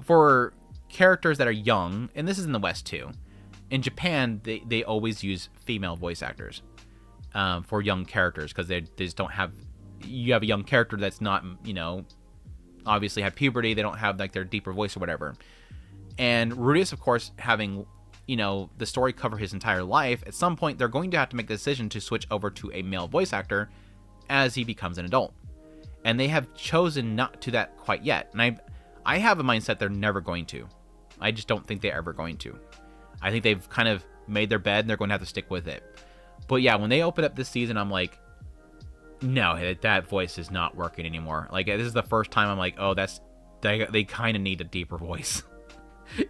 for characters that are young, and this is in the West too, in Japan they always use female voice actors for young characters, because they just don't have, you have a young character that's not, you know, obviously had puberty, they don't have like their deeper voice or whatever. And Rudeus, of course, having, you know, the story cover his entire life, at some point they're going to have to make the decision to switch over to a male voice actor as he becomes an adult. And they have chosen not to that quite yet. And I have a mindset they're never going to. I just don't think they're ever going to. I think they've kind of made their bed and they're going to have to stick with it. But yeah, when they open up this season, I'm like, no, that voice is not working anymore. Like, this is the first time I'm like, oh, they kind of need a deeper voice.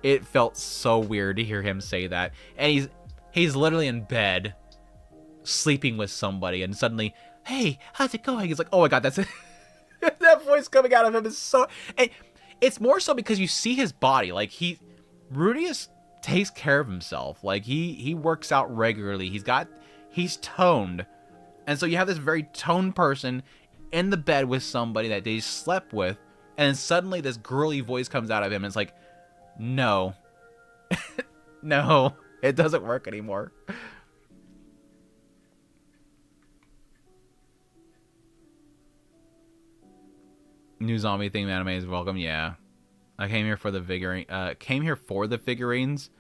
It felt so weird to hear him say that. And he's literally in bed, sleeping with somebody, and suddenly, hey, how's it going? He's like, oh my god, that's it. That voice coming out of him is so... And it's more so because you see his body. Like, Rudeus takes care of himself. Like, he works out regularly. He's toned. And so you have this very toned person in the bed with somebody that they slept with, and then suddenly this girly voice comes out of him, and it's like, no. No, it doesn't work anymore. New zombie theme anime is welcome. Yeah, I came here for the figurines.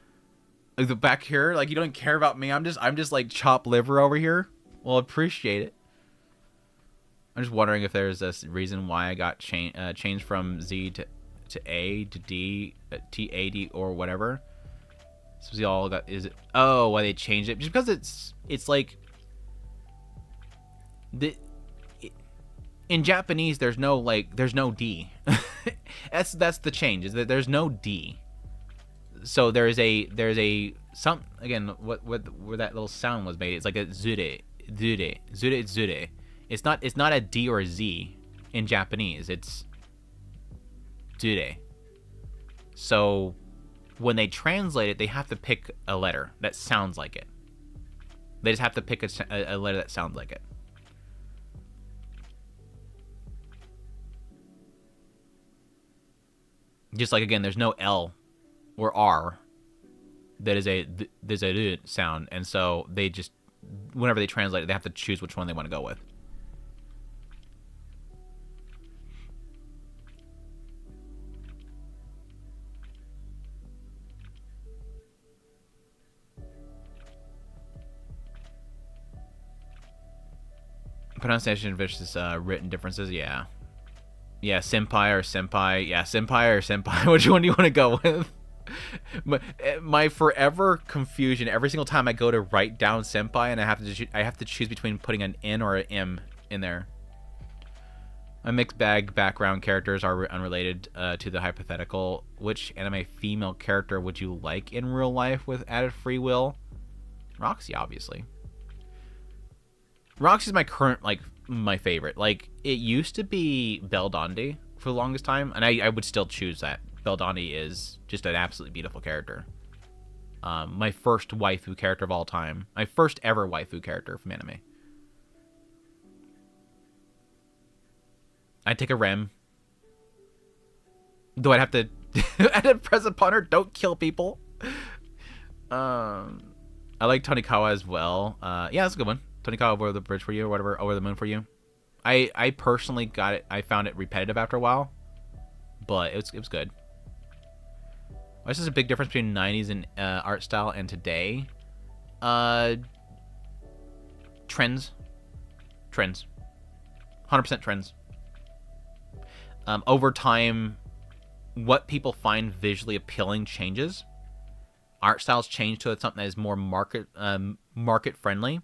Like, back here, like, you don't care about me. I'm just like chopped liver over here. Well, appreciate it. I'm just wondering if there's a reason why I got changed from Z to A to D, T A D or whatever. So we all got, is it? Oh, why they changed it? Just because it's like in Japanese there's no D. that's the change, is that there's no D. So there's a some, again, where that little sound was made. It's like a zure. It's not a D or a Z in Japanese. It's zure. So when they translate it, they have to pick a letter that sounds like it. They just have to pick a letter that sounds like it. Just like, again, there's no L or R that is there's a sound, and so they just, whenever they translate it, they have to choose which one they want to go with. Pronunciation versus written differences, yeah. Yeah, senpai or senpai. Yeah, senpai or senpai. Which one do you want to go with? My forever confusion every single time I go to write down senpai, and I have to choose between putting an N or an M in there. My mixed bag background characters are unrelated to the hypothetical. Which anime female character would you like in real life with added free will? Roxy, obviously. Roxy's my current, like, my favorite. Like, it used to be Belle Donde for the longest time, and I would still choose that. Belle Donde is just an absolutely beautiful character. My first waifu character of all time. My first ever waifu character from anime. I'd take a Rem. Though I'd have to, I'd have to press upon her. Don't kill people. I like Tonikawa as well. Yeah, that's a good one. Tonikawa over the bridge for you, or whatever, over the moon for you. I personally got it. I found it repetitive after a while, but it was good. What's just a big difference between 90s and art style and today? Trends. 100% trends. Over time, what people find visually appealing changes. Art styles change to something that is more market friendly,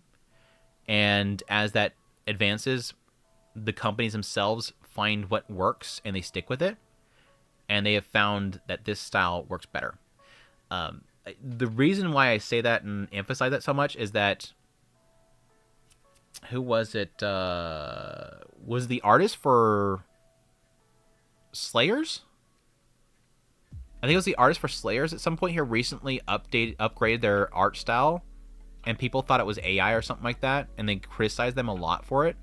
and as that advances, the companies themselves find what works and they stick with it, and they have found that this style works better. The reason why I say that and emphasize that so much is that who was it? Was the artist for Slayers? I think it was the artist for Slayers at some point here recently upgraded their art style, and people thought it was AI or something like that, and they criticized them a lot for it.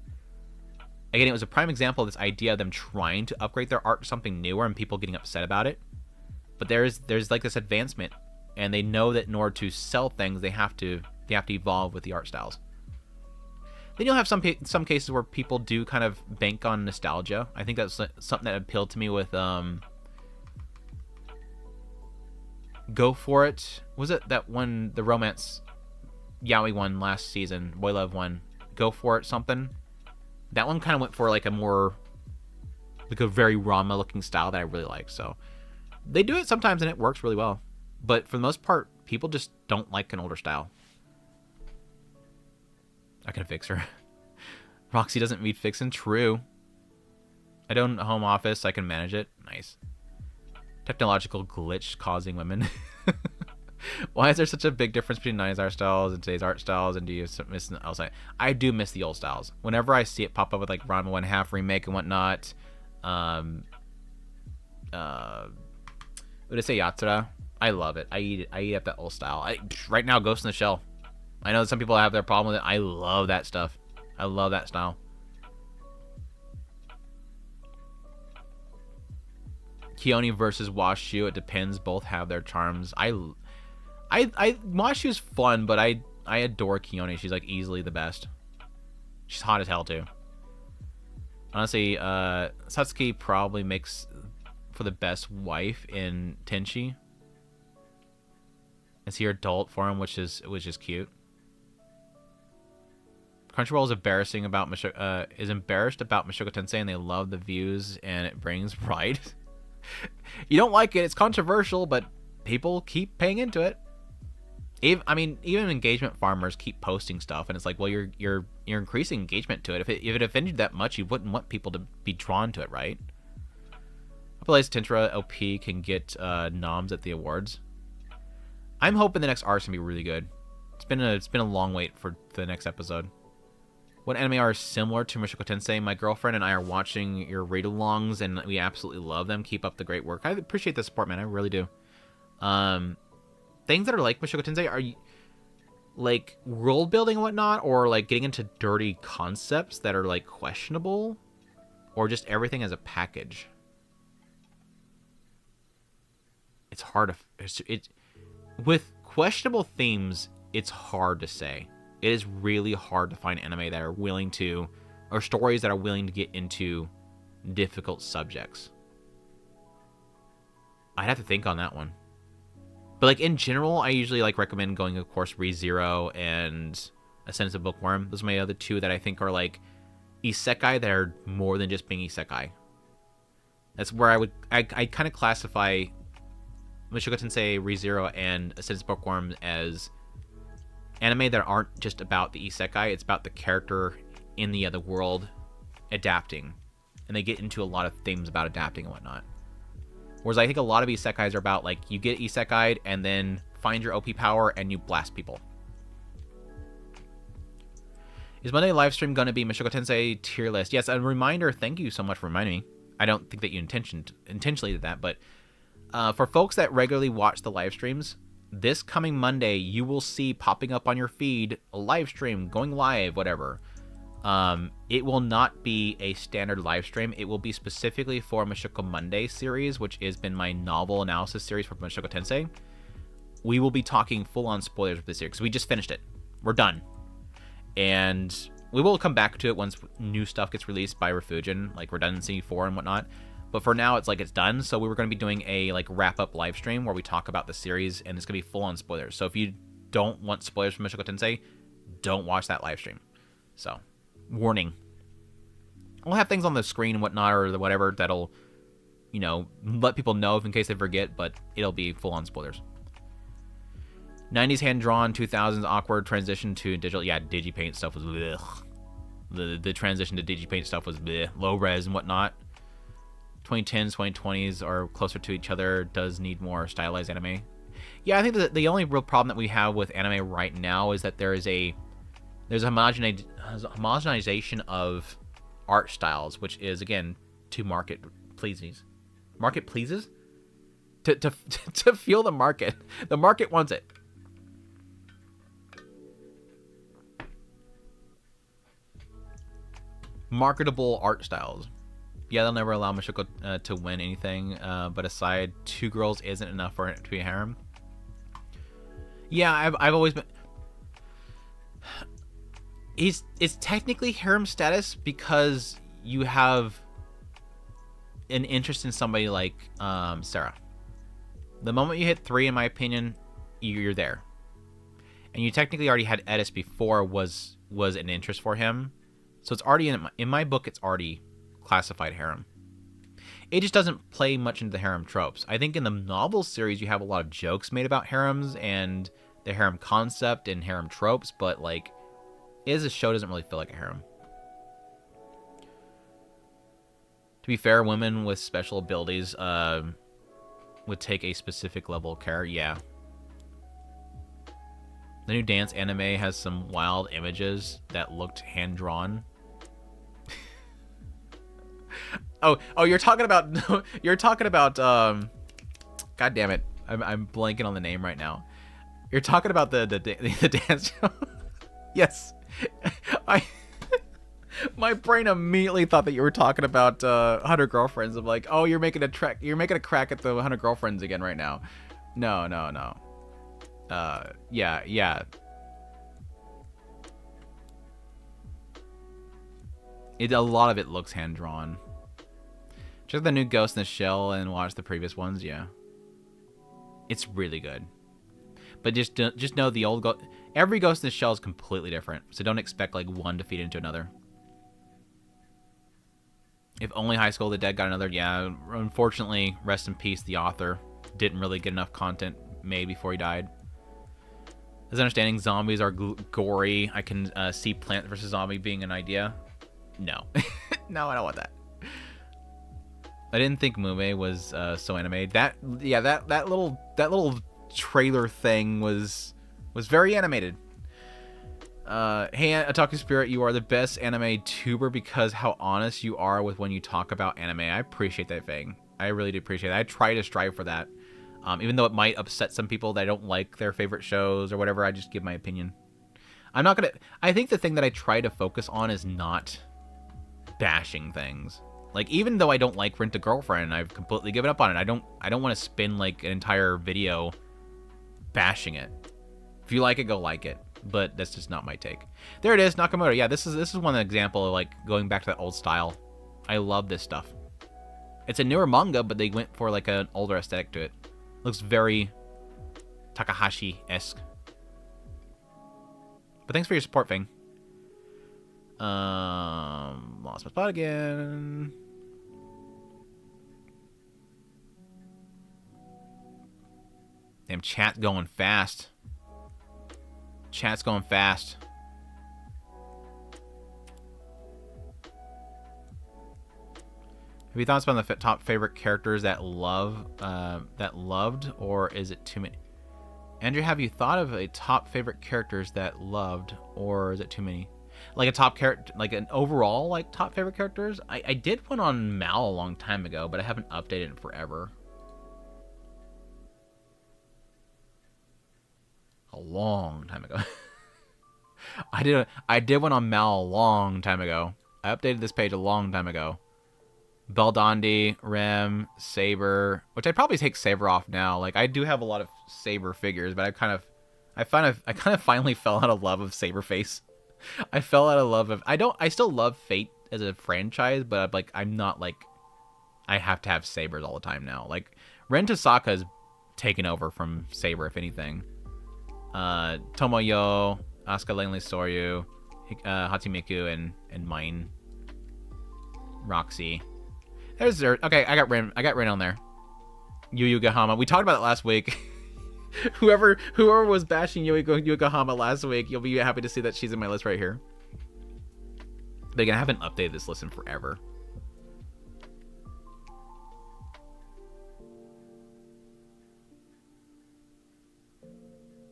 Again, it was a prime example of this idea of them trying to upgrade their art to something newer and people getting upset about it. But there's like this advancement, and they know that in order to sell things, they have to evolve with the art styles. Then you'll have some cases where people do kind of bank on nostalgia. I think that's something that appealed to me with Go For It. Was it that one, the romance yaoi one last season, Boy Love one? Go For It something. That one kind of went for like a more, like a very Rama looking style that I really like. So they do it sometimes and it works really well. But for the most part, people just don't like an older style. I can fix her. Roxy doesn't need fixing. True. I own a home office. I can manage it. Nice. Technological glitch causing women. Why is there such a big difference between 90s art styles and today's art styles? And do you miss the old style? I do miss the old styles. Whenever I see it pop up with like Ranma 1/2 remake and whatnot, would I say Yatsura? I love it. I eat up that old style. Right now, Ghost in the Shell. I know that some people have their problem with it. I love that stuff. I love that style. Keone versus Washu. It depends. Both have their charms. Washu's fun, but I adore Keone. She's like easily the best. She's hot as hell too. Honestly, Satsuki probably makes for the best wife in Tenchi. I see her adult form, which is cute. Crunchyroll is embarrassed about Mushoku Tensei, and they love the views and it brings pride. You don't like it; it's controversial, but people keep paying into it. Even engagement farmers keep posting stuff, and it's like, well, you're increasing engagement to it. If it offended you that much, you wouldn't want people to be drawn to it, right? I believe Tentra OP can get noms at the awards. I'm hoping the next arc's gonna be really good. It's been a long wait for the next episode. What anime are similar to Mushoku Tensei? My girlfriend and I are watching your read-alongs, and we absolutely love them. Keep up the great work. I appreciate the support, man. I really do. Things that are like Mushoku Tensei are like world building and whatnot, or like getting into dirty concepts that are like questionable, or just everything as a package. It's hard to with questionable themes. It's hard to say. It is really hard to find anime that are willing to, or stories that are willing to get into difficult subjects. I'd have to think on that one. But like in general, I usually like recommend going, of course, ReZero and Ascendance of Bookworm. Those are my other two that I think are like isekai that are more than just being isekai. That's where I kind of classify Mushoku Tensei, ReZero, and Ascendance of Bookworm as anime that aren't just about the isekai. It's about the character in the other world adapting, and they get into a lot of themes about adapting and whatnot. Whereas I think a lot of isekais are about like you get isekai'd and then find your OP power and you blast people. Is Monday live stream going to be Mushoku Tensei tier list? Yes, a reminder. Thank you so much for reminding me. I don't think that you intentionally did that, but for folks that regularly watch the live streams, this coming Monday, you will see popping up on your feed a live stream, going live, whatever. It will not be a standard live stream. It will be specifically for Mushoku Monday series, which has been my novel analysis series for Mushoku Tensei. We will be talking full-on spoilers for this series because we just finished it. We're done. And we will come back to it once new stuff gets released by Refugin, like Redundancy 4 and whatnot. But for now, it's like it's done. So we were going to be doing a like wrap-up live stream where we talk about the series, and it's going to be full-on spoilers. So if you don't want spoilers from Mushoku Tensei, don't watch that live stream. So, warning. We'll have things on the screen and whatnot, or whatever that'll, you know, let people know in case they forget, but it'll be full-on spoilers. 90s hand-drawn, 2000s awkward transition to digital. Yeah, Digipaint stuff was bleh. The transition to Digipaint stuff was bleh. Low res and whatnot. 2010s, 2020s are closer to each other. Does need more stylized anime. Yeah, I think that the only real problem that we have with anime right now is that there's a homogenization of art styles, which is again to market pleases. Market pleases? To feel the market. The market wants it. Marketable art styles. Yeah, they'll never allow Mushoku to win anything, but aside, 2 girls isn't enough for it to be a harem. Yeah, I've always been... It's technically harem status because you have an interest in somebody like Sarah. The moment you hit 3, in my opinion, you're there. And you technically already had Edis before was an interest for him. So it's already, in my book, it's already classified harem. It just doesn't play much into the harem tropes. I think in the novel series, you have a lot of jokes made about harems and the harem concept and harem tropes, but like, as a show, doesn't really feel like a harem. To be fair, women with special abilities would take a specific level of care. Yeah. The new dance anime has some wild images that looked hand-drawn. Oh, you're talking about God damn it. I'm blanking on the name right now. You're talking about the dance show. Yes. My brain immediately thought that you were talking about 100 Girlfriends. I'm like, oh, you're making a crack at the 100 Girlfriends again right now. No. Yeah. A lot of it looks hand drawn. Check the new Ghost in the Shell and watch the previous ones. Yeah, it's really good. But just know every Ghost in the Shell is completely different. So don't expect like one to feed into another. If only High School of the Dead got another, yeah. Unfortunately, rest in peace. The author didn't really get enough content made before he died. As understanding, zombies are gory. I can see Plant vs. Zombie being an idea. No. No, I don't want that. I didn't think Mume was so animated. That little trailer thing was very animated. Hey, Otaku Spirit, you are the best anime tuber because how honest you are with when you talk about anime. I appreciate that thing. I really do appreciate it. I try to strive for that. Even though it might upset some people that I don't like their favorite shows or whatever, I just give my opinion. I think the thing that I try to focus on is not bashing things. Like, even though I don't like Rent a Girlfriend, I've completely given up on it. I don't want to spend like an entire video bashing it. If you like it, go like it. But that's just not my take. There it is, Nakamoto. Yeah, this is one example of like going back to that old style. I love this stuff. It's a newer manga, but they went for like an older aesthetic to it. Looks very Takahashi-esque. But thanks for your support, Fing. Lost my spot again. Damn, chat going fast. Chat's going fast. Have you thoughts about the top favorite characters that loved, or is it too many? Andrew, have you thought of a top favorite characters that loved, or is it too many? Like a top character, like an overall like top favorite characters. I did one on Mal a long time ago, but I haven't updated it in forever. a long time ago. I did one on Mal a long time ago. I updated this page a long time ago. Beldandi, Rem, Saber, which I'd probably take Saber off now. Like, I do have a lot of Saber figures, but I kind of finally fell out of love of Saber Face. I fell out of love of I still love Fate as a franchise, but I'm not like I have to have Sabers all the time now. Like, Ren Tasaka's taken over from Saber, if anything. Tomoyo, Asuka Langley Soryu, Hatsimiku, and Mine. Roxy. There's okay, I got Ren on there. Yu Gahama. We talked about it last week. whoever was bashing Yu Gahama last week, you'll be happy to see that she's in my list right here. But again, I haven't updated this list in forever.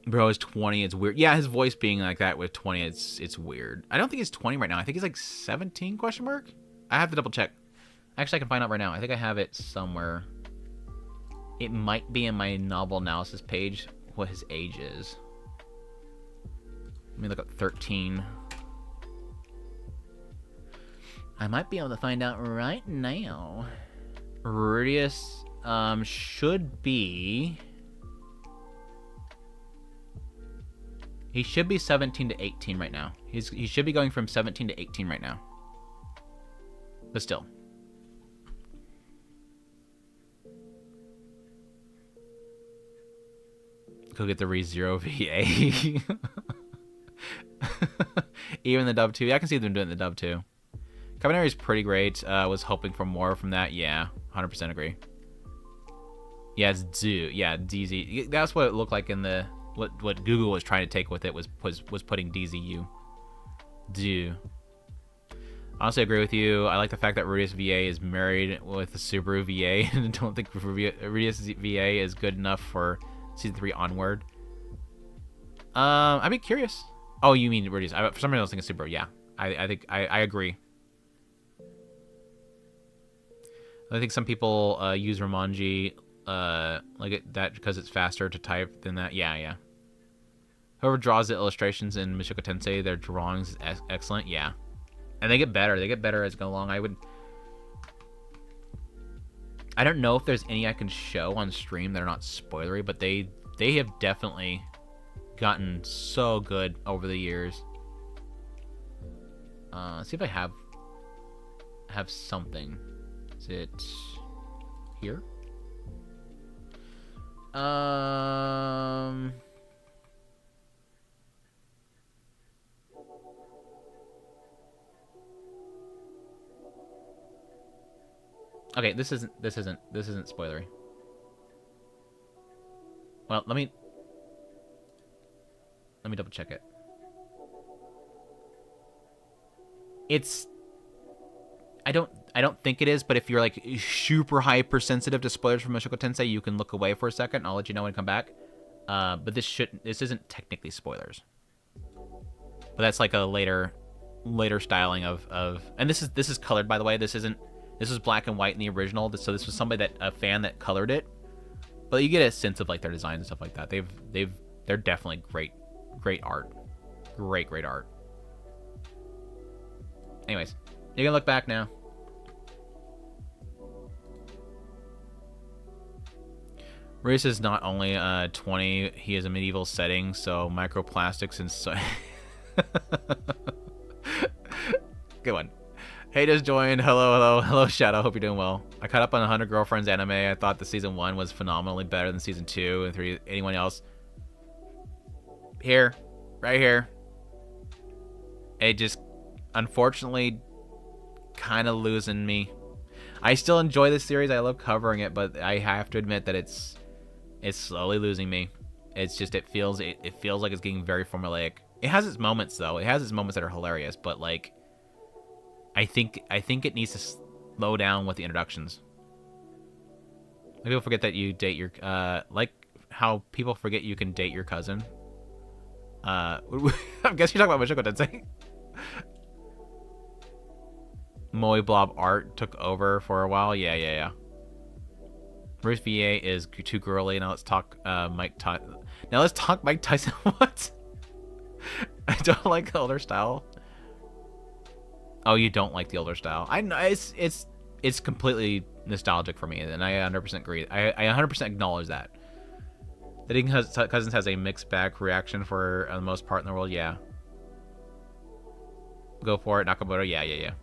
Bro is 20. It's weird. Yeah, his voice being like that with 20, it's weird. I don't think he's 20 right now. I think he's like 17 question mark. I have to double check. Actually, I can find out right now. I think I have it somewhere. It might be in my novel analysis page what his age is. Let me look up 13. I might be able to find out right now. Rudius should be... He should be 17 to 18 right now. He should be going from 17 to 18 right now. But still. Go get the ReZero VA. Even the dub 2. Yeah, I can see them doing the dub 2. Cabaneri is pretty great. Was hoping for more from that. Yeah, 100% agree. Yeah, it's Do. Yeah, DZ. That's what it looked like in the... What Google was trying to take with it was putting DZU. Do. Honestly, agree with you. I like the fact that Rudius VA is married with the Subaru VA. I don't think Rudius VA is good enough for season 3 onward. I'd be curious. Oh, you mean Rudius? For some reason, I was thinking Subaru. Yeah, I think I agree. I think some people use Romanji like that because it's faster to type than that. Yeah. Whoever draws the illustrations in Mushoku Tensei, their drawings is excellent. Yeah. And they get better. They get better as go along. I don't know if there's any I can show on stream that are not spoilery, but they have definitely gotten so good over the years. Let's see if I have something. Is it here? Okay, this isn't spoilery. Well, let me double check it. I don't think it is, but if you're like super hypersensitive to spoilers from Mushoku Tensei, you can look away for a second and I'll let you know when I come back. But this isn't technically spoilers. But that's like a later styling of and this is colored, by the way. This is black and white in the original. So this was somebody a fan that colored it. But you get a sense of like their designs and stuff like that. They're definitely great art. Great art. Anyways, you can look back now. Reese is not only 20, he is a medieval setting, so microplastics and so... Good one. Hey, just joined. Hello, Shadow. Hope you're doing well. I caught up on 100 Girlfriends anime. I thought the season 1 was phenomenally better than season 2 and 3. Anyone else? Here. Right here. It just, unfortunately, kind of losing me. I still enjoy this series. I love covering it, but I have to admit that it's slowly losing me. It's just it feels like it's getting very formulaic. It has its moments though. It has its moments that are hilarious, but like I think it needs to slow down with the introductions. Like people forget that you date your like how people forget you can date your cousin. I guess you're talking about Mushoku Tensei. Moe Blob art took over for a while. Yeah. Ruth VA is too girly. Now let's talk Mike Todd. Now let's talk Mike Tyson. What? I don't like the older style. Oh, you don't like the older style. I know it's completely nostalgic for me, and I 100% agree. I 100% acknowledge that. I think Cousins has a mixed bag reaction for the most part in the world. Yeah. Go for it, Nakamoto. Yeah.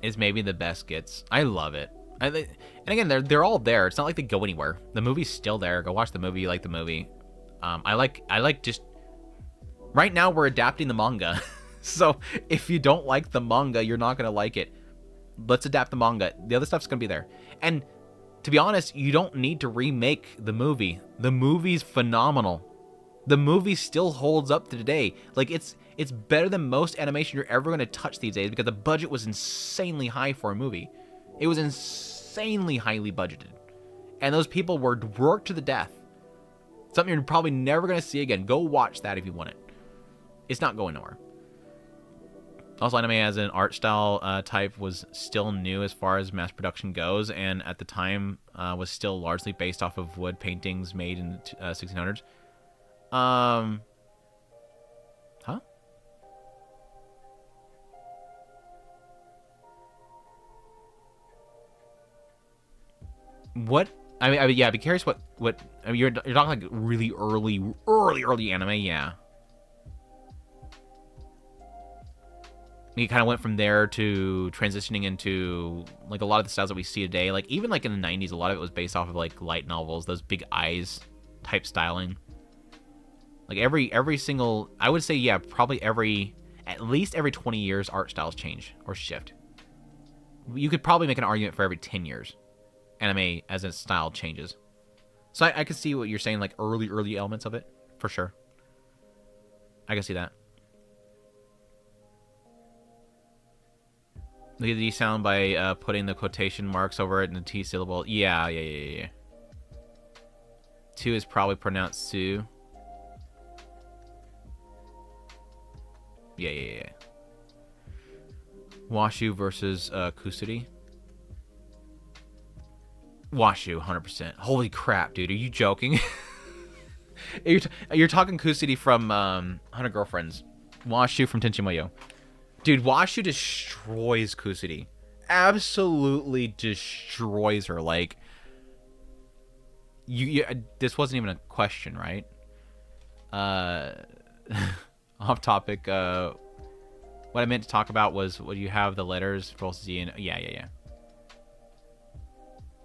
Is maybe the best gets. I love it. And again, they're all there. It's not like they go anywhere. The movie's still there. Go watch the movie. You like the movie. I like just. Right now we're adapting the manga, so if you don't like the manga, you're not gonna like it. Let's adapt the manga. The other stuff's gonna be there. And to be honest, you don't need to remake the movie. The movie's phenomenal. The movie still holds up to today. Like it's better than most animation you're ever going to touch these days because the budget was insanely high for a movie. It was insanely highly budgeted. And those people were worked to the death. Something you're probably never going to see again. Go watch that if you want it. It's not going nowhere. Also, anime as an art style type was still new as far as mass production goes, and at the time was still largely based off of wood paintings made in the 1600s. Huh? What? I mean, yeah. Be curious. What? I mean, you're talking like really early anime, yeah. He kind of went from there to transitioning into like a lot of the styles that we see today. Like even like in the 90s, a lot of it was based off of like light novels, those big eyes type styling. Like every single, I would say, yeah, probably at least every 20 years, art styles change or shift. You could probably make an argument for every 10 years, anime as a style changes. So I can see what you're saying, like early elements of it, for sure. I can see that. Look at the sound by putting the quotation marks over it in the T syllable. Yeah. 2 is probably pronounced Su. Yeah. Washu versus Kusuri. Washu, 100%. Holy crap, dude. Are you joking? You're talking Kusuri from 100 Girlfriends. Washu from Tenchimoyo. Dude, Washu destroys Kusuri. Absolutely destroys her. Like, you this wasn't even a question, right? Off topic. What I meant to talk about was what you have the letters for Z and yeah.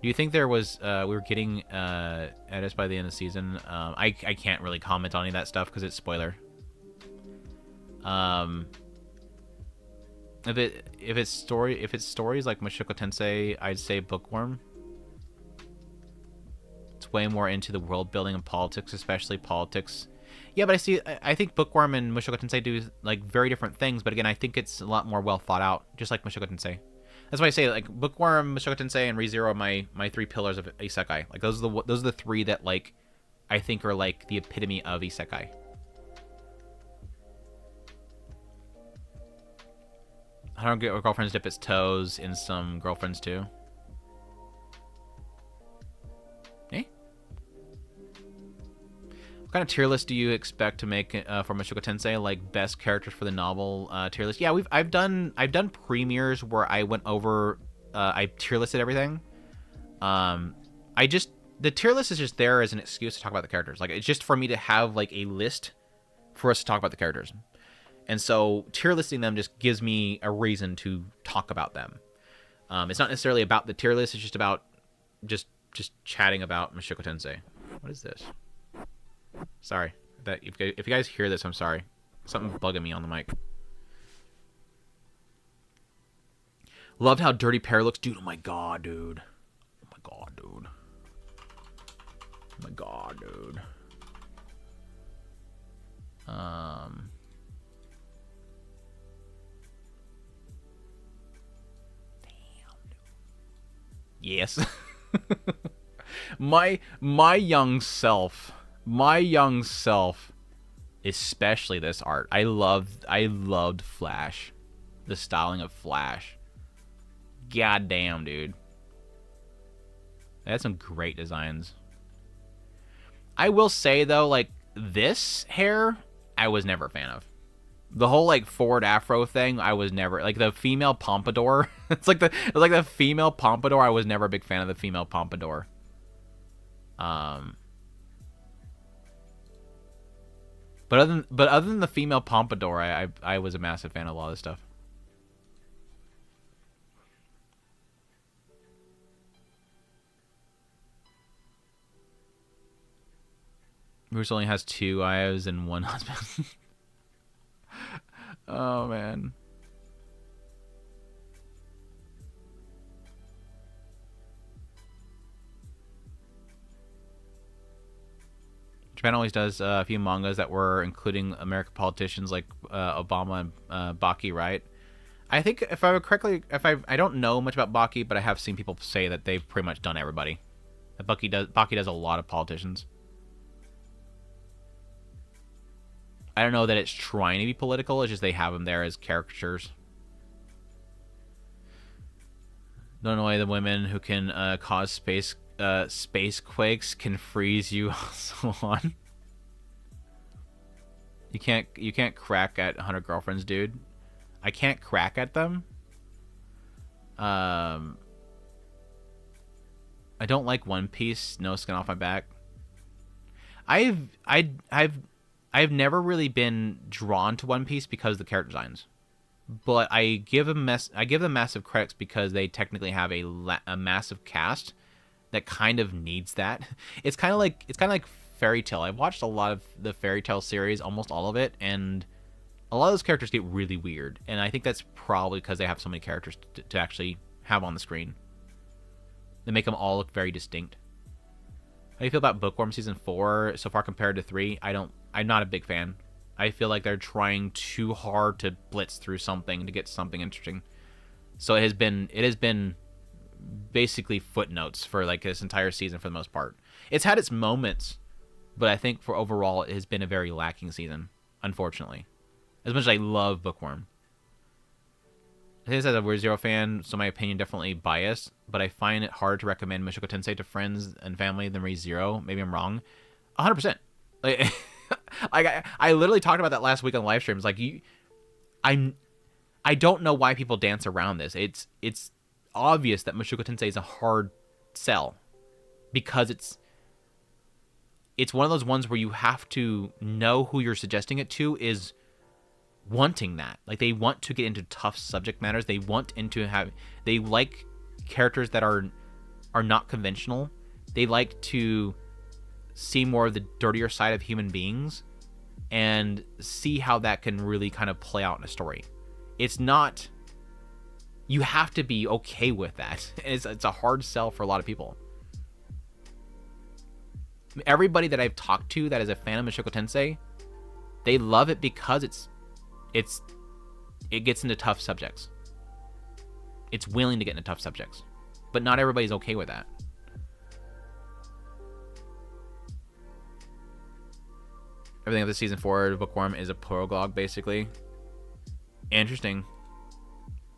Do you think there was we were getting edits by the end of the season? I can't really comment on any of that stuff because it's spoiler. If it's stories like Mushoku Tensei, I'd say Bookworm. It's way more into the world building and politics, especially politics. Yeah, but I think Bookworm and Mushoku Tensei do like very different things, but again, I think it's a lot more well thought out, just like Mushoku Tensei. That's why I say like Bookworm, Mushoku Tensei, and ReZero are my 3 pillars of isekai. Like those are the 3 that like I think are like the epitome of isekai. I don't get girlfriends dip its toes in some girlfriends too. Eh? What kind of tier list do you expect to make for Mushoku Tensei? Like best characters for the novel tier list? Yeah, I've done premieres where I went over I tier listed everything. The tier list is just there as an excuse to talk about the characters. Like it's just for me to have like a list for us to talk about the characters. And so tier listing them just gives me a reason to talk about them. It's not necessarily about the tier list. It's just about just chatting about Mushoku Tensei. What is this? Sorry. If you guys hear this, I'm sorry. Something's bugging me on the mic. Loved how Dirty Pair looks. Dude, oh my god, dude. Oh my god, dude. Oh my god, dude. Yes. my young self, especially this art. I loved Flash. The styling of Flash. God damn, dude. They had some great designs. I will say though, like this hair, I was never a fan of. The whole like forward afro thing, I was never like the female pompadour. It's like the female pompadour. I was never a big fan of the female pompadour. But other than the female pompadour, I was a massive fan of a lot of this stuff. Bruce only has 2 wives and 1 husband. Oh man. Japan always does a few mangas that were including American politicians like Obama and Baki, right? I think if I remember correctly, I don't know much about Baki, but I have seen people say that they've pretty much done everybody. That Baki does a lot of politicians. I don't know that it's trying to be political. It's just they have them there as caricatures. Don't annoy the women who can cause space quakes, can freeze you, so on. You can't crack at 100 girlfriends, dude. I can't crack at them. I don't like One Piece. No skin off my back. I've never really been drawn to One Piece because of the character designs, but I give them massive credits because they technically have a massive cast that kind of needs that. It's kind of like Fairy Tail. I've watched a lot of the Fairy Tail series, almost all of it, and a lot of those characters get really weird, and I think that's probably because they have so many characters to actually have on the screen. They make them all look very distinct. How do you feel about Bookworm Season 4 so far compared to 3? I'm not a big fan. I feel like they're trying too hard to blitz through something to get something interesting. So it has been basically footnotes for like this entire season for the most part. It's had its moments, but I think for overall it has been a very lacking season, unfortunately. As much as I love Bookworm. I think this as a Weird Zero fan, so my opinion definitely biased, but I find it hard to recommend Mushoku Tensei to friends and family than Re:Zero. Maybe I'm wrong. 100%. Like, I literally talked about that last week on live streams. Like, I don't know why people dance around this. It's obvious that Mushoku Tensei is a hard sell because it's one of those ones where you have to know who you're suggesting it to is wanting that. Like, they want to get into tough subject matters. They like characters that are not conventional. They like to see more of the dirtier side of human beings and see how that can really kind of play out in a story. It's not, you have to be okay with that. It's a hard sell for a lot of people. Everybody that I've talked to that is a fan of Mushoku Tensei, they love it because it gets into tough subjects. It's willing to get into tough subjects. But not everybody's okay with that. Everything up to season 4 of Bookworm is a prologue, basically. Interesting.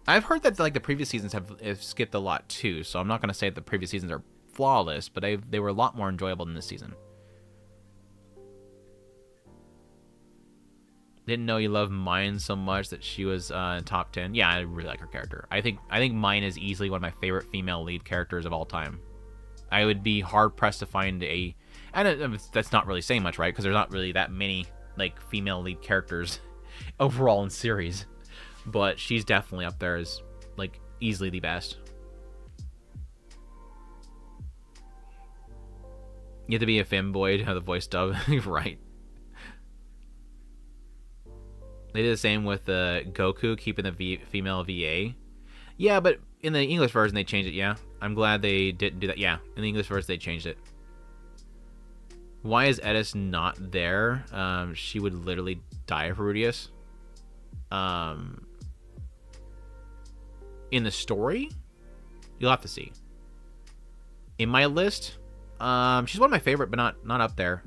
I've heard that like the previous seasons have skipped a lot too, so I'm not going to say that the previous seasons are flawless, but they were a lot more enjoyable than this season. Didn't know you loved Mine so much that she was in top 10. Yeah, I really like her character. I think Mine is easily one of my favorite female lead characters of all time. I would be hard pressed to find and that's not really saying much, right? Because there's not really that many like female lead characters overall in series, but she's definitely up there as like easily the best. You have to be a femboy to have the voice dub, right? They did the same with Goku, keeping the female VA. Yeah, but in the English version, they changed it, yeah. I'm glad they didn't do that. Yeah, in the English version, they changed it. Why is Edis not there? She would literally die for Rudius. In the story, you'll have to see. In my list, she's one of my favorite, but not up there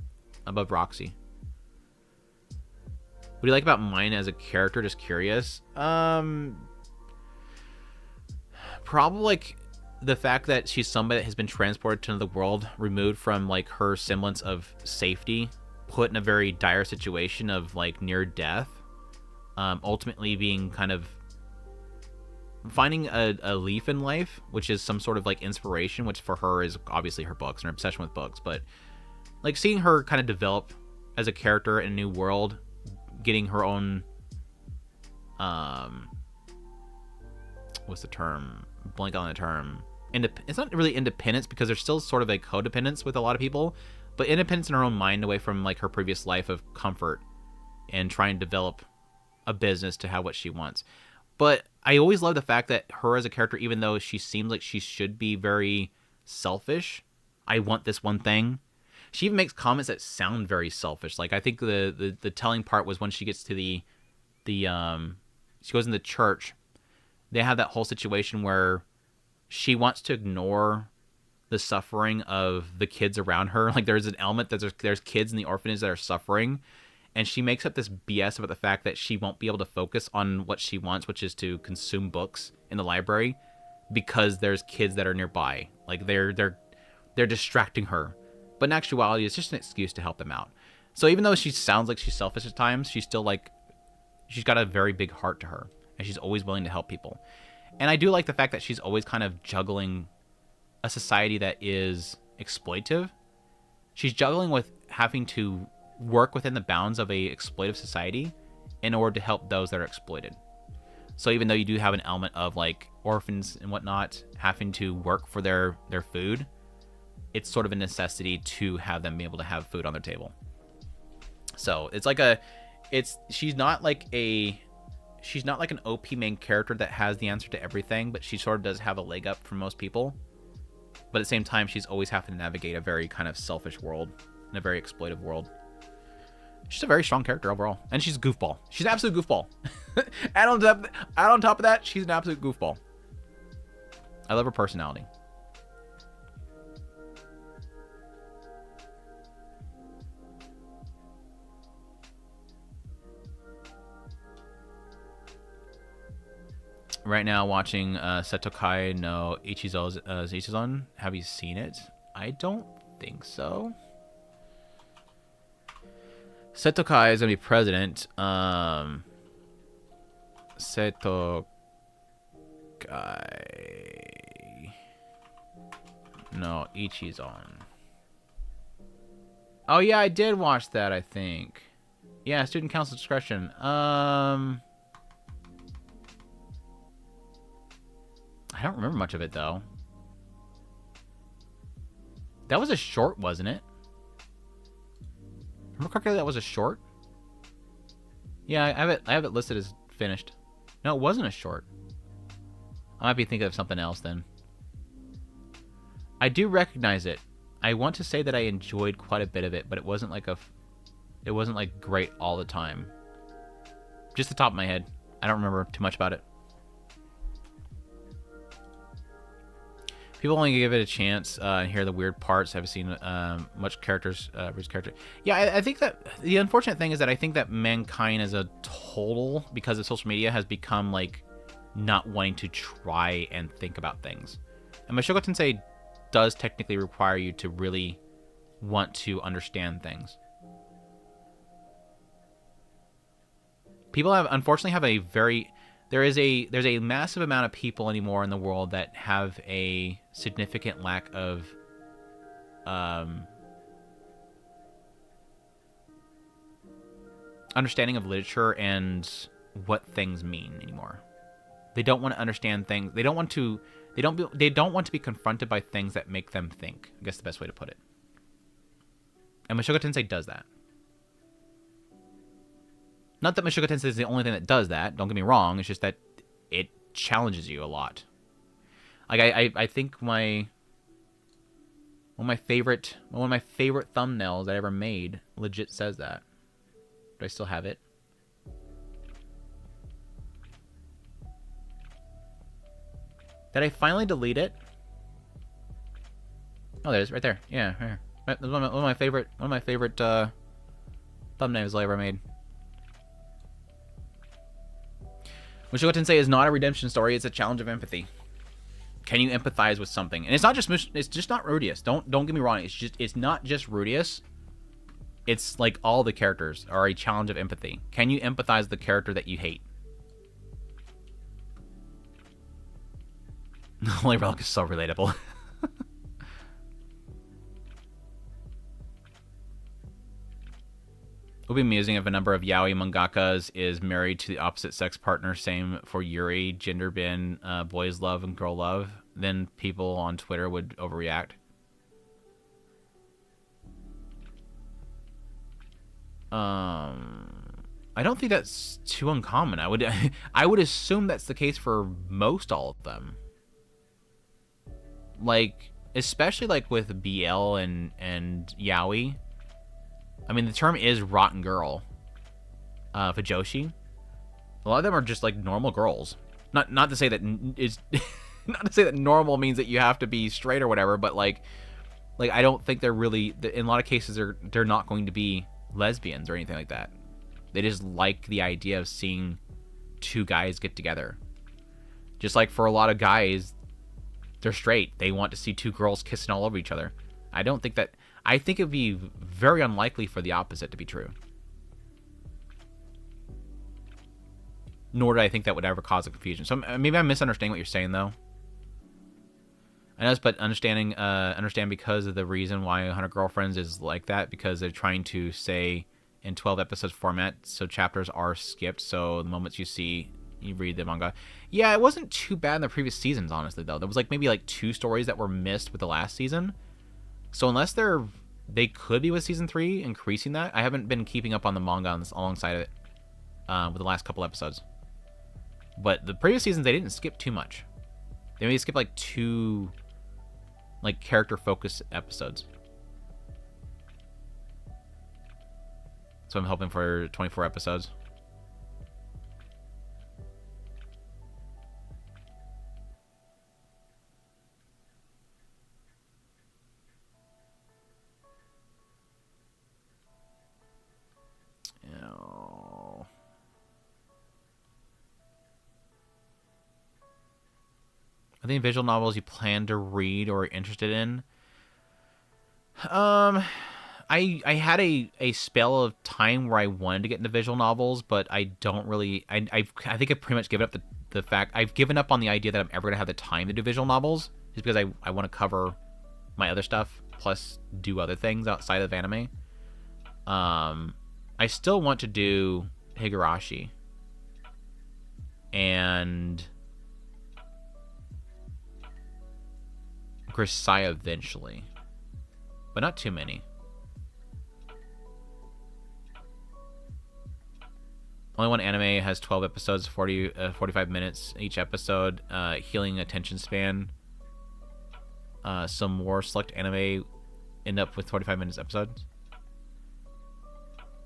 above Roxy. What do you like about Mine as a character? Just curious. Probably like the fact that she's somebody that has been transported to another world, removed from like her semblance of safety, put in a very dire situation of like near death, ultimately being kind of finding a leaf in life, which is some sort of like inspiration, which for her is obviously her books and her obsession with books, but like seeing her kind of develop as a character in a new world, getting her own what's the term? Blank on the term. It's not really independence, because there's still sort of a codependence with a lot of people, but independence in her own mind, away from like her previous life of comfort and trying to develop a business to have what she wants. But I always love the fact that her as a character, even though she seems like she should be very selfish, I want this one thing. She even makes comments that sound very selfish. Like I think the telling part was when she gets to the she goes in the church. They have that whole situation where she wants to ignore the suffering of the kids around her. Like there's an element that there's kids in the orphanage that are suffering, and she makes up this BS about the fact that she won't be able to focus on what she wants, which is to consume books in the library, because there's kids that are nearby. Like they're distracting her. But in actuality, it's just an excuse to help them out. So even though she sounds like she's selfish at times, she's still like, she's got a very big heart to her, and she's always willing to help people. And I do like the fact that she's always kind of juggling a society that is exploitive. She's juggling with having to work within the bounds of a exploitive society in order to help those that are exploited. So even though you do have an element of like orphans and whatnot having to work for their food, it's sort of a necessity to have them be able to have food on their table. So it's like she's not like an OP main character that has the answer to everything, but she sort of does have a leg up from most people. But at the same time, she's always having to navigate a very kind of selfish world, in a very exploitive world. She's a very strong character overall, and she's a goofball. She's an absolute goofball. And on top of that, she's an absolute goofball. I love her personality. Right now, watching Setokai no Ichizon. Have you seen it? I don't think so. Setokai is gonna be president. Setokai no Ichizon. Oh yeah, I did watch that. I think. Yeah, student council discretion. I don't remember much of it, though. That was a short, wasn't it? Remember correctly, that was a short? Yeah, I have it listed as finished. No, it wasn't a short. I might be thinking of something else, then. I do recognize it. I want to say that I enjoyed quite a bit of it, but it wasn't like great all the time. Just the top of my head. I don't remember too much about it. People only give it a chance and hear the weird parts. I haven't seen much characters. Yeah, I think that the unfortunate thing is that I think that mankind as a total, because of social media, has become like not wanting to try and think about things. And Mushoku Tensei does technically require you to really want to understand things. People unfortunately have a very... There's a massive amount of people anymore in the world that have a significant lack of understanding of literature and what things mean anymore. They don't want to understand things. They don't want to be confronted by things that make them think. I guess the best way to put it. And Mushoku Tensei does that. Not that Mushoku Tensei is the only thing that does that. Don't get me wrong. It's just that it challenges you a lot. Like I think one of my favorite thumbnails that I ever made legit says that. Do I still have it? Did I finally delete it? Oh, there it is, right there. Yeah, right here. That's one of my favorite thumbnails I ever made. Mushoku Tensei is not a redemption story, it's a challenge of empathy. Can you empathize with something? And it's just not Rudius. Don't get me wrong. It's not just Rudius. It's like all the characters are a challenge of empathy. Can you empathize with the character that you hate? Holy Relic is so relatable. It would be amusing if a number of yaoi mangakas is married to the opposite sex partner. Same for Yuri, gender bin, boys love and girl love. Then people on Twitter would overreact. I don't think that's too uncommon. I would assume that's the case for most all of them. Like, especially like with BL and yaoi. I mean, the term is rotten girl. Fujoshi. A lot of them are just like normal girls. Not to say that is not to say that normal means that you have to be straight or whatever, but like I don't think they're really, in a lot of cases they're not going to be lesbians or anything like that. They just like the idea of seeing two guys get together. Just like for a lot of guys, they're straight. They want to see two girls kissing all over each other. I think it would be very unlikely for the opposite to be true. Nor do I think that would ever cause a confusion. So maybe I'm misunderstanding what you're saying, though. I know, but understand because of the reason why 100 Girlfriends is like that, because they're trying to say in 12 episodes format, so chapters are skipped, so the moments you read the manga. Yeah, it wasn't too bad in the previous seasons, honestly, though. There was maybe 2 stories that were missed with the last season. So unless they could be with season 3 increasing that. I haven't been keeping up on the manga alongside of it with the last couple episodes. But the previous seasons, they didn't skip too much. They maybe skipped 2 character focused episodes. So I'm hoping for 24 episodes. Are there any visual novels you plan to read or are interested in? I had a spell of time where I wanted to get into visual novels, but I don't really. I think I've pretty much given up the fact. I've given up on the idea that I'm ever gonna have the time to do visual novels, just because I want to cover my other stuff plus do other things outside of anime. I still want to do Higurashi and Grisaya eventually, but not too many. Only one anime has 12 episodes, 45 minutes each episode, healing attention span. Some more select anime end up with 45 minutes episodes.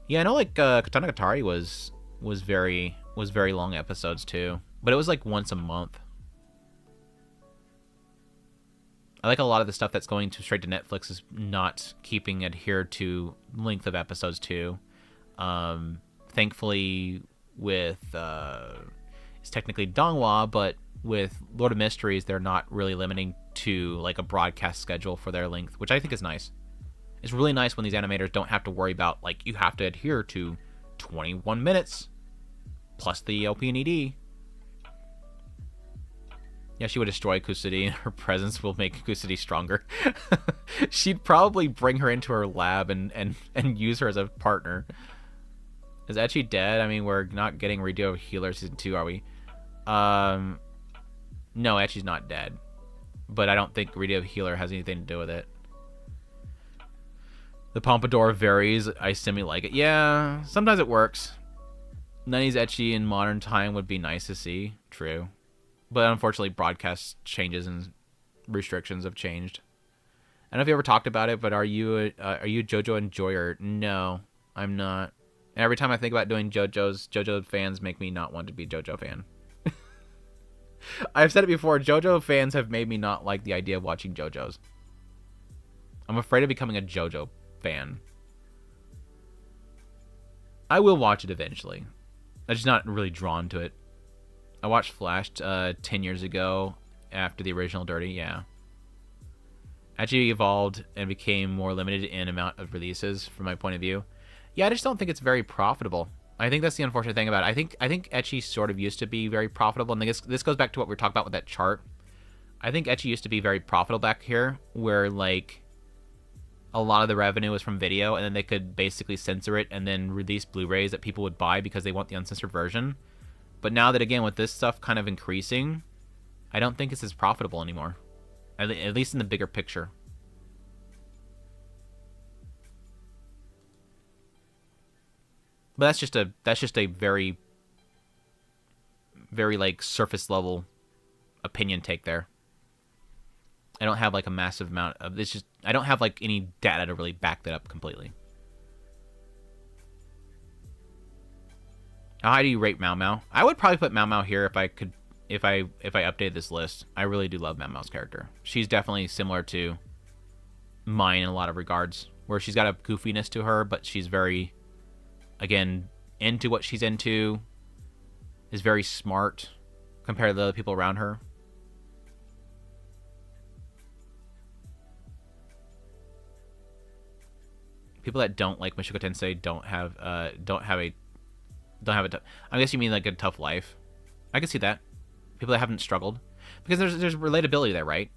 Yeah, I know Katana Gatari was very long episodes too, but it was once a month. I like a lot of the stuff that's going straight to Netflix is not keeping adhered to length of episodes too. Thankfully, with it's technically Donghua, but with Lord of Mysteries, they're not really limiting to a broadcast schedule for their length, which I think is nice. It's really nice when these animators don't have to worry about you have to adhere to 21 minutes plus the LP and ED. Yeah, she would destroy Kusudi, and her presence will make Kusudi stronger. She'd probably bring her into her lab and use her as a partner. Is Ecchi dead? I mean, we're not getting Radio Healer Season 2, are we? No, Ecchi's not dead. But I don't think Radio Healer has anything to do with it. The Pompadour varies. I semi-like it. Yeah, sometimes it works. Nani's Ecchi in modern time would be nice to see. True. But unfortunately, broadcast changes and restrictions have changed. I don't know if you ever talked about it, but are you a JoJo enjoyer? No, I'm not. And every time I think about doing JoJo fans make me not want to be a JoJo fan. I've said it before, JoJo fans have made me not like the idea of watching JoJo's. I'm afraid of becoming a JoJo fan. I will watch it eventually. I'm just not really drawn to it. I watched Flash 10 years ago, after the original Dirty, yeah. Ecchi evolved and became more limited in amount of releases, from my point of view. Yeah, I just don't think it's very profitable. I think that's the unfortunate thing about it. I think Ecchi sort of used to be very profitable, and this goes back to what we were talking about with that chart. I think Ecchi used to be very profitable back here, where like a lot of the revenue was from video, and then they could basically censor it and then release Blu-rays that people would buy because they want the uncensored version. But now that, again, with this stuff kind of increasing, I don't think it's as profitable anymore, at least in the bigger picture. But that's just a very, very like surface level opinion take there. I don't have like a massive amount of this. Just I don't have like any data to really back that up completely. How high do you rate Mau Mau? I would probably put Mau Mau here if I could, if I updated this list. I really do love Mau Mau's character. She's definitely similar to mine in a lot of regards, where she's got a goofiness to her, but she's very, again, into what she's into, is very smart compared to the other people around her. People that don't like Mushoku Tensei don't have a I guess you mean like a tough life. I can see that. People that haven't struggled, because there's relatability there, right?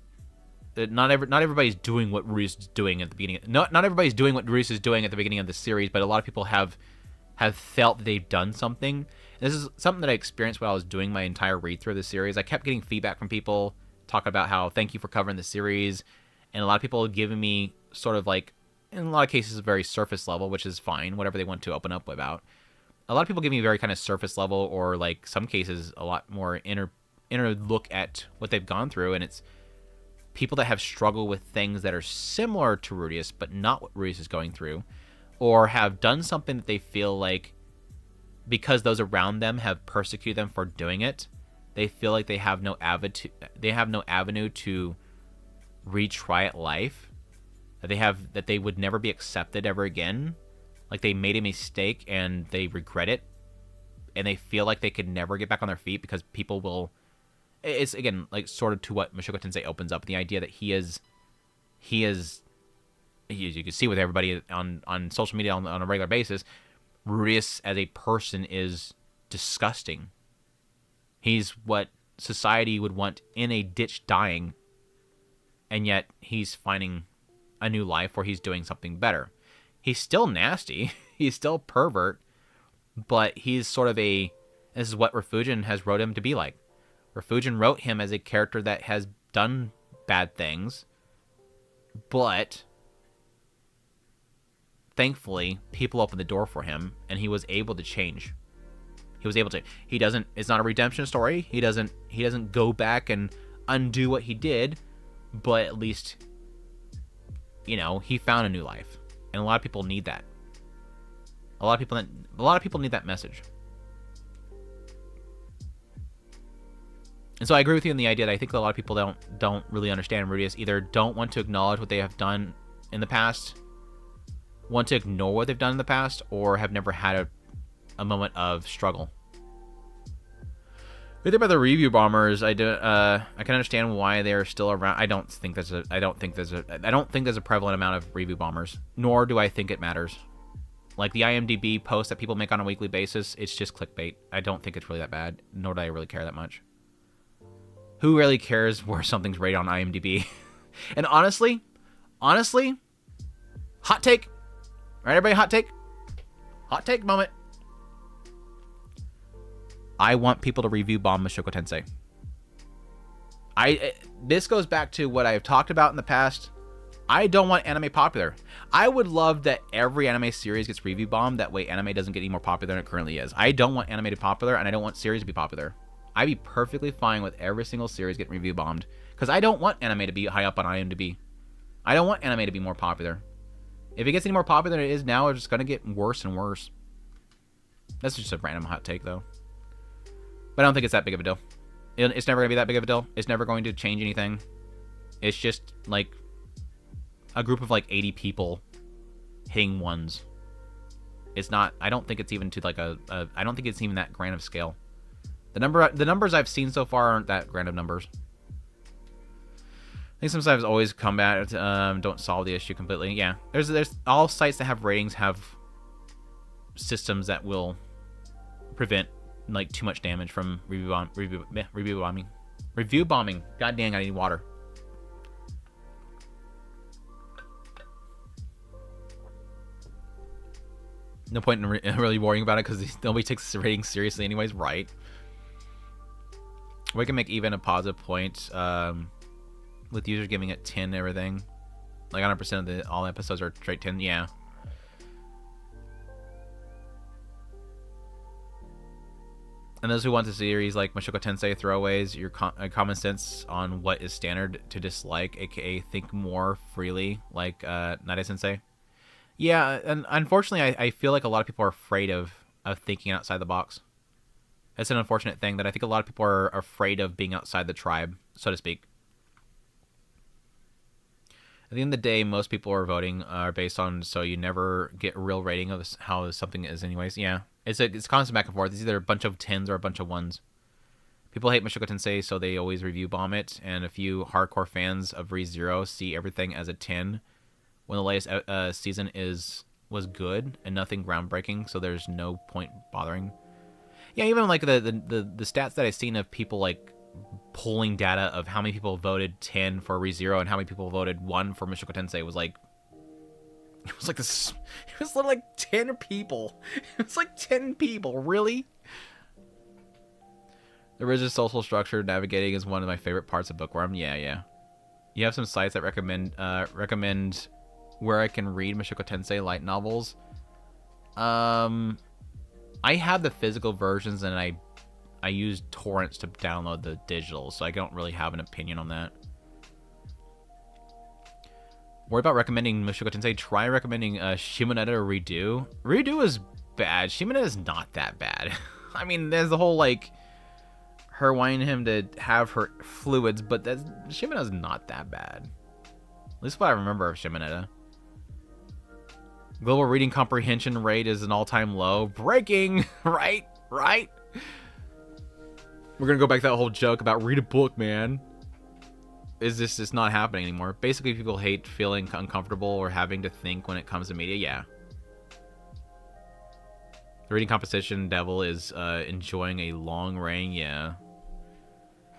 Not everybody's doing what Ruiz is doing at the beginning. Not everybody's doing what Ruiz is doing at the beginning of the series, but a lot of people have felt that they've done something. And this is something that I experienced while I was doing my entire read through of the series. I kept getting feedback from people talking about how thank you for covering the series, and a lot of people giving me sort of like, in a lot of cases, very surface level, which is fine, whatever they want to open up about. A lot of people give me very kind of surface level, or like some cases a lot more inner look at what they've gone through, and it's people that have struggled with things that are similar to Rudius, but not what Rudius is going through, or have done something that they feel like, because those around them have persecuted them for doing it, they feel like they have no avenue to retry at life, that they would never be accepted ever again, like they made a mistake and they regret it, and they feel like they could never get back on their feet because people will. It's again like sort of to what Mushoku Tensei opens up, the idea that he is, as you can see with everybody on social media on a regular basis, Rudius as a person is disgusting. He's what society would want in a ditch dying, and yet he's finding a new life where he's doing something better. He's still nasty, he's still pervert, but he's sort of this is what Refugin has wrote him to be like. Refugin wrote him as a character that has done bad things, but thankfully people opened the door for him, and he was able to change. He was able to. It's not a redemption story. He doesn't go back and undo what he did, but at least, he found a new life. And a lot of people need that. A lot of people need that message. And so I agree with you in the idea that I think a lot of people don't really understand Rudius, either don't want to acknowledge what they have done in the past, want to ignore what they've done in the past, or have never had a moment of struggle. With about the review bombers, I can understand why they're still around. I don't think there's a prevalent amount of review bombers, nor do I think it matters. Like the IMDb posts that people make on a weekly basis, it's just clickbait. I don't think it's really that bad, nor do I really care that much. Who really cares where something's rated on IMDb? And honestly, hot take. All right, everybody, hot take moment. I want people to review bomb Mushoku Tensei. This goes back to what I've talked about in the past. I don't want anime popular. I would love that every anime series gets review bombed. That way anime doesn't get any more popular than it currently is. I don't want anime to be popular, and I don't want series to be popular. I'd be perfectly fine with every single series getting review bombed, because I don't want anime to be high up on IMDb. I don't want anime to be more popular. If it gets any more popular than it is now, it's just going to get worse and worse. That's just a random hot take, though. But I don't think it's that big of a deal. It's never going to be that big of a deal. It's never going to change anything. It's just like a group of like 80 people hitting ones. It's not. I don't think it's even to like I don't think it's even that grand of scale. The numbers I've seen so far aren't that grand of numbers. think sometimes always combat don't solve the issue completely. Yeah, there's all sites that have ratings have systems that will prevent like too much damage from review bombing. Review bombing. God dang, I need water. No point in really worrying about it because nobody takes the rating seriously anyways, right? We can make even a positive point with users giving it 10 and everything. Like 100% of all episodes are straight 10. Yeah. And those who want the series like Mushoku Tensei throwaways, your common sense on what is standard to dislike, aka think more freely, like Nade Sensei. Yeah, and unfortunately, I feel like a lot of people are afraid of thinking outside the box. It's an unfortunate thing that I think a lot of people are afraid of being outside the tribe, so to speak. At the end of the day, most people are voting are based on, so you never get a real rating of how something is anyways. Yeah, it's constant back and forth. It's either a bunch of 10s or a bunch of 1s. People hate Mushoku Tensei, so they always review bomb it, and a few hardcore fans of Re:Zero see everything as a 10 when the latest season was good and nothing groundbreaking, so there's no point bothering. Yeah, even like the stats that I've seen of people like pulling data of how many people voted 10 for Re:Zero and how many people voted 1 for Mushoku Tensei was like this. It was literally like 10 people. It was like 10 people. Really? The rigid social structure navigating is one of my favorite parts of Bookworm. Yeah. You have some sites that recommend where I can read Mushoku Tensei light novels. I have the physical versions and I use torrents to download the digital, so I don't really have an opinion on that. Worry about recommending Mushoku Tensei. Try recommending Shimoneta or Redo. Redo is bad. Shimoneta is not that bad. I mean, there's the whole like her wanting him to have her fluids, but Shimoneta is not that bad. At least what I remember of Shimoneta. Global reading comprehension rate is an all-time low. Breaking! Right? We're gonna go back to that whole joke about read a book, man. Is this just not happening anymore? Basically, people hate feeling uncomfortable or having to think when it comes to media. Yeah. The reading composition devil is enjoying a long reign. Yeah.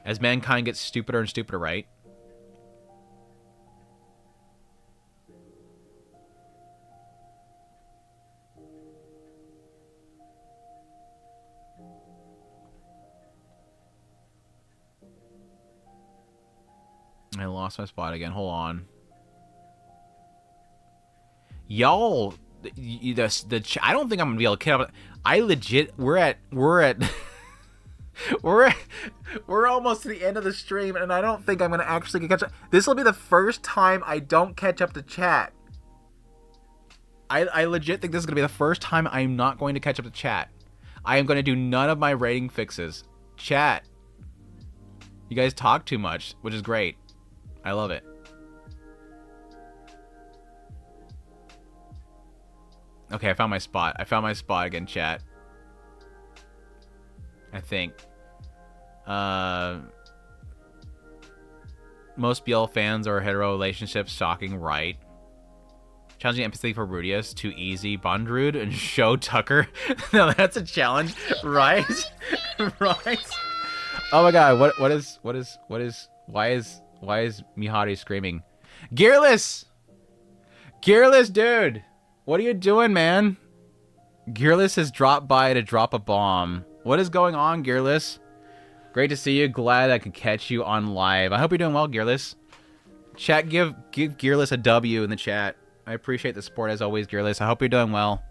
As mankind gets stupider and stupider, right? I lost my spot again. Hold on. Y'all, I don't think I'm gonna be able to catch up. I legit, we're almost to the end of the stream, and I don't think I'm gonna actually catch up. This will be the first time I don't catch up to chat. I legit think this is gonna be the first time I'm not going to catch up to chat. I am gonna do none of my rating fixes. Chat, you guys talk too much, which is great. I love it. Okay, I found my spot. Again, chat. I think. Most BL fans are hetero relationships. Shocking, right? Challenging empathy for Rudius. Too easy. Bondrude and Show Tucker. No, that's a challenge, right? Right? Oh my god, why is Mihari screaming? Gearless, dude! What are you doing, man? Gearless has dropped by to drop a bomb. What is going on, Gearless? Great to see you. Glad I could catch you on live. I hope you're doing well, Gearless. Chat, give Gearless a W in the chat. I appreciate the support as always, Gearless. I hope you're doing well.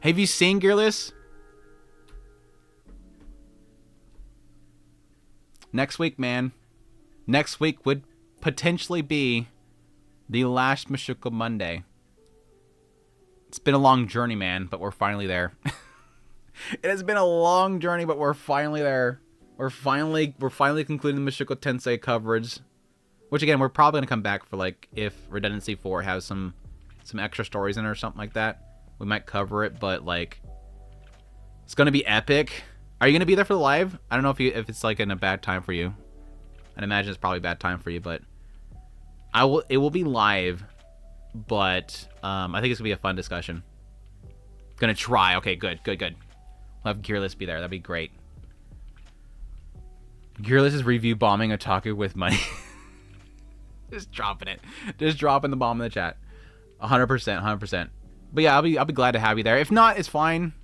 Have you seen Gearless? Next week, man. Next week would potentially be the last Mushoku Monday. It's been a long journey, man, but we're finally there. It has been a long journey, but we're finally there. We're finally concluding the Mushoku Tensei coverage. Which again, we're probably gonna come back for like if Redundancy 4 has some extra stories in it or something like that. We might cover it, but like it's gonna be epic. Are you gonna be there for the live? I don't know if it's like in a bad time for you. I'd imagine it's probably a bad time for you, but it will be live, but I think it's gonna be a fun discussion. Gonna try. Okay, good. We'll have Gearless be there. That'd be great. Gearless is review bombing Otaku with money. Just dropping it. Just dropping the bomb in the chat. 100%. But yeah, I'll be glad to have you there. If not, it's fine.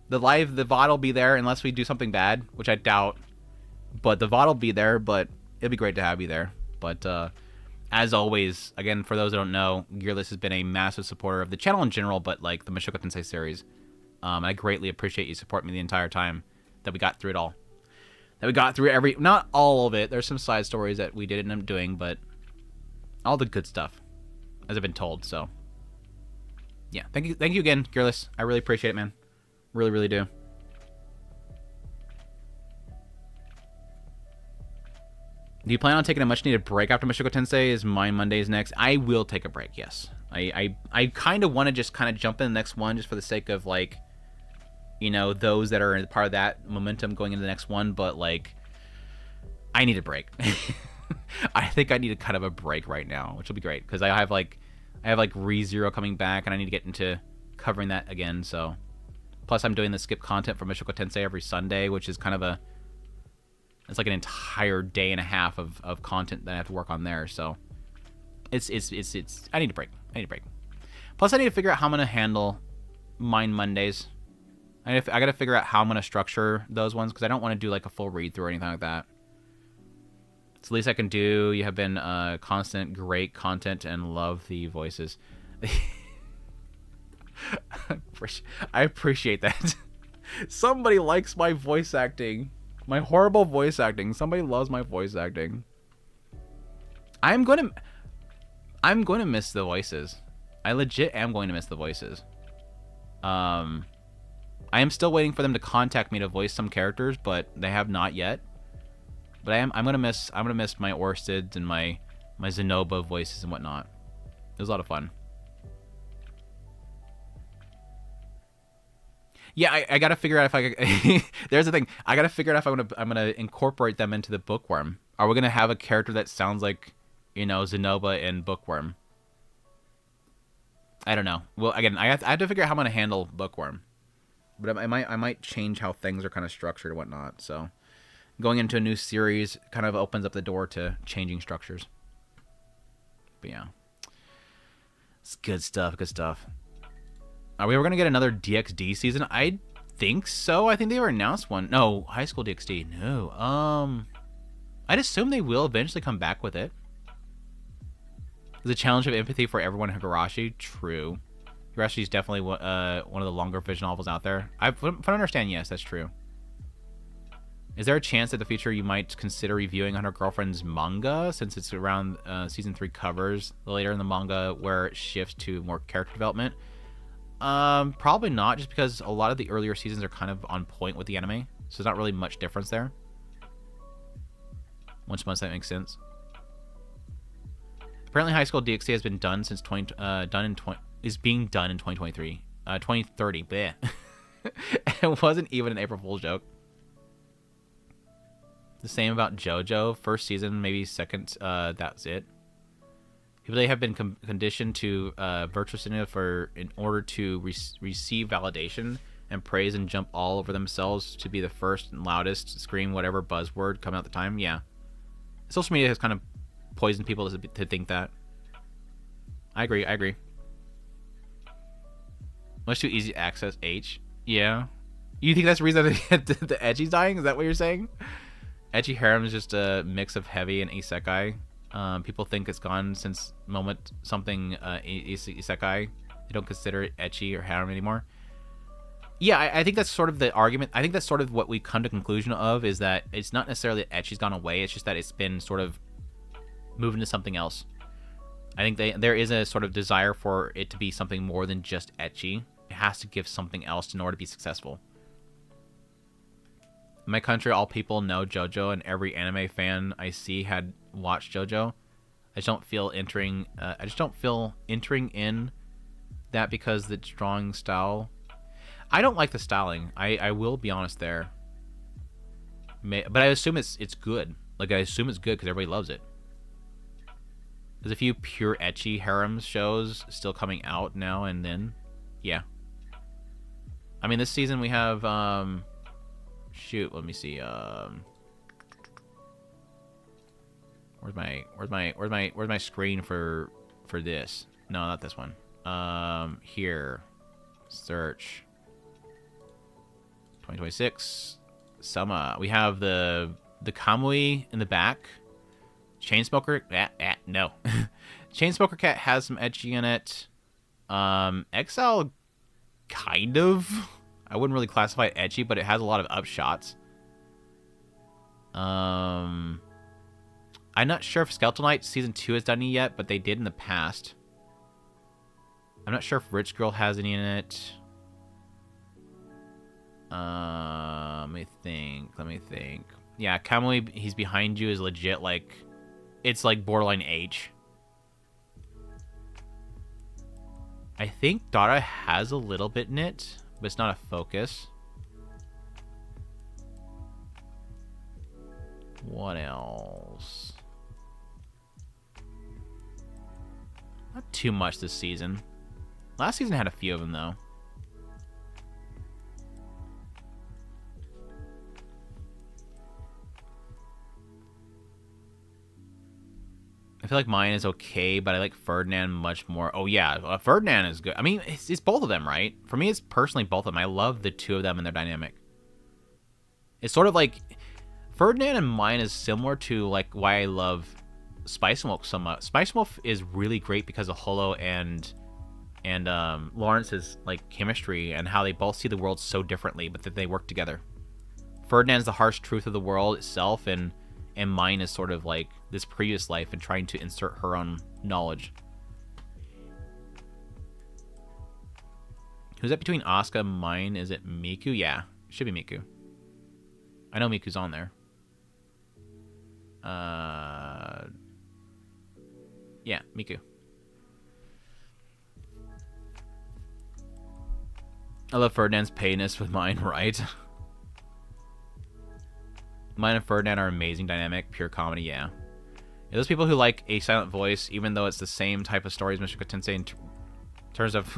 The VOD will be there unless we do something bad, which I doubt. But the VOD will be there, but it'll be great to have you there. But as always, again, for those that don't know, Gearless has been a massive supporter of the channel in general, but like the Mushoku Tensei series. I greatly appreciate you supporting me the entire time that we got through it all. That we got through not all of it. There's some side stories that we didn't end up doing, but all the good stuff, as I've been told. So, yeah, thank you again, Gearless. I really appreciate it, man. Really do. Do you plan on taking a much-needed break after Mushoku Tensei? Is Mine Mondays next? I will take a break, yes. I kind of want to just kind of jump in the next one just for the sake of, like, you know, those that are part of that momentum going into the next one, but, like, I need a break. I think I need a kind of a break right now, which will be great, because I have ReZero coming back, and I need to get into covering that again, so. Plus, I'm doing the skip content for Mushoku Tensei every Sunday, which is kind of it's like an entire day and a half of content that I have to work on there, so. I need a break. Plus, I need to figure out how I'm going to handle Mine Mondays. I got to figure out how I'm going to structure those ones, because I don't want to do like a full read-through or anything like that. It's the least I can do. You have been constant, great content, and love the voices. I appreciate that. Somebody likes my voice acting. My horrible voice acting. Somebody loves my voice acting. I'm going to miss the voices. I legit am going to miss the voices. I am still waiting for them to contact me to voice some characters, but they have not yet. But I'm gonna miss my Orstids and my Zenoba voices and whatnot. It was a lot of fun. Yeah, I gotta figure out if I there's the thing. I gotta figure out if I'm gonna incorporate them into the Bookworm. Are we gonna have a character that sounds like, you know, Zenoba and Bookworm? I don't know. Well, again, I have to figure out how I'm gonna handle Bookworm. But I might change how things are kind of structured and whatnot. So going into a new series kind of opens up the door to changing structures. But yeah, it's good stuff. Are we ever gonna get another DxD season? I think so. I think they were announced one. No, High School DxD. No. I'd assume they will eventually come back with it. The challenge of empathy for everyone in Higurashi. True. Higurashi is definitely one of the longer visual novels out there. If I understand, yes, that's true. Is there a chance that in the future you might consider reviewing 100 Girlfriend's manga, since it's around season 3 covers later in the manga where it shifts to more character development? Probably not, just because a lot of the earlier seasons are kind of on point with the anime, so there's not really much difference there. Once that makes sense. Apparently, High School DxD has been done since is being done in 2023, 2030. Bleh. It wasn't even an April Fool's joke. The same about JoJo. First season, maybe second. That's it. People have been conditioned to virtual cinema in order to receive validation and praise and jump all over themselves to be the first and loudest, scream whatever buzzword coming out at the time. Yeah, social media has kind of poisoned people to think that. I agree. Much too easy to access H. Yeah. You think that's the reason that the ecchi's dying? Is that what you're saying? Ecchi harem is just a mix of heavy and isekai. People think it's gone since moment something isekai. They don't consider it ecchi or harem anymore. Yeah, I think that's sort of the argument. I think that's sort of what we come to conclusion of, is that it's not necessarily that ecchi's gone away. It's just that it's been sort of moved into something else. I think there is a sort of desire for it to be something more than just ecchi. It has to give something else in order to be successful. In my country, all people know JoJo, and every anime fan I see had watched JoJo. I just don't feel entering in that because the drawing style. I don't like the styling. I will be honest there. But I assume it's good. Like, I assume it's good because everybody loves it. There's a few pure ecchi harem shows still coming out now and then. Yeah. I mean, this season we have, shoot, let me see, where's my screen for this? No, not this one. Here. Search. 2026. Summer. We have the Kamui in the back. Chainsmoker. No. Chainsmoker Cat has some ecchi in it. Exile, kind of. I wouldn't really classify it ecchi, but it has a lot of upshots. I'm not sure if Skeletal Knight Season 2 has done any yet, but they did in the past. I'm not sure if Rich Girl has any in it. Let me think. Yeah, Kamui, he's behind you is legit, like, it's like borderline H. I think Dara has a little bit in it, but it's not a focus. What else? Not too much this season. Last season had a few of them, though. I feel like mine is okay, but I like Ferdinand much more. Oh, yeah, Ferdinand is good. I mean, it's both of them, right? For me, it's personally both of them. I love the two of them and their dynamic. It's sort of like Ferdinand and mine is similar to like why I love Spice and Wolf so much. Spice and Wolf is really great because of Holo and Lawrence's like chemistry and how they both see the world so differently, but that they work together. Ferdinand's the harsh truth of the world itself, and mine is sort of like this previous life and trying to insert her own knowledge. Who's that between Asuka and mine? Is it Miku? Yeah, it should be Miku. I know Miku's on there. Yeah, Miku. I love Ferdinand's payness with mine, right? Mine and Ferdinand are amazing dynamic, pure comedy, yeah. Those people who like a silent voice, even though it's the same type of story as Mr. Tensei in terms of...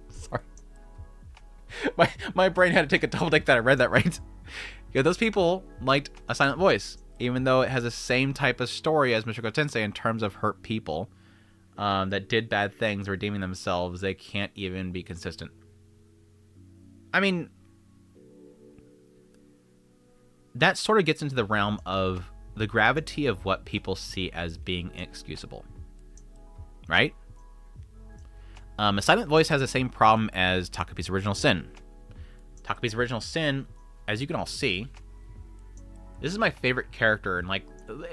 Sorry. My brain had to take a double take that I read that right. Yeah, those people liked a silent voice, even though it has the same type of story as Mr. Tensei in terms of hurt people that did bad things, redeeming themselves. They can't even be consistent. I mean... that sort of gets into the realm of the gravity of what people see as being inexcusable. Right? A silent voice has the same problem as Takapi's Original Sin. Takapi's Original Sin, as you can all see, this is my favorite character, and like,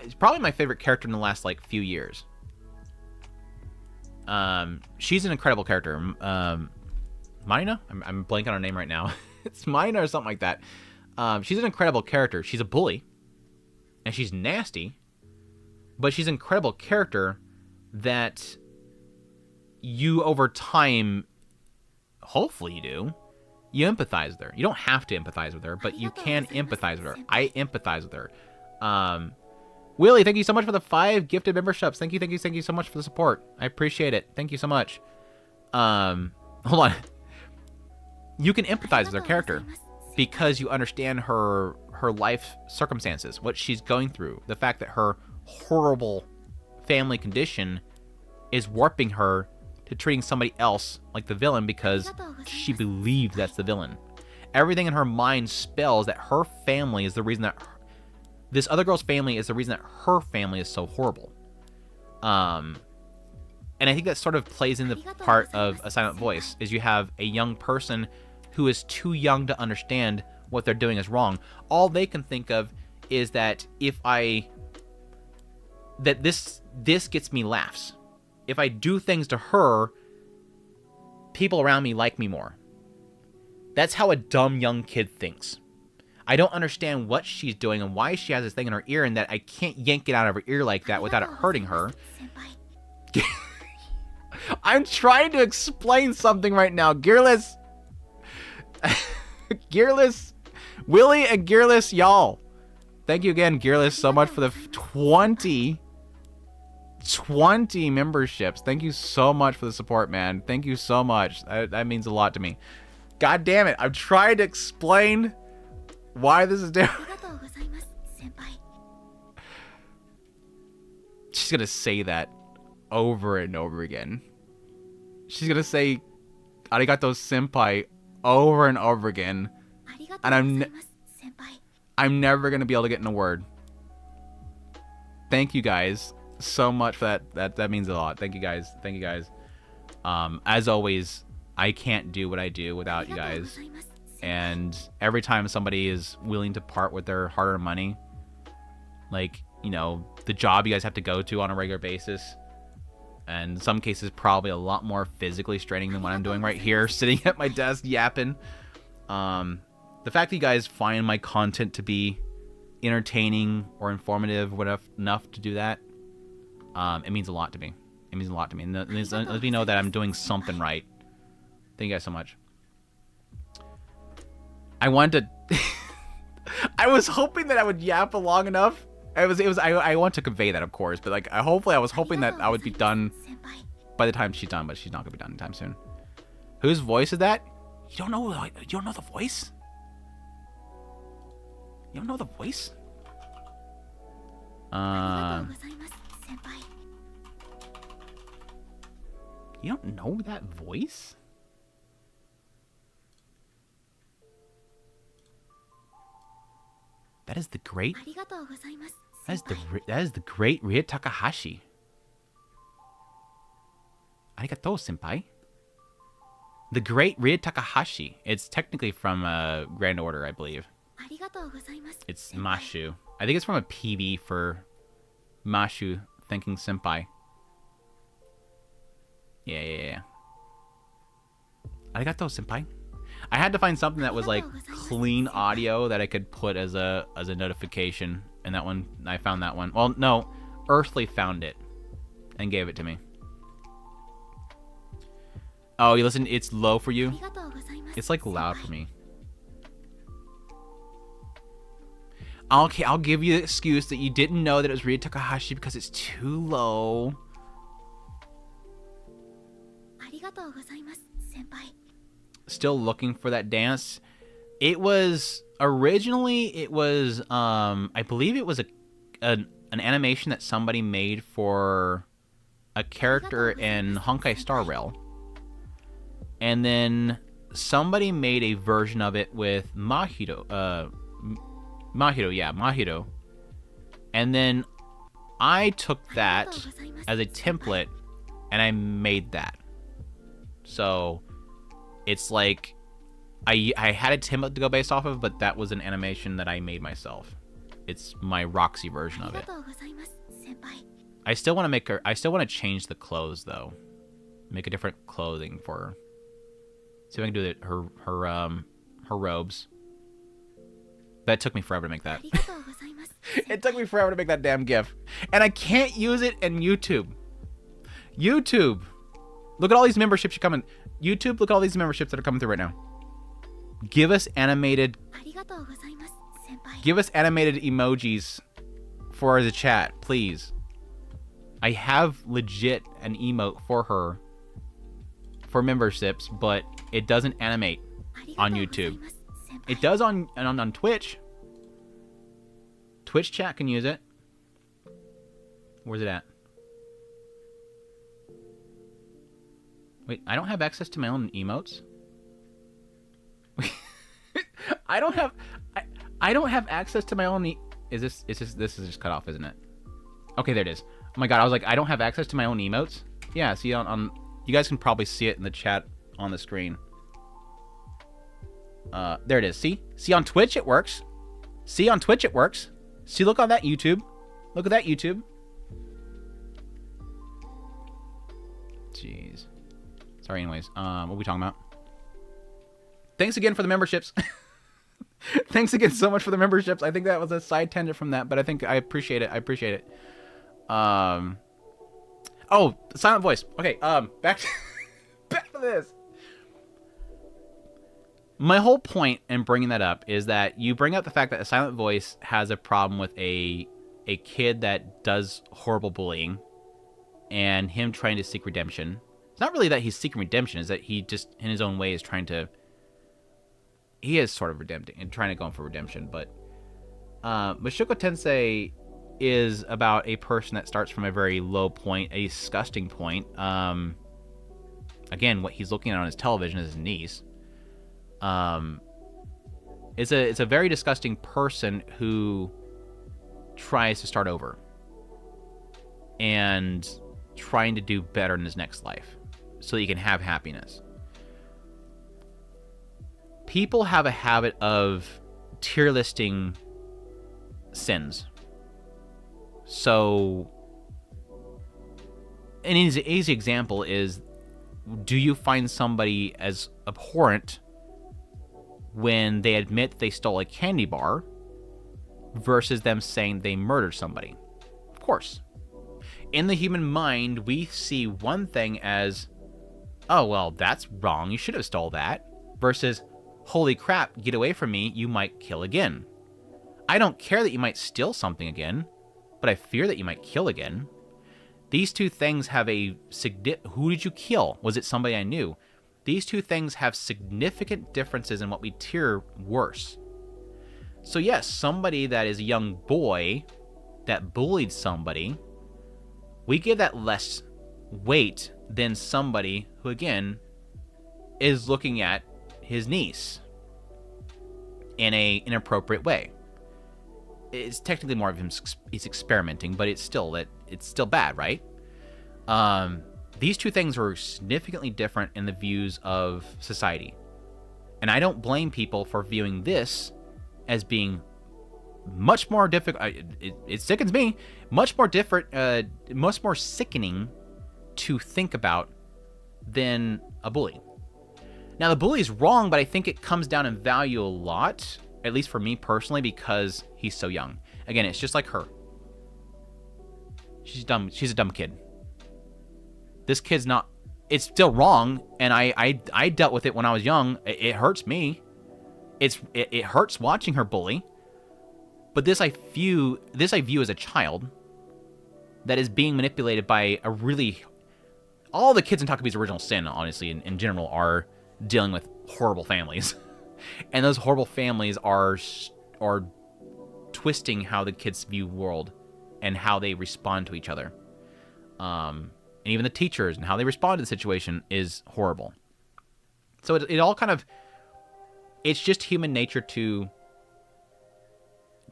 it's probably my favorite character in the last like few years. She's an incredible character. Mina? I'm blanking on her name right now. It's Mina or something like that. She's an incredible character. She's a bully, and she's nasty, but she's an incredible character that you, over time, hopefully you do, you empathize with her. You don't have to empathize with her, but you can empathize with her. I empathize with her. Willie, thank you so much for the 5 gifted memberships. Thank you so much for the support. I appreciate it. Thank you so much. Hold on. You can empathize with her character, because you understand her life circumstances, what she's going through, the fact that her horrible family condition is warping her to treating somebody else like the villain because she believes that's the villain. Everything in her mind spells that her family is the reason that this other girl's family is the reason that her family is so horrible. And I think that sort of plays in the part of a silent voice, is you have a young person who is too young to understand what they're doing is wrong. All they can think of is that this gets me laughs. If I do things to her, people around me like me more. That's how a dumb young kid thinks. I don't understand what she's doing and why she has this thing in her ear, and that I can't yank it out of her ear like that without it hurting her. I'm trying to explain something right now. Gearless, Willie and Gearless, y'all. Thank you again, Gearless, so much for the 20 memberships. Thank you so much for the support, man. Thank you so much. That means a lot to me. God damn it. I'm trying to explain why this is different. She's going to say that over and over again. She's going to say, arigato senpai, over and over again. And I'm never going to be able to get in a word. Thank you guys so much for that. That means a lot. Thank you guys. Thank you guys. As always, I can't do what I do without you guys. And every time somebody is willing to part with their hard-earned money, like, you know, the job you guys have to go to on a regular basis, and in some cases probably a lot more physically straining than what I'm doing right here, sitting at my desk yapping. The fact that you guys find my content to be entertaining or informative, enough to do that, it means a lot to me. It means a lot to me. And it lets me know that I'm doing something right. Thank you guys so much. I wanted to... I was hoping that I would yap long enough. I want to convey that, of course, but like, hopefully I was hoping that I would be done by the time she's done, but she's not gonna be done anytime soon. Whose voice is that? You don't know the voice? You don't know the voice? You don't know that voice? That is the great... That is the great Rie Takahashi. Arigatou, senpai. The great Rie Takahashi. It's technically from Grand Order, I believe. It's Mashu. I think it's from a PV for Mashu thanking senpai. Yeah. Arigatou, senpai. I had to find something that was like clean audio that I could put as a notification, and that one, I found that one. Well, no, Earthly found it and gave it to me. Oh, you listen, it's low for you? It's like loud for me. Okay, I'll give you the excuse that you didn't know that it was Rie Takahashi because it's too low. Still looking for that dance. It was originally, I believe it was an animation that somebody made for a character in Honkai Star Rail, and then somebody made a version of it with Mahito, and then I took that as a template and I made that. So it's like I had a template to go based off of, but that was an animation that I made myself. It's my Roxy version of it. I still want to make her. I still want to change the clothes though. Make a different clothing for her. See if I can do her robes. That took me forever to make that. It took me forever to make that damn GIF, and I can't use it in YouTube. YouTube, look at all these memberships coming. YouTube, look at all these memberships that are coming through right now. Give us animated emojis for the chat, please. I have legit an emote for her for memberships, but it doesn't animate on YouTube. It does on Twitch. Twitch chat can use it. Where's it at? Wait, I don't have access to my own emotes? I don't have access to my own this is just cut off, isn't it? Okay, there it is. Oh my god, I was like, I don't have access to my own emotes? Yeah, see on you guys can probably see it in the chat on the screen. There it is. See on Twitch it works. See on Twitch it works. See, look on that YouTube. Look at that YouTube. Jeez. Sorry, anyways. What are we talking about? Thanks again for the memberships. Thanks again so much for the memberships. I think that was a side tangent from that, but I think I appreciate it. Oh, silent voice. Okay, back to this. My whole point in bringing that up is that you bring up the fact that a silent voice has a problem with a kid that does horrible bullying and him trying to seek redemption. It's not really that he's seeking redemption, is that he just, in his own way, is trying to... He is sort of redempting and trying to go for redemption, but... Mushoku Tensei is about a person that starts from a very low point, a disgusting point. Again, what he's looking at on his television is his niece. It's a very disgusting person who tries to start over and trying to do better in his next life so that he can have happiness. People have a habit of tier listing sins. So an easy example is, do you find somebody as abhorrent when they admit they stole a candy bar versus them saying they murdered somebody? Of course. In the human mind, we see one thing as, oh, well, that's wrong, you should have stole that, versus, holy crap, get away from me, you might kill again. I don't care that you might steal something again, but I fear that you might kill again. These two things have a who did you kill? Was it somebody I knew? These two things have significant differences in what we tier worse. So yes, somebody that is a young boy that bullied somebody, we give that less weight than somebody who, again, is looking at his niece in an inappropriate way. It's technically more of him, he's experimenting, but it's still bad, right? These two things are significantly different in the views of society. And I don't blame people for viewing this as being much more difficult. It sickens me. Much more different, much more sickening to think about than a bully. Now, the bully is wrong, but I think it comes down in value a lot, at least for me personally, because he's so young. Again, it's just like her. She's dumb. She's a dumb kid. This kid's not... It's still wrong, and I dealt with it when I was young. It hurts me. It hurts watching her bully. But this I view as a child that is being manipulated by a really... All the kids in Takabi's original sin, honestly, in general, are dealing with horrible families. And those horrible families are twisting how the kids view the world and how they respond to each other. And even the teachers and how they respond to the situation is horrible. So it all kind of... It's just human nature to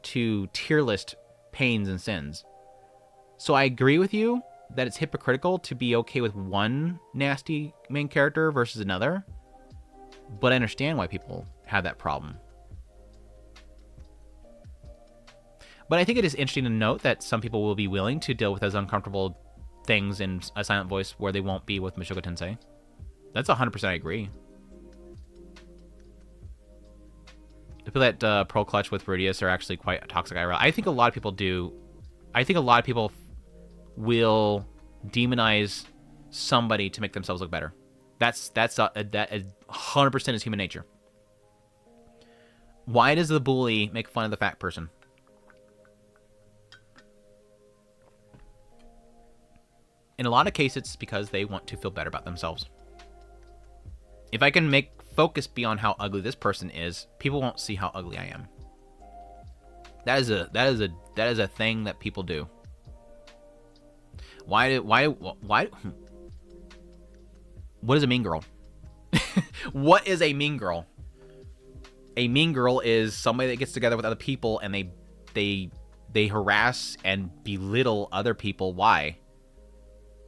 tier list pains and sins. So I agree with you that it's hypocritical to be okay with one nasty main character versus another, but I understand why people have that problem. But I think it is interesting to note that some people will be willing to deal with those uncomfortable things in a silent voice where they won't be with Mushoku Tensei. That's 100% I agree. The people that pro clutch with Rudius are actually quite toxic IRL. I think a lot of people do. I think a lot of people will demonize somebody to make themselves look better. That 100% is human nature. Why does the bully make fun of the fat person? In a lot of cases, it's because they want to feel better about themselves. If I can make focus beyond how ugly this person is, people won't see how ugly I am. That is a thing that people do. Why? What is a mean girl? What is a mean girl? A mean girl is somebody that gets together with other people and they harass and belittle other people. Why?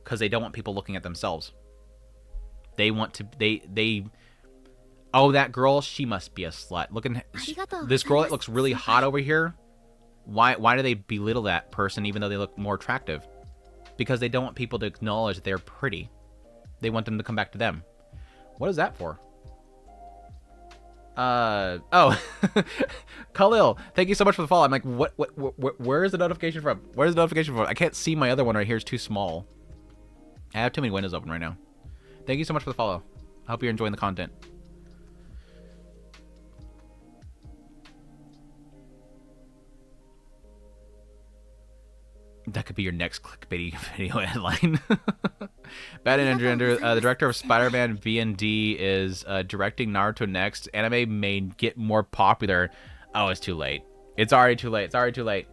Because they don't want people looking at themselves. They want to... Oh, that girl, she must be a slut. This girl that looks really hot over here. Why do they belittle that person even though they look more attractive? Because they don't want people to acknowledge that they're pretty. They want them to come back to them. What is that for? Oh. Khalil, thank you so much for the follow. I'm like, where is the notification from? Where's the notification from? I can't see my other one right here. It's too small. I have too many windows open right now. Thank you so much for the follow. I hope you're enjoying the content. That could be your next clickbaity video headline. Bad Andrew, the director of Spider-Man V&D is directing Naruto next. Anime may get more popular. Oh, it's too late. It's already too late. It's already too late.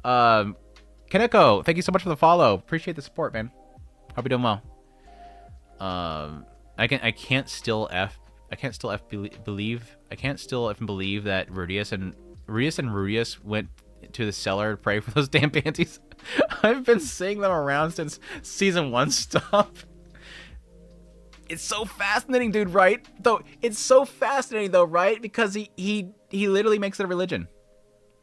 Kaneko, thank you so much for the follow. Appreciate the support, man. Hope you're doing well. I can't still believe that Rudius went to the cellar to pray for those damn panties. I've been seeing them around since season 1 stopped. It's so fascinating, dude, right? Though it's so fascinating though, right? Because he literally makes it a religion.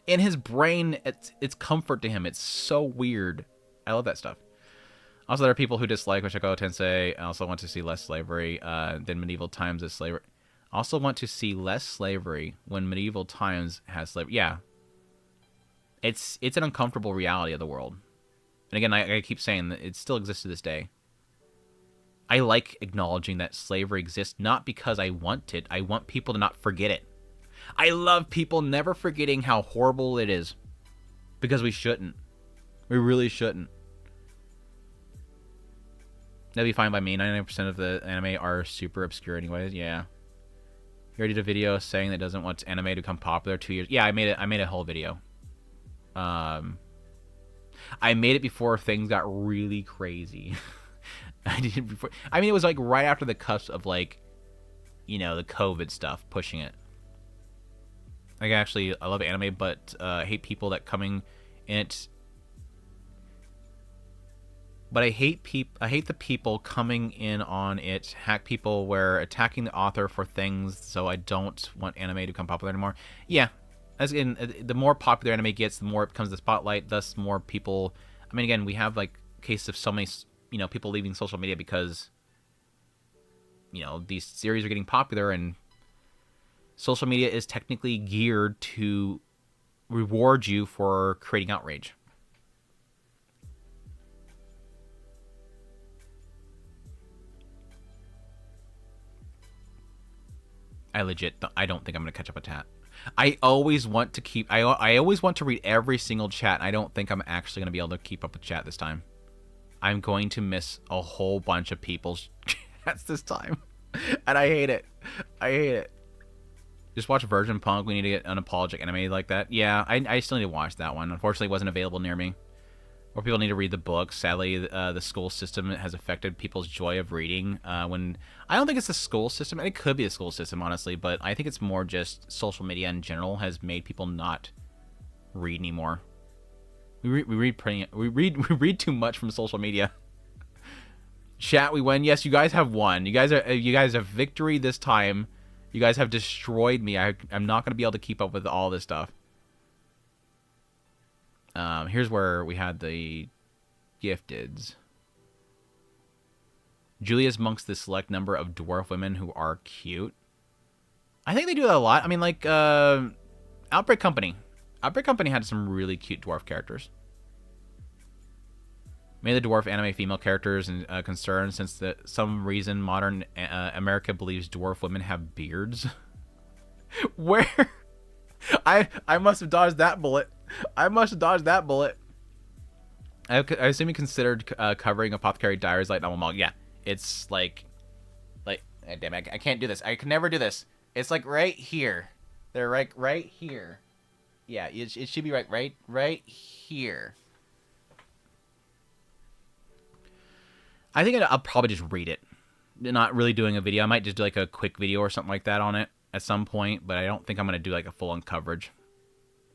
In his brain, it's comfort to him. It's so weird. I love that stuff. Also, there are people who dislike Hoshiko Tensei. I also want to see less slavery than medieval times as slavery. Also want to see less slavery when medieval times has slavery. Yeah. It's an uncomfortable reality of the world. And again, I keep saying that it still exists to this day. I like acknowledging that slavery exists, not because I want it. I want people to not forget it. I love people never forgetting how horrible it is. Because we shouldn't. We really shouldn't. That'd be fine by me. 99% of the anime are super obscure anyways. Yeah. You already did a video saying that doesn't want anime to become popular 2 years. Yeah, I made a whole video. I made it before things got really crazy. I did it before. I mean, it was like right after the cusp of like, you know, the COVID stuff pushing it. Like, actually, I love anime, but I hate people that coming in it. But I hate the people coming in on it. Hack people where attacking the author for things. So I don't want anime to become popular anymore. Yeah. As in, the more popular anime gets, the more it becomes the spotlight. Thus, more people. I mean, again, we have like cases of so many, you know, people leaving social media because, you know, these series are getting popular, and social media is technically geared to reward you for creating outrage. I don't think I'm going to catch up a chat. I always want to keep... I always want to read every single chat. I don't think I'm actually going to be able to keep up with chat this time. I'm going to miss a whole bunch of people's chats this time. And I hate it. I hate it. Just watch Virgin Punk. We need to get unapologetic anime like that. Yeah, I still need to watch that one. Unfortunately, it wasn't available near me. Or people need to read the book. Sadly, the school system has affected people's joy of reading. When I don't think it's the school system. It could be the school system, honestly, but I think it's more just social media in general has made people not read anymore. We read too much from social media. Chat, we win. Yes, you guys have won. You guys have victory this time. You guys have destroyed me. I'm not going to be able to keep up with all this stuff. Here's where we had the gifteds. Julius amongst the select number of dwarf women who are cute. I think they do that a lot. I mean, like, Outbreak Company. Outbreak Company had some really cute dwarf characters. Many of the dwarf anime female characters and concerned since some reason modern America believes dwarf women have beards. Where? I must have dodged that bullet. I assume you considered covering Apothecary Diaries like novel manga. Yeah, it's like, damn it, I can't do this. I can never do this. It's like right here. They're right here. Yeah, it should be right here. I think I'll probably just read it. Not really doing a video. I might just do like a quick video or something like that on it at some point, but I don't think I'm going to do like a full-on coverage.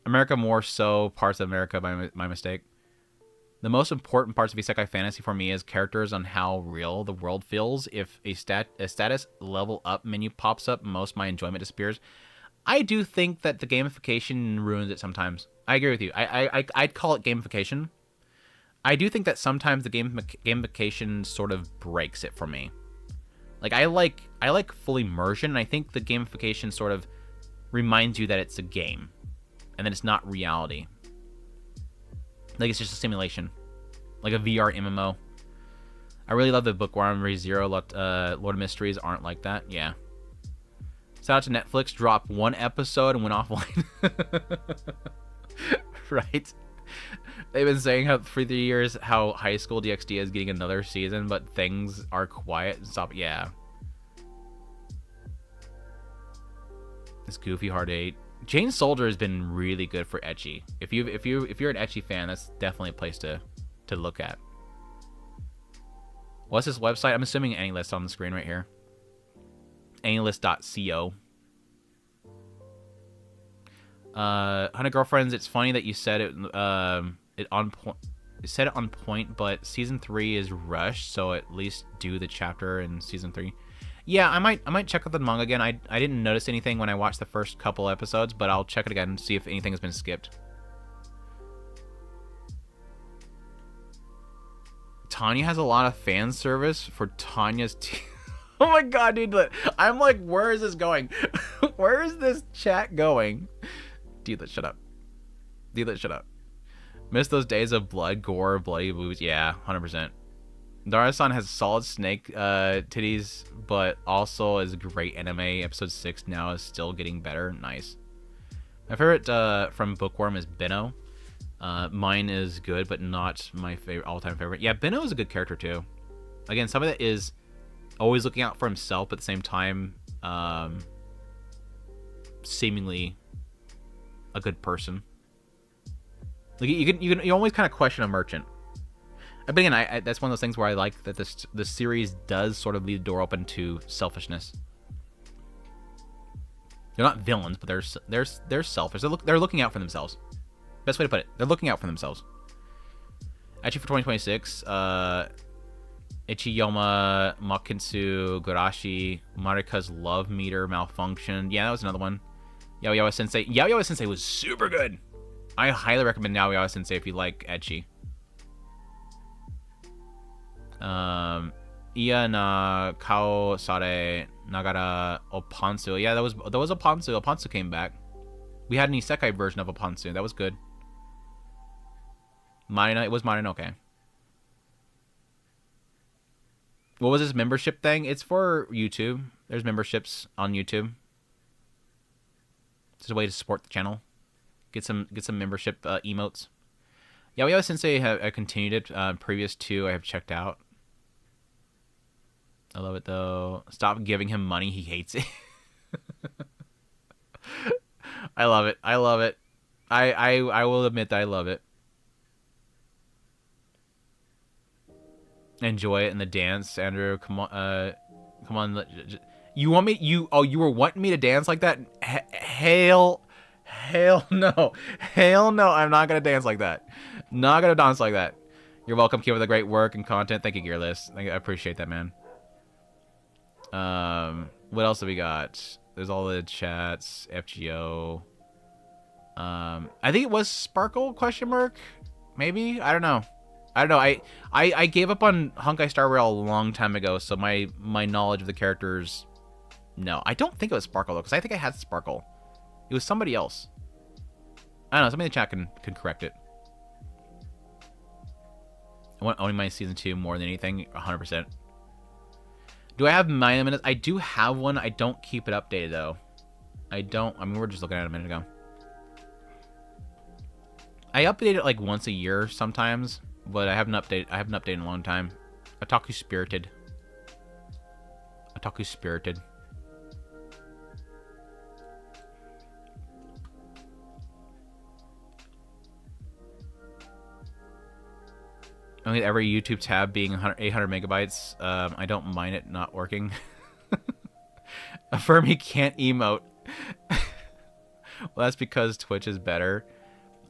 America more so, parts of America by my mistake. The most important parts of isekai fantasy for me is characters on how real the world feels. If a status level up menu pops up, most of my enjoyment disappears. I do think that the gamification ruins it sometimes. I agree with you. I'd call it gamification. I do think that sometimes the gamification sort of breaks it for me. Like I like full immersion, and I think the gamification sort of reminds you that it's a game, and that it's not reality. Like it's just a simulation, like a VR MMO. I really love the Bookworm ReZero. Lord of Mysteries aren't like that. Yeah. Shout out to Netflix. Dropped one episode and went offline. Right. They've been saying how for 3 years how High School DxD is getting another season, but things are quiet and stop. Yeah. This Goofy Hard 8. Jane Soldier has been really good for ecchi. If you're an ecchi fan, that's definitely a place to look at. What's this website? I'm assuming AnyList on the screen right here. AnyList.co. 100 Girlfriends. It's funny that you said it. It on point. You said it on point, but season 3 is rushed, so at least do the chapter in season 3. Yeah, I might check out the manga again. I didn't notice anything when I watched the first couple episodes, but I'll check it again and see if anything has been skipped. Tanya has a lot of fan service for Tanya's oh my god, dude. I'm like, where is this going? Where is this chat going? Dude, shut up. Dude, shut up. Miss those days of blood, gore, bloody boobs. Yeah, 100%. Dara-san has solid snake titties, but also is a great anime. Episode 6 now is still getting better. Nice. My favorite from Bookworm is Benno. Mine is good, but not my favorite all-time favorite. Yeah, Benno is a good character too. Again, somebody that is always looking out for himself, but at the same time, seemingly a good person. Like you always kind of question a merchant. But again, that's one of those things where I like that this series does sort of leave the door open to selfishness. They're not villains, but they're selfish. They're looking out for themselves. Best way to put it. They're looking out for themselves. Actually, for 2026, Ichiyama Makintsu Garashi Marika's Love Meter malfunctioned. Yeah, that was another one. Yaoi Yaoi Sensei. Yaoi Yaoi Sensei was super good. I highly recommend Yaoi Yaoi Sensei if you like ecchi. Iya na Kao Sare Nagara Opansu. Yeah, that was Opansu. Opansu came back. We had an isekai version of Opansu. That was good. Marina, it was Marinoke. What was this membership thing? It's for YouTube. There's memberships on YouTube. It's a way to support the channel. Get some membership emotes. Yeah, we always Sensei have continued it. Previous two I have checked out. I love it though. Stop giving him money. He hates it. I love it. I love it. I will admit that I love it. Enjoy it in the dance, Andrew. Come on. You want me? You were wanting me to dance like that? Hell no. Hell no. I'm not gonna dance like that. Not gonna dance like that. You're welcome, Kid, for the great work and content. Thank you, Gearless. I appreciate that, man. What else have we got? There's all the chats. FGO. I think it was Sparkle ? Maybe? I don't know. I gave up on Honkai Star Rail a long time ago, so my knowledge of the characters... No, I don't think it was Sparkle, though, because I think I had Sparkle. It was somebody else. I don't know, somebody in the chat can correct it. I want Only My Season 2 more than anything, 100%. Do I have 9 minutes? I do have one. I don't keep it updated, though. I don't... I mean, we were just looking at it a minute ago. I update it like once a year sometimes, but I haven't updated in a long time. Otaku Spirited. Otaku Spirited. Only every YouTube tab being 800 megabytes. I don't mind it not working. Affirm can't emote. Well, that's because Twitch is better.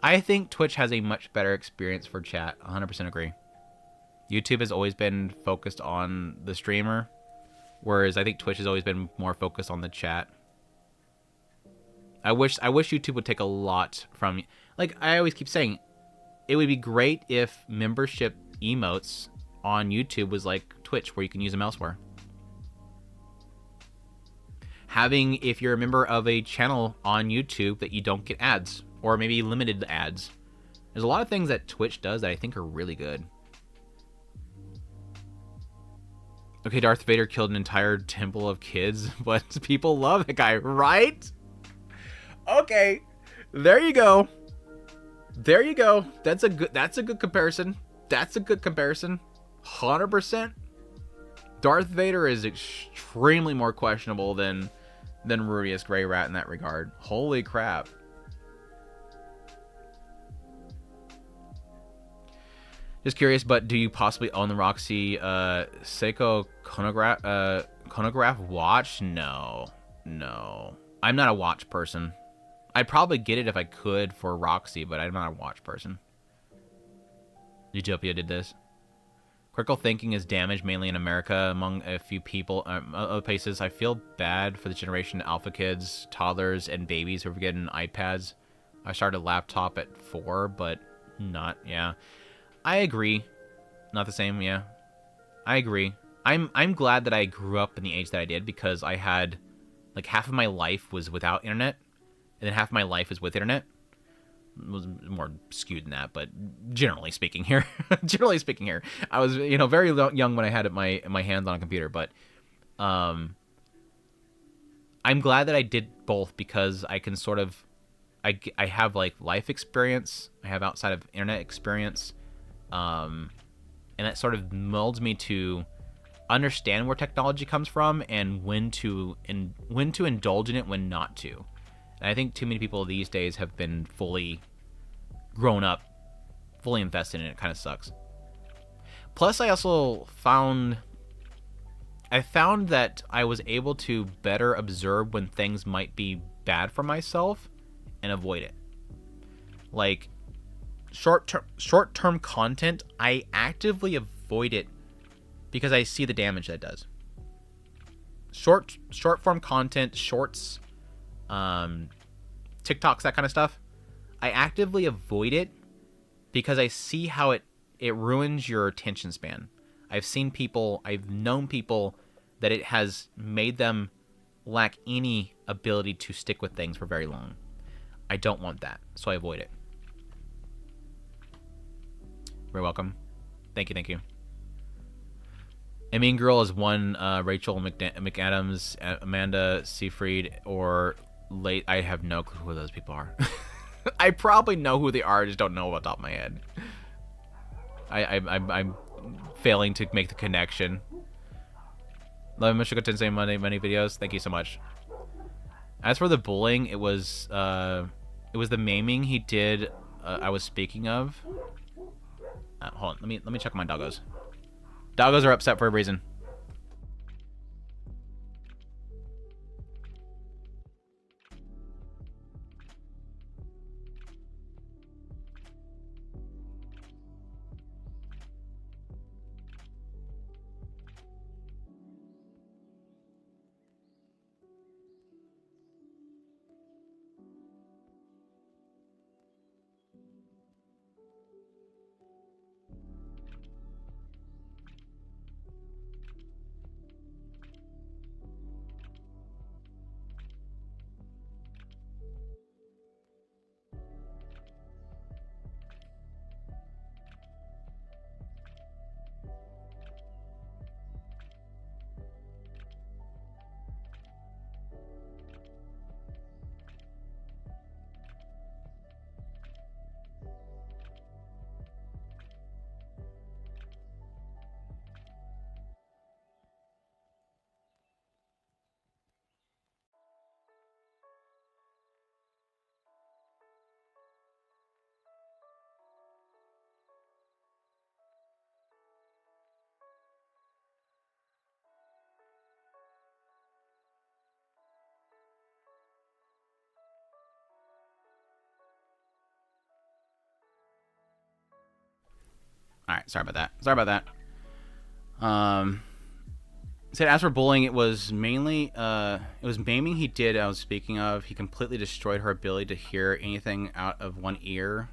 I think Twitch has a much better experience for chat. 100% agree. YouTube has always been focused on the streamer, whereas I think Twitch has always been more focused on the chat. I wish YouTube would take a lot from... Like, I always keep saying, it would be great if membership emotes on YouTube was like Twitch, where you can use them elsewhere. Having, if you're a member of a channel on YouTube, that you don't get ads, or maybe limited ads. There's a lot of things that Twitch does that I think are really good. Okay, Darth Vader killed an entire temple of kids, but people love that guy, right? Okay, there you go. There you go. That's a good comparison. That's a good comparison. 100%. Darth Vader is extremely more questionable than Rudius Grey Rat in that regard. Holy crap. Just curious, but do you possibly own the Roxy Seiko chronograph watch? No. I'm not a watch person. I'd probably get it if I could for Roxy, but I'm not a watch person. Utopia did this. Critical thinking is damaged mainly in America among a few people. Other places, I feel bad for the generation of alpha kids, toddlers, and babies who are getting iPads. I started a laptop at 4, but not, yeah. I agree. Not the same, yeah. I agree. I'm glad that I grew up in the age that I did, because I had, like, half of my life was without internet, and then half of my life is with internet. It was more skewed than that, but generally speaking here, I was, very young when I had my hands on a computer, but I'm glad that I did both, because I can sort of, I have, like, life experience, I have outside of internet experience, and that sort of molds me to understand where technology comes from and when to indulge in it, when not to. And I think too many people these days have been fully grown up, fully invested in it. It kind of sucks. Plus, I also found that I was able to better observe when things might be bad for myself and avoid it. Like, short-term content, I actively avoid it because I see the damage that does. Short-form content, shorts, TikToks, that kind of stuff, I actively avoid it because I see how it ruins your attention span. I've known people that it has made them lack any ability to stick with things for very long. I don't want that, so I avoid it. Very welcome. Thank you. A Mean Girl is one Rachel McAdams, Amanda Seyfried, or late. I have no clue who those people are. I probably know who they are, I just don't know off the top of my head. I'm failing to make the connection. Love Michigo Tensei many videos. Thank you so much. As for the bullying, it was the maiming he did. I was speaking of. Hold on, let me check my doggos. Doggos are upset for a reason. All right, sorry about that. Said as for bullying, it was mainly maiming he did. I was speaking of. He completely destroyed her ability to hear anything out of one ear.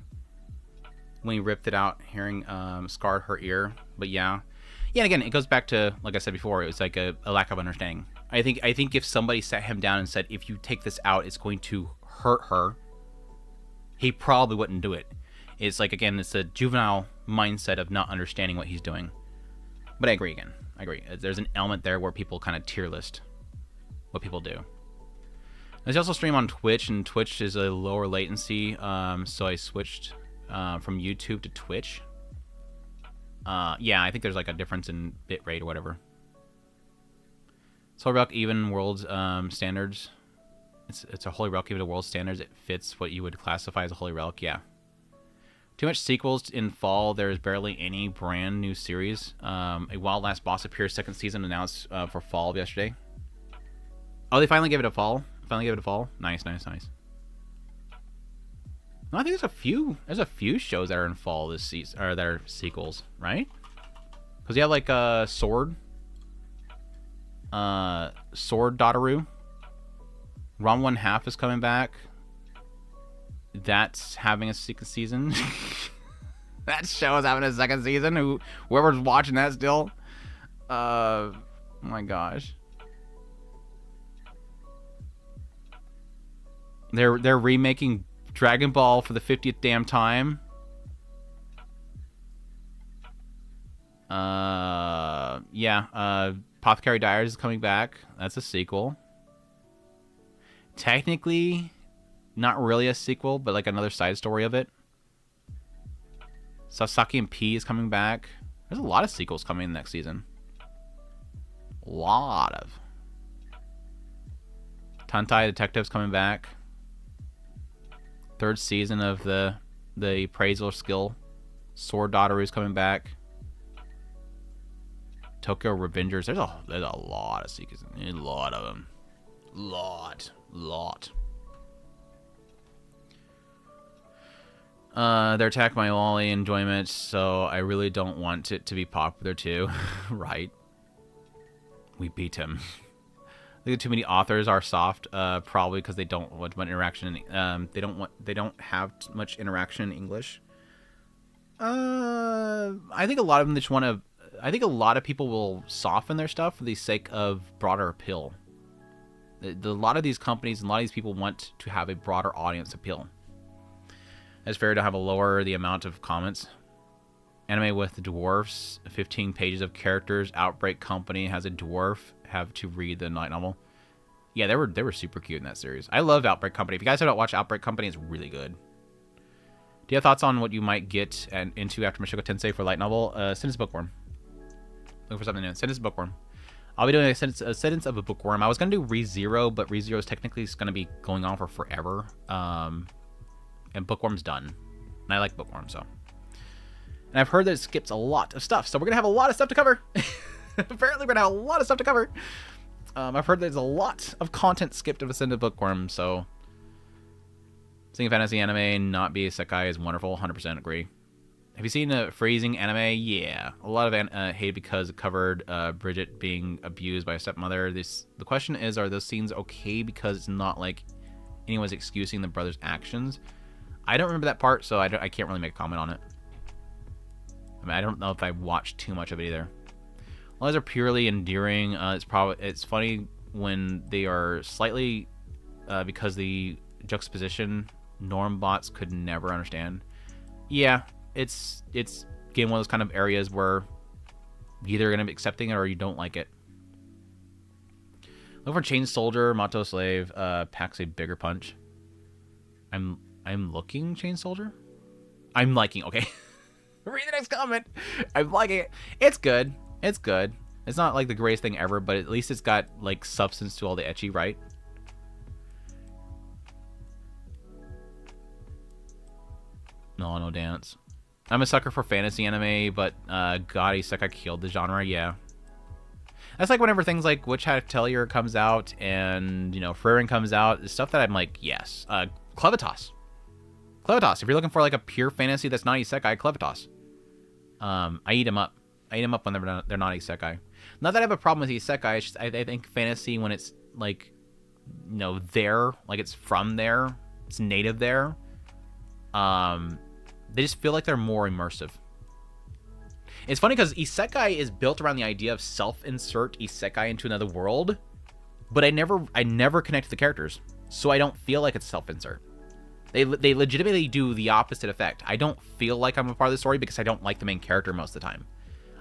When he ripped it out, hearing scarred her ear. But yeah, and again, it goes back to, like I said before, it was like a lack of understanding. I think if somebody sat him down and said, if you take this out, it's going to hurt her, he probably wouldn't do it. It's like, again, it's a juvenile mindset of not understanding what he's doing. But I agree again. There's an element there where people kind of tier list what people do. There's also stream on Twitch, and Twitch is a lower latency, so I switched from YouTube to Twitch. Yeah, I think there's like a difference in bitrate or whatever. Holy Relic even world standards. It's a Holy Relic even to world standards. It fits what you would classify as a Holy Relic. Yeah. Too much sequels in fall. There's barely any brand new series. A Wild Last Boss appears second season announced for fall yesterday. Oh, they finally gave it a fall. Nice. No, I think there's a few. There's a few shows that are in fall this season, or that are sequels, right? Because you have like Sword Dotteroo. Rom 1/2 is coming back. That's having a second season. That show is having a second season. Whoever's watching that still. Oh my gosh. They're remaking Dragon Ball for the 50th damn time. Yeah. Apothecary Diaries is coming back. That's a sequel. Technically, not really a sequel, but like another side story of it. Sasaki and P is coming back. There's a lot of sequels coming next season. A lot of. Tantai Detective's coming back. Third season of the appraisal skill. Sword Dotteroo is coming back. Tokyo Revengers. There's a lot of sequels. A lot of them. Lot. They're attacked by Wally enjoyment, so I really don't want it to be popular too. Right. We beat him. I think too many authors are soft, probably because they don't want much interaction. They don't have much interaction in English. I think a lot of them just want to. I think a lot of people will soften their stuff for the sake of broader appeal. A lot of these companies and a lot of these people want to have a broader audience appeal. It's fair to have a lower the amount of comments. Anime with the dwarfs, 15 pages of characters. Outbreak Company has a dwarf. Have to read the light novel. Yeah, they were super cute in that series. I love Outbreak Company. If you guys haven't watched Outbreak Company, it's really good. Do you have thoughts on what you might get into after Mushoku Tensei for light novel? Send us a bookworm. Look for something new. Send us a bookworm. I'll be doing a sentence of a bookworm. I was going to do ReZero, but ReZero is technically going to be going on for forever. And Bookworm's done. And I like Bookworm, so. And I've heard that it skips a lot of stuff, so we're going to have a lot of stuff to cover. Apparently, we're going to have a lot of stuff to cover. I've heard there's a lot of content skipped of Ascended Bookworm, so. Seeing a fantasy anime not be a isekai is wonderful. 100% agree. Have you seen a freezing anime? Yeah. A lot of hate because it covered Bridget being abused by a stepmother. The question is, are those scenes okay because it's not like anyone's excusing the brother's actions? I don't remember that part, so I can't really make a comment on it. I mean, I don't know if I watched too much of it either. Well, those are purely endearing. It's funny when they are slightly because the juxtaposition norm bots could never understand. Yeah, it's getting one of those kind of areas where you're either gonna be accepting it or you don't like it. Look for Chain Soldier, Mato Slave, packs a bigger punch. I'm looking Chain Soldier. I'm liking. Okay. Read the next comment. I'm liking it. It's good. It's good. It's not like the greatest thing ever, but at least it's got like substance to all the ecchi, right? No dance. I'm a sucker for fantasy anime, but God, Isekai killed the genre. Yeah. That's like whenever things like Witch Hat Atelier comes out and, you know, Frieren comes out, stuff that I'm like, yes. Clevitas. If you're looking for like a pure fantasy that's not isekai, Clevitas. I eat them up. When they're not isekai. Not that I have a problem with isekai. It's just, I think fantasy, when it's like, you know, there, like it's from there, it's native there. They just feel like they're more immersive. It's funny because isekai is built around the idea of self-insert isekai into another world, but I never connect the characters, so I don't feel like it's self-insert. They legitimately do the opposite effect. I don't feel like I'm a part of the story because I don't like the main character most of the time.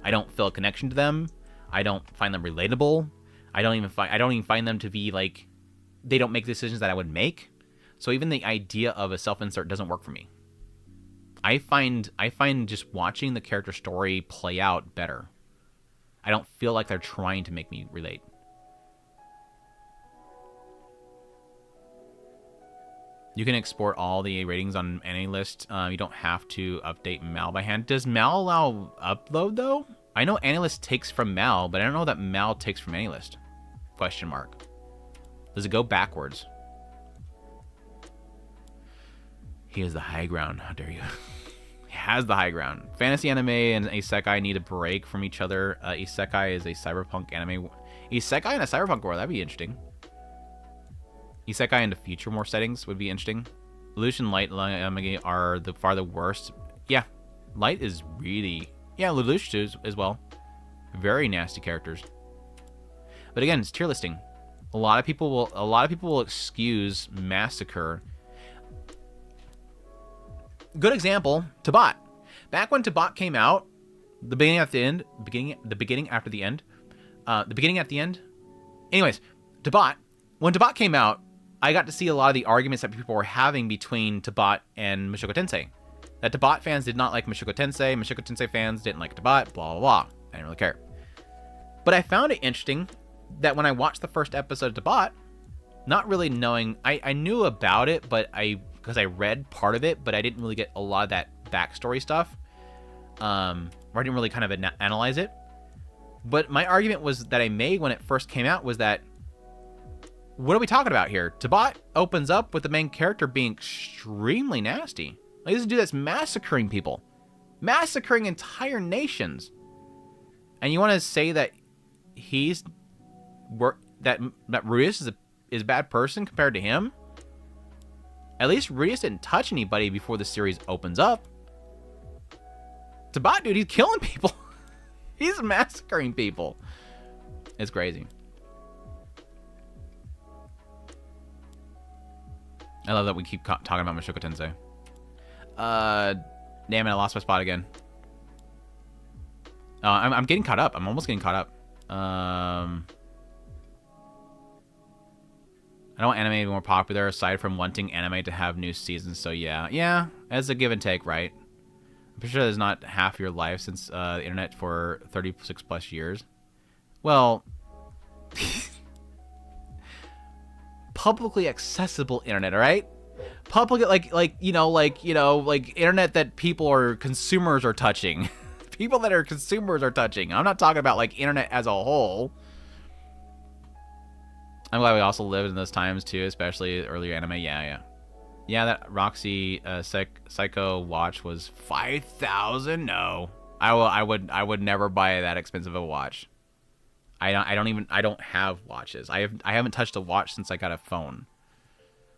I don't feel a connection to them. I don't find them relatable. I don't even find them to be like, they don't make decisions that I would make. So even the idea of a self-insert doesn't work for me. I find just watching the character story play out better. I don't feel like they're trying to make me relate. You can export all the ratings on any list. You don't have to update Mal by hand. Does Mal allow upload though? I know AnyList takes from Mal, but I don't know that Mal takes from AnyList. Question mark. Does it go backwards? He has the high ground. How dare you? He has the high ground. Fantasy anime and isekai need a break from each other. Isekai is a cyberpunk anime. Isekai in a cyberpunk world, that'd be interesting. Isekai into future more settings would be interesting. Lelouch Light are far the worst. Yeah, Light is really... Yeah, Lelouch too as well. Very nasty characters. But again, it's tier listing. A lot of people will excuse Massacre. Good example, Tabat. Back when Tabat came out, the beginning at the end. Anyways, Tabat. When Tabat came out, I got to see a lot of the arguments that people were having between Tabat and Mushoku Tensei. That Tabat fans did not like Mushoku Tensei fans didn't like Tabat, blah, blah, blah. I didn't really care. But I found it interesting that when I watched the first episode of Tabat, not really knowing, I knew about it, but because I read part of it, but I didn't really get a lot of that backstory stuff. Or I didn't really kind of analyze it. But my argument was that I made when it first came out was that, what are we talking about here? Tabat opens up with the main character being extremely nasty. Like, this is a dude that's massacring people. Massacring entire nations. And you want to say that that Rudeus is a bad person compared to him? At least Rudeus didn't touch anybody before the series opens up. Tabat, dude, he's killing people. He's massacring people. It's crazy. I love that we keep talking about Mushoku Tensei. Damn it, I lost my spot again. I'm getting caught up. I'm almost getting caught up. I don't want anime to be more popular aside from wanting anime to have new seasons. So yeah, it's a give and take, right? I'm pretty sure there's not half your life since the internet for 36 plus years. Well, publicly accessible internet, all right? Public, like internet that people are consumers are touching. People that are consumers are touching. I'm not talking about like internet as a whole. I'm glad we also lived in those times too, especially earlier anime. Yeah. That Roxy Psycho watch was 5,000. No, I would never buy that expensive a watch. I don't have watches. I haven't touched a watch since I got a phone.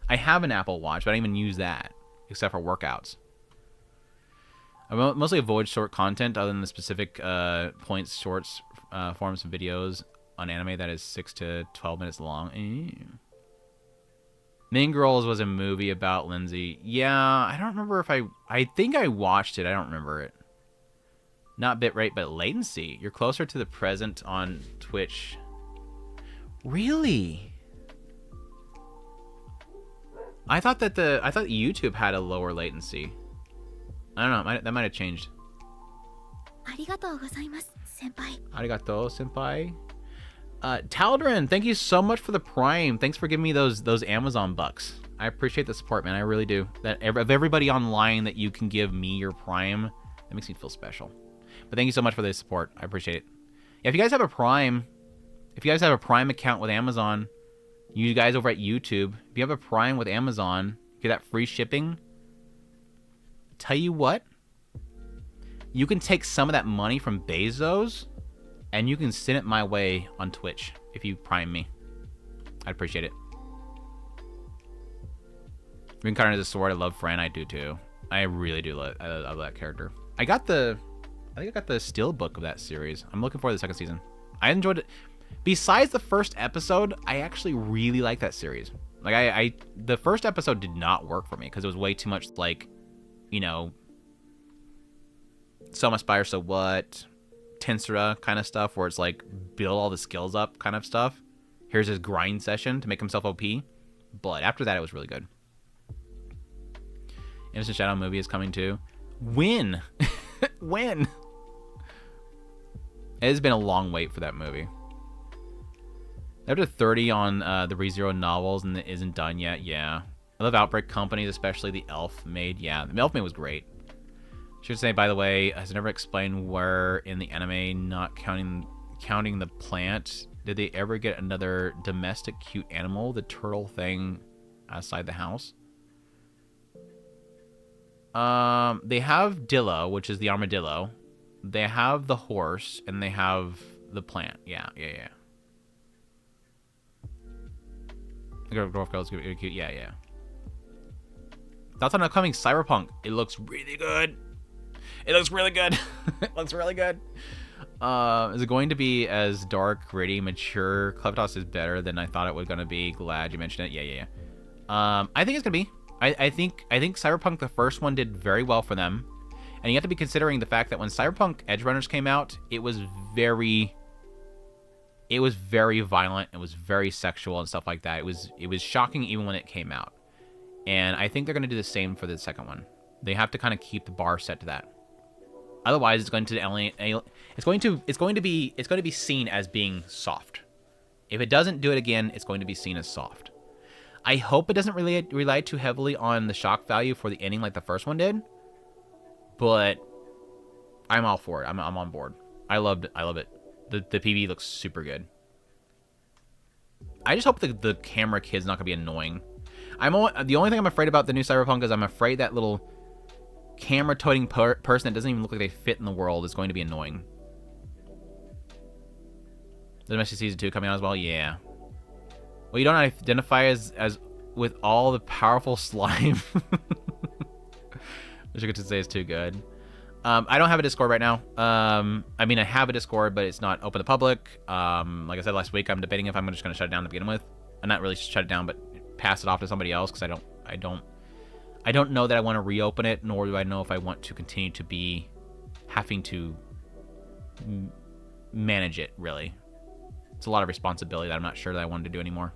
I have an Apple Watch, but I don't even use that except for workouts. I mostly avoid short content other than the specific points, shorts, forms of videos on anime that is 6 to 12 minutes long. Ew. Mean Girls was a movie about Lindsay. Yeah, I don't remember if I think I watched it. I don't remember it. Not bitrate, but latency. You're closer to the present on Twitch. Really? I thought YouTube had a lower latency. I don't know. That might have changed. Arigato, senpai. Taldarin, thank you so much for the Prime. Thanks for giving me those Amazon bucks. I appreciate the support, man. I really do. That of everybody online that you can give me your Prime, that makes me feel special. But thank you so much for the support. I appreciate it. Yeah, if you guys have a Prime account with Amazon, you guys over at YouTube, if you have a Prime with Amazon, you get that free shipping. Tell you what, you can take some of that money from Bezos and you can send it my way on Twitch if you Prime me. I'd appreciate it. Green Card is a sword. I love Fran. I do too. I really do love that character. I think I got the steel book of that series. I'm looking forward to the second season. I enjoyed it. Besides the first episode, I actually really like that series. Like the first episode did not work for me because it was way too much like, So Much Fire, So What, Tensura kind of stuff where it's like build all the skills up kind of stuff. Here's his grind session to make himself OP. But after that, it was really good. Innocent Shadow movie is coming too. When? When? It has been a long wait for that movie. After 30 on the ReZero novels and it isn't done yet, yeah. I love Outbreak Companies, especially the Elf Maid. Yeah, the Elf Maid was great. Should say, by the way, has it never explained where in the anime, not counting the plant, did they ever get another domestic cute animal, the turtle thing outside the house? They have Dillo, which is the armadillo. They have the horse, and they have the plant. Yeah. Dwarf girl's cute. Yeah. Thoughts on upcoming Cyberpunk? It looks really good. It looks really good. Is it going to be as dark, gritty, mature? Clevitas is better than I thought it was going to be. Glad you mentioned it. Yeah. I think it's going to be. I think Cyberpunk, the first one, did very well for them. And you have to be considering the fact that when Cyberpunk Edgerunners came out, it was very violent. It was very sexual and stuff like that. It was shocking even when it came out. And I think they're going to do the same for the second one. They have to kind of keep the bar set to that. Otherwise, it's going to be seen as being soft. If it doesn't do it again, it's going to be seen as soft. I hope it doesn't really rely too heavily on the shock value for the ending like the first one did. But I'm all for it. I'm on board. I love it. The PV looks super good. I just hope the camera kid's not gonna be annoying. The only thing I'm afraid about the new Cyberpunk is I'm afraid that little camera-toting person that doesn't even look like they fit in the world is going to be annoying. Domestic Season 2 coming out as well? Yeah. Well, you don't identify as with all the powerful slime. Which I could say is too good. I don't have a Discord right now. I mean, I have a Discord, but it's not open to public. Like I said last week, I'm debating if I'm just going to shut it down to begin with. And not really shut it down, but pass it off to somebody else because I don't know that I want to reopen it, nor do I know if I want to continue to be having to manage it, really. It's a lot of responsibility that I'm not sure that I wanted to do anymore.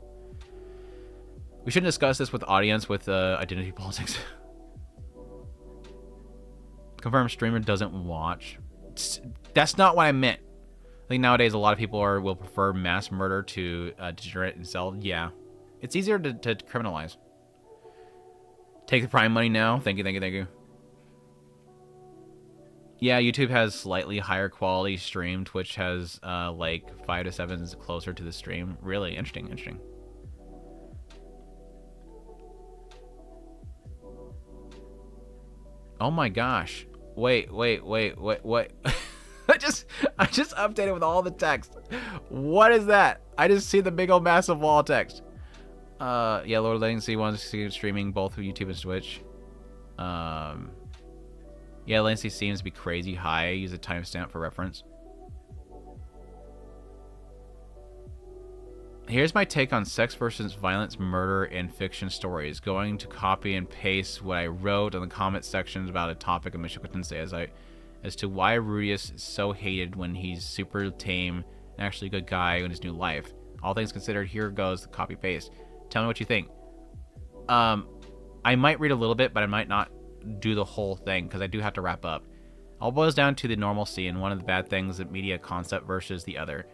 We shouldn't discuss this with the audience with identity politics. Confirmed streamer doesn't watch. That's not what I meant. I think nowadays a lot of people will prefer mass murder to degenerate and sell. Yeah. It's easier to criminalize. Take the Prime money now. Thank you. Yeah, YouTube has slightly higher quality stream. Twitch has like 5 to 7 is closer to the stream. Really interesting. Oh my gosh. Wait. I just updated with all the text. What is that? I just see the big old massive wall of text. Yeah, Lord Latency wants to see streaming both of YouTube and Twitch. Yeah, latency seems to be crazy high. Use a timestamp for reference. Here's my take on sex versus violence, murder, and fiction stories. Going to copy and paste what I wrote in the comment sections about a topic of Michikutense as to why Rudius is so hated when he's super tame and actually a good guy in his new life. All things considered, here goes the copy paste. Tell me what you think. I might read a little bit, but I might not do the whole thing because I do have to wrap up. All boils down to the normalcy and one of the bad things of media concept versus the other.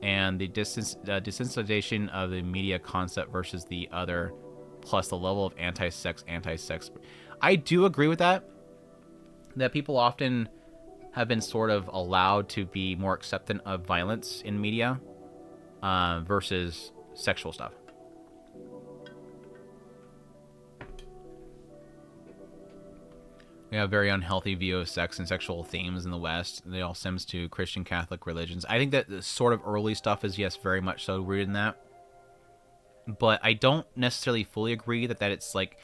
And the desensitization of the media concept versus the other, plus the level of anti-sex. I do agree with that people often have been sort of allowed to be more acceptant of violence in media versus sexual stuff. We have a very unhealthy view of sex and sexual themes in the West. They all stems to Christian Catholic religions. I think that the sort of early stuff is, yes, very much so rooted in that. But I don't necessarily fully agree that it's like...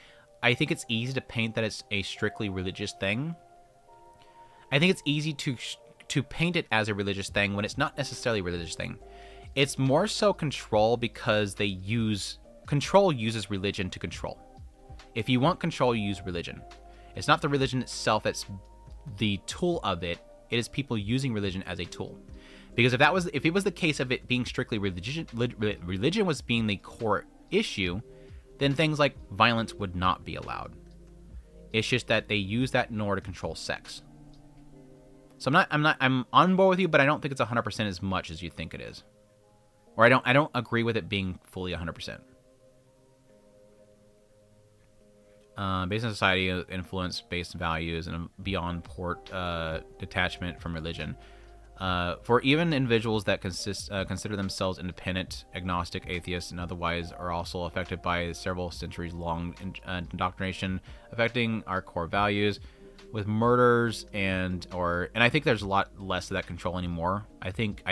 I think it's easy to paint that it's a strictly religious thing. I think it's easy to paint it as a religious thing when it's not necessarily a religious thing. It's more so control because control uses religion to control. If you want control, you use religion. It's not the religion itself that's the tool of it. It is people using religion as a tool. Because if it was the case of it being strictly religion was being the core issue, then things like violence would not be allowed. It's just that they use that in order to control sex. So I'm on board with you, but I don't think it's 100% as much as you think it is. Or I don't agree with it being fully 100%. Based on society, influence-based values, and beyond detachment from religion. For even individuals that consider themselves independent, agnostic, atheists, and otherwise are also affected by several centuries-long indoctrination affecting our core values, with murders and I think there's a lot less of that control anymore. I think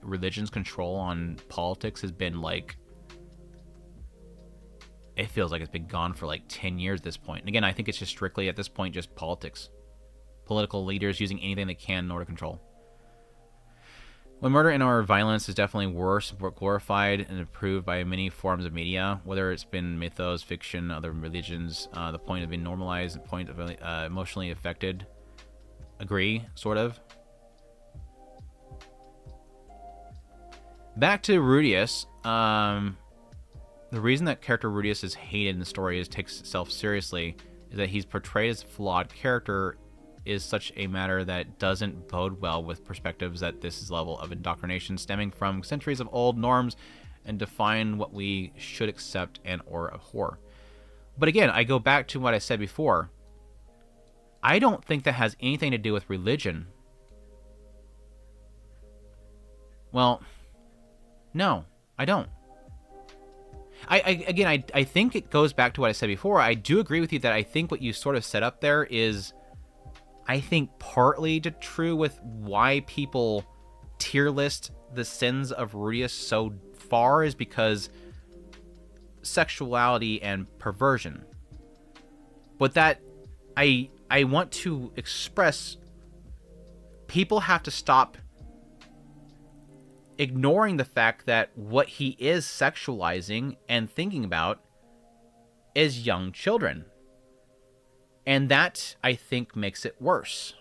religion's control on politics has been like, it feels like it's been gone for like 10 years at this point. And again, I think it's just strictly at this point just politics. Political leaders using anything they can in order to control. When murder and or violence is definitely worse, glorified and approved by many forms of media, whether it's been mythos, fiction, other religions, the point of being normalized, the point of emotionally affected. Agree, sort of. Back to Rudius. The reason that character Rudius is hated in the story takes itself seriously is that he's portrayed as a flawed character is such a matter that doesn't bode well with perspectives that this level of indoctrination stemming from centuries of old norms and define what we should accept and or abhor. But again, I go back to what I said before. I don't think that has anything to do with religion. Well, no, I don't. I think it goes back to what I said before. I do agree with you that I think what you sort of set up there is, I think, partly true with why people tier list the sins of Rudius so far is because sexuality and perversion. But that I want to express, people have to stop ignoring the fact that what he is sexualizing and thinking about is young children. And that, I think, makes it worse.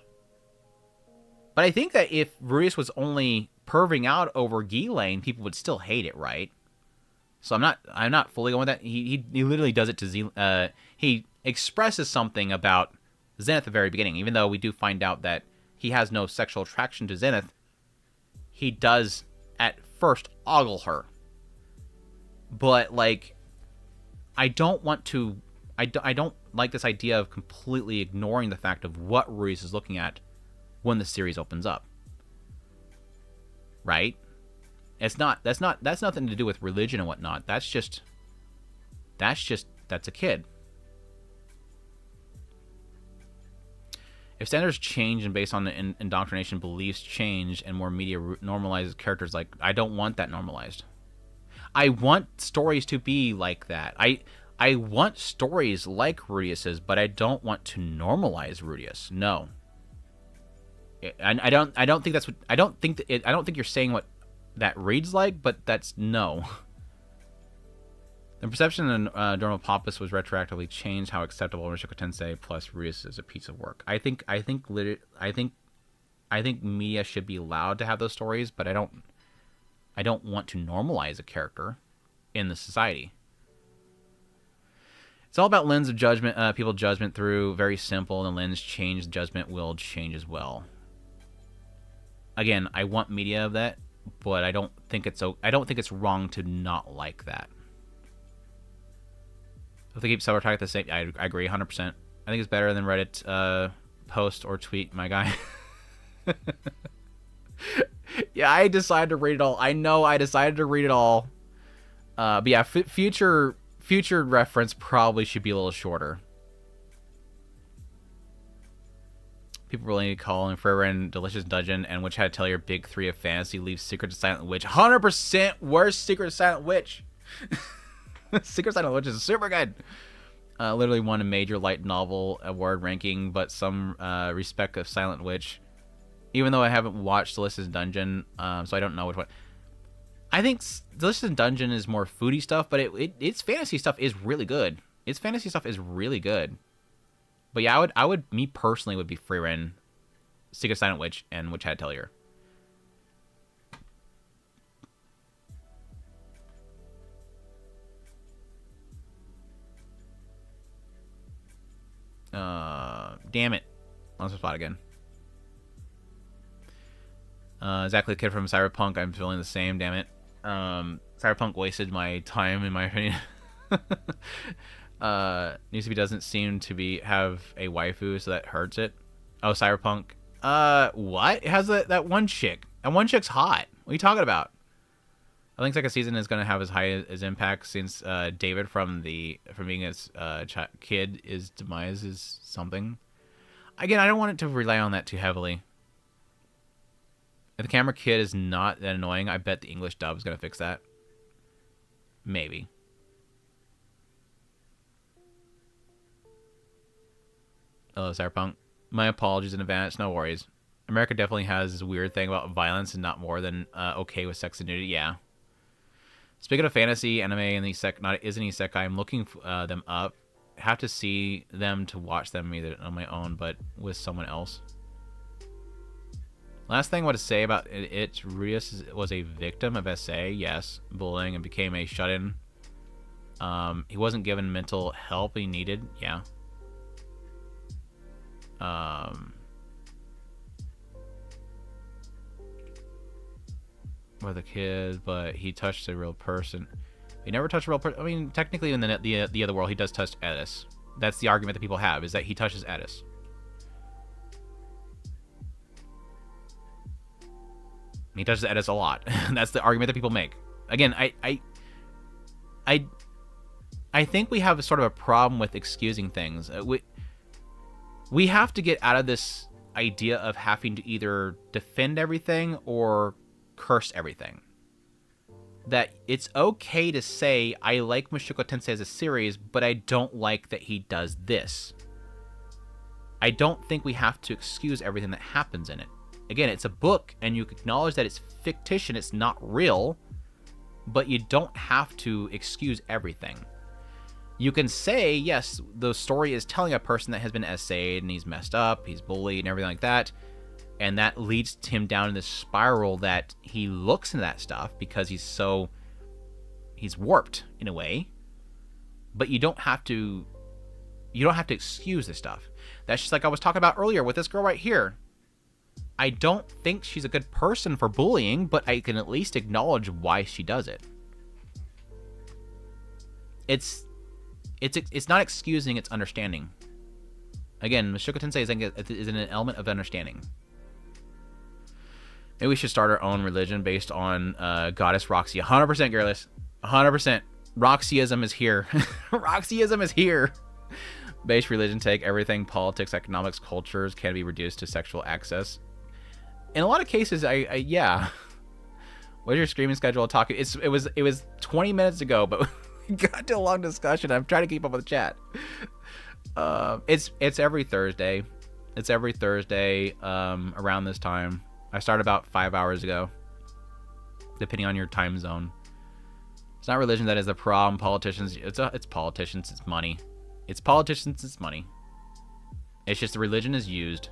But I think that if Rudius was only perving out over Ghislaine, people would still hate it, right? So I'm not fully going with that. He literally does it to he expresses something about Zenith at the very beginning, even though we do find out that he has no sexual attraction to Zenith. He does at first ogle her. But like, I don't like this idea of completely ignoring the fact of what Rudius is looking at when the series opens up. Right? That's nothing to do with religion and whatnot. That's a kid. If standards change and based on the indoctrination beliefs change and more media normalizes characters, like, I don't want that normalized. I want stories to be like that. I want stories like Rudius's, but I don't want to normalize Rudius. No. I don't think that's what I don't think you're saying what that reads like, but that's no. The perception in Dormo Pappas was retroactively changed how acceptable Mushoku Tensei plus Rudius is a piece of work. I think media should be allowed to have those stories, but I don't want to normalize a character in the society. It's all about lens of judgment, people judgment through very simple, and the lens change, the judgment will change as well. Again, I want media of that, but I don't think it's wrong to not like that. If they keep Cybertech the same, I agree 100%. I think it's better than Reddit post or tweet, my guy. Yeah, I decided to read it all. I know I decided to read it all. But yeah, future reference probably should be a little shorter. People really need to call in Forever and Delicious Dungeon and Witch Had to Tell Your Big 3 of Fantasy leaves Secret to Silent Witch. 100% worst Secret to Silent Witch. Secret Silent Witch is super good. Literally won a major light novel award ranking, but some respect of Silent Witch. Even though I haven't watched Delicious Dungeon, so I don't know which one. I think Delicious Dungeon is more foodie stuff, but its fantasy stuff is really good. Its fantasy stuff is really good. But yeah, me personally would be Freerin, Secret Silent Witch, and Witch Had to Tell Your. Damn it. Lost my spot again. Exactly, kid from Cyberpunk. I'm feeling the same. Damn it. Cyberpunk wasted my time, in my opinion. Newsby doesn't seem to have a waifu, so that hurts it. Oh, Cyberpunk. What? It has that one chick. And one chick's hot. What are you talking about? I think second season is going to have as high as impact since David from being a kid, his demise is something. Again, I don't want it to rely on that too heavily. If the camera kid is not that annoying, I bet the English dub is going to fix that. Maybe. Hello, Cyberpunk. My apologies in advance. No worries. America definitely has this weird thing about violence and not more than okay with sex and nudity. Yeah. Speaking of fantasy, anime, and isn't isekai, I'm looking them up. I have to see them to watch them either on my own, but with someone else. Last thing I want to say about it, Rios was a victim of SA, yes, bullying, and became a shut-in. He wasn't given mental help he needed, yeah. With a kid, but he touched a real person. He never touched a real person. I mean, technically, in the other world, he does touch Edis. That's the argument that people have, is that he touches Edis. He touches Edis a lot. That's the argument that people make. Again, I think we have sort of a problem with excusing things. We have to get out of this idea of having to either defend everything or curse everything. That it's okay to say, I like Mushoku Tensei as a series, but I don't like that he does this. I don't think we have to excuse everything that happens in it. Again, it's a book, and you acknowledge that it's fictitious, it's not real, but you don't have to excuse everything. You can say, yes, the story is telling a person that has been essayed, and he's messed up, he's bullied, and everything like that, and that leads him down in this spiral that he looks into that stuff because he's warped in a way, but you don't have to excuse this stuff. That's just like I was talking about earlier with this girl right here. I don't think she's a good person for bullying, but I can at least acknowledge why she does it. It's not excusing, it's understanding. Again, Mushoku Tensei is an element of understanding. Maybe we should start our own religion based on Goddess Roxy. 100%, Garrulous. 100%. Roxyism is here. Roxyism is here. Base religion take everything, politics, economics, cultures can be reduced to sexual access. In a lot of cases, yeah. What's your streaming schedule? Talking. It was 20 minutes ago, but we got to a long discussion. I'm trying to keep up with the chat. It's every Thursday. It's every Thursday around this time. I started about 5 hours ago, depending on your time zone. It's not religion that is the problem. Politicians. It's politicians. It's money. It's politicians. It's money. It's just the religion is used.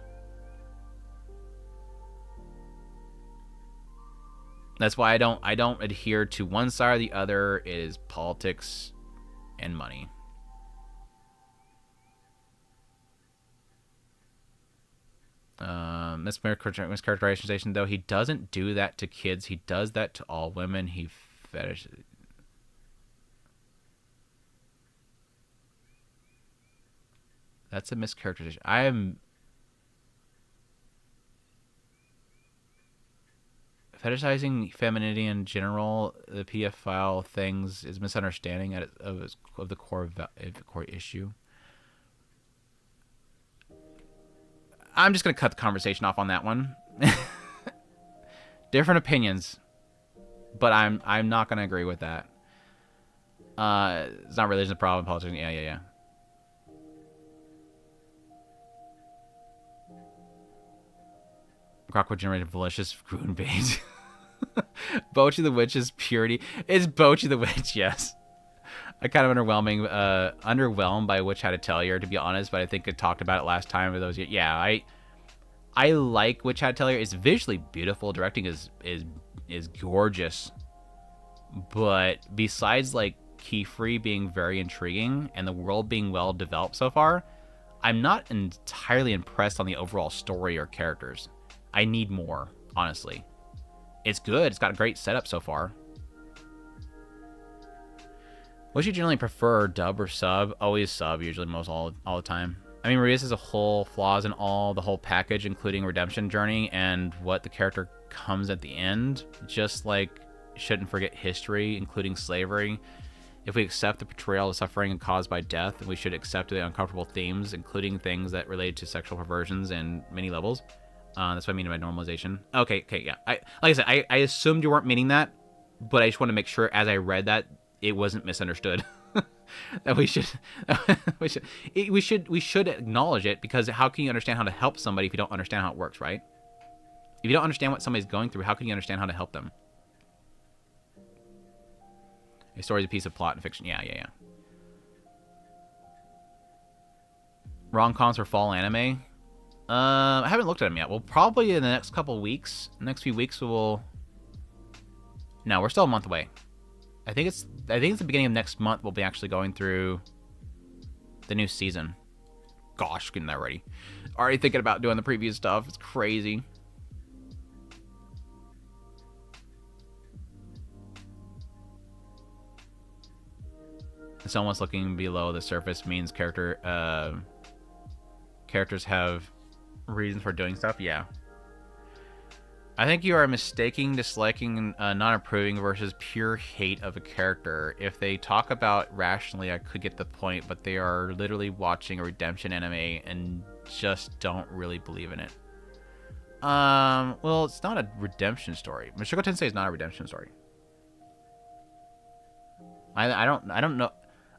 That's why I don't adhere to one side or the other. It is politics and money. Mischaracterization, though, he doesn't do that to kids. He does that to all women. He fetishes. That's a mischaracterization. I am fetishizing femininity in general. The PF file things is misunderstanding of the core issue. I'm just gonna cut the conversation off on that one. Different opinions, but I'm not gonna agree with that. It's not religion, the problem, politics. Yeah. Rockwood generated malicious ruin bait. Bochi the Witch is purity. Is Bochi the Witch, yes. I kind of underwhelmed by Witch Had to Tell You, to be honest, but I think I talked about it last time. Yeah, I like Witch Had to Tell You. It's visually beautiful. Directing is gorgeous. But besides like Keyfree being very intriguing and the world being well developed so far, I'm not entirely impressed on the overall story or characters. I need more, honestly. It's good. It's got a great setup so far. What you generally prefer, dub or sub? Always sub, usually most all the time. I mean, Marius has a whole flaws in all the whole package, including redemption journey and what the character comes at the end. Just like shouldn't forget history, including slavery. If we accept the portrayal of suffering caused by death, we should accept the uncomfortable themes, including things that relate to sexual perversions and many levels. That's what I mean by normalization. Okay, yeah. Like I said, I assumed you weren't meaning that, but I just want to make sure as I read that it wasn't misunderstood. That we should acknowledge it, because how can you understand how to help somebody if you don't understand how it works, right? If you don't understand what somebody's going through, how can you understand how to help them? A story is a piece of plot and fiction. Yeah. Rom-coms for fall anime. I haven't looked at them yet. Well, probably in the next couple weeks. Next few weeks we'll. No, we're still a month away. I think it's the beginning of next month we'll be actually going through the new season. Gosh, getting that ready. Already thinking about doing the previous stuff. It's crazy. It's almost looking below the surface means characters have reasons for doing stuff. Yeah. I think you are mistaking disliking, not approving versus pure hate of a character. If they talk about rationally, I could get the point, but they are literally watching a redemption anime and just don't really believe in it. Well, it's not a redemption story. Mushoku Tensei is not a redemption story. I don't know.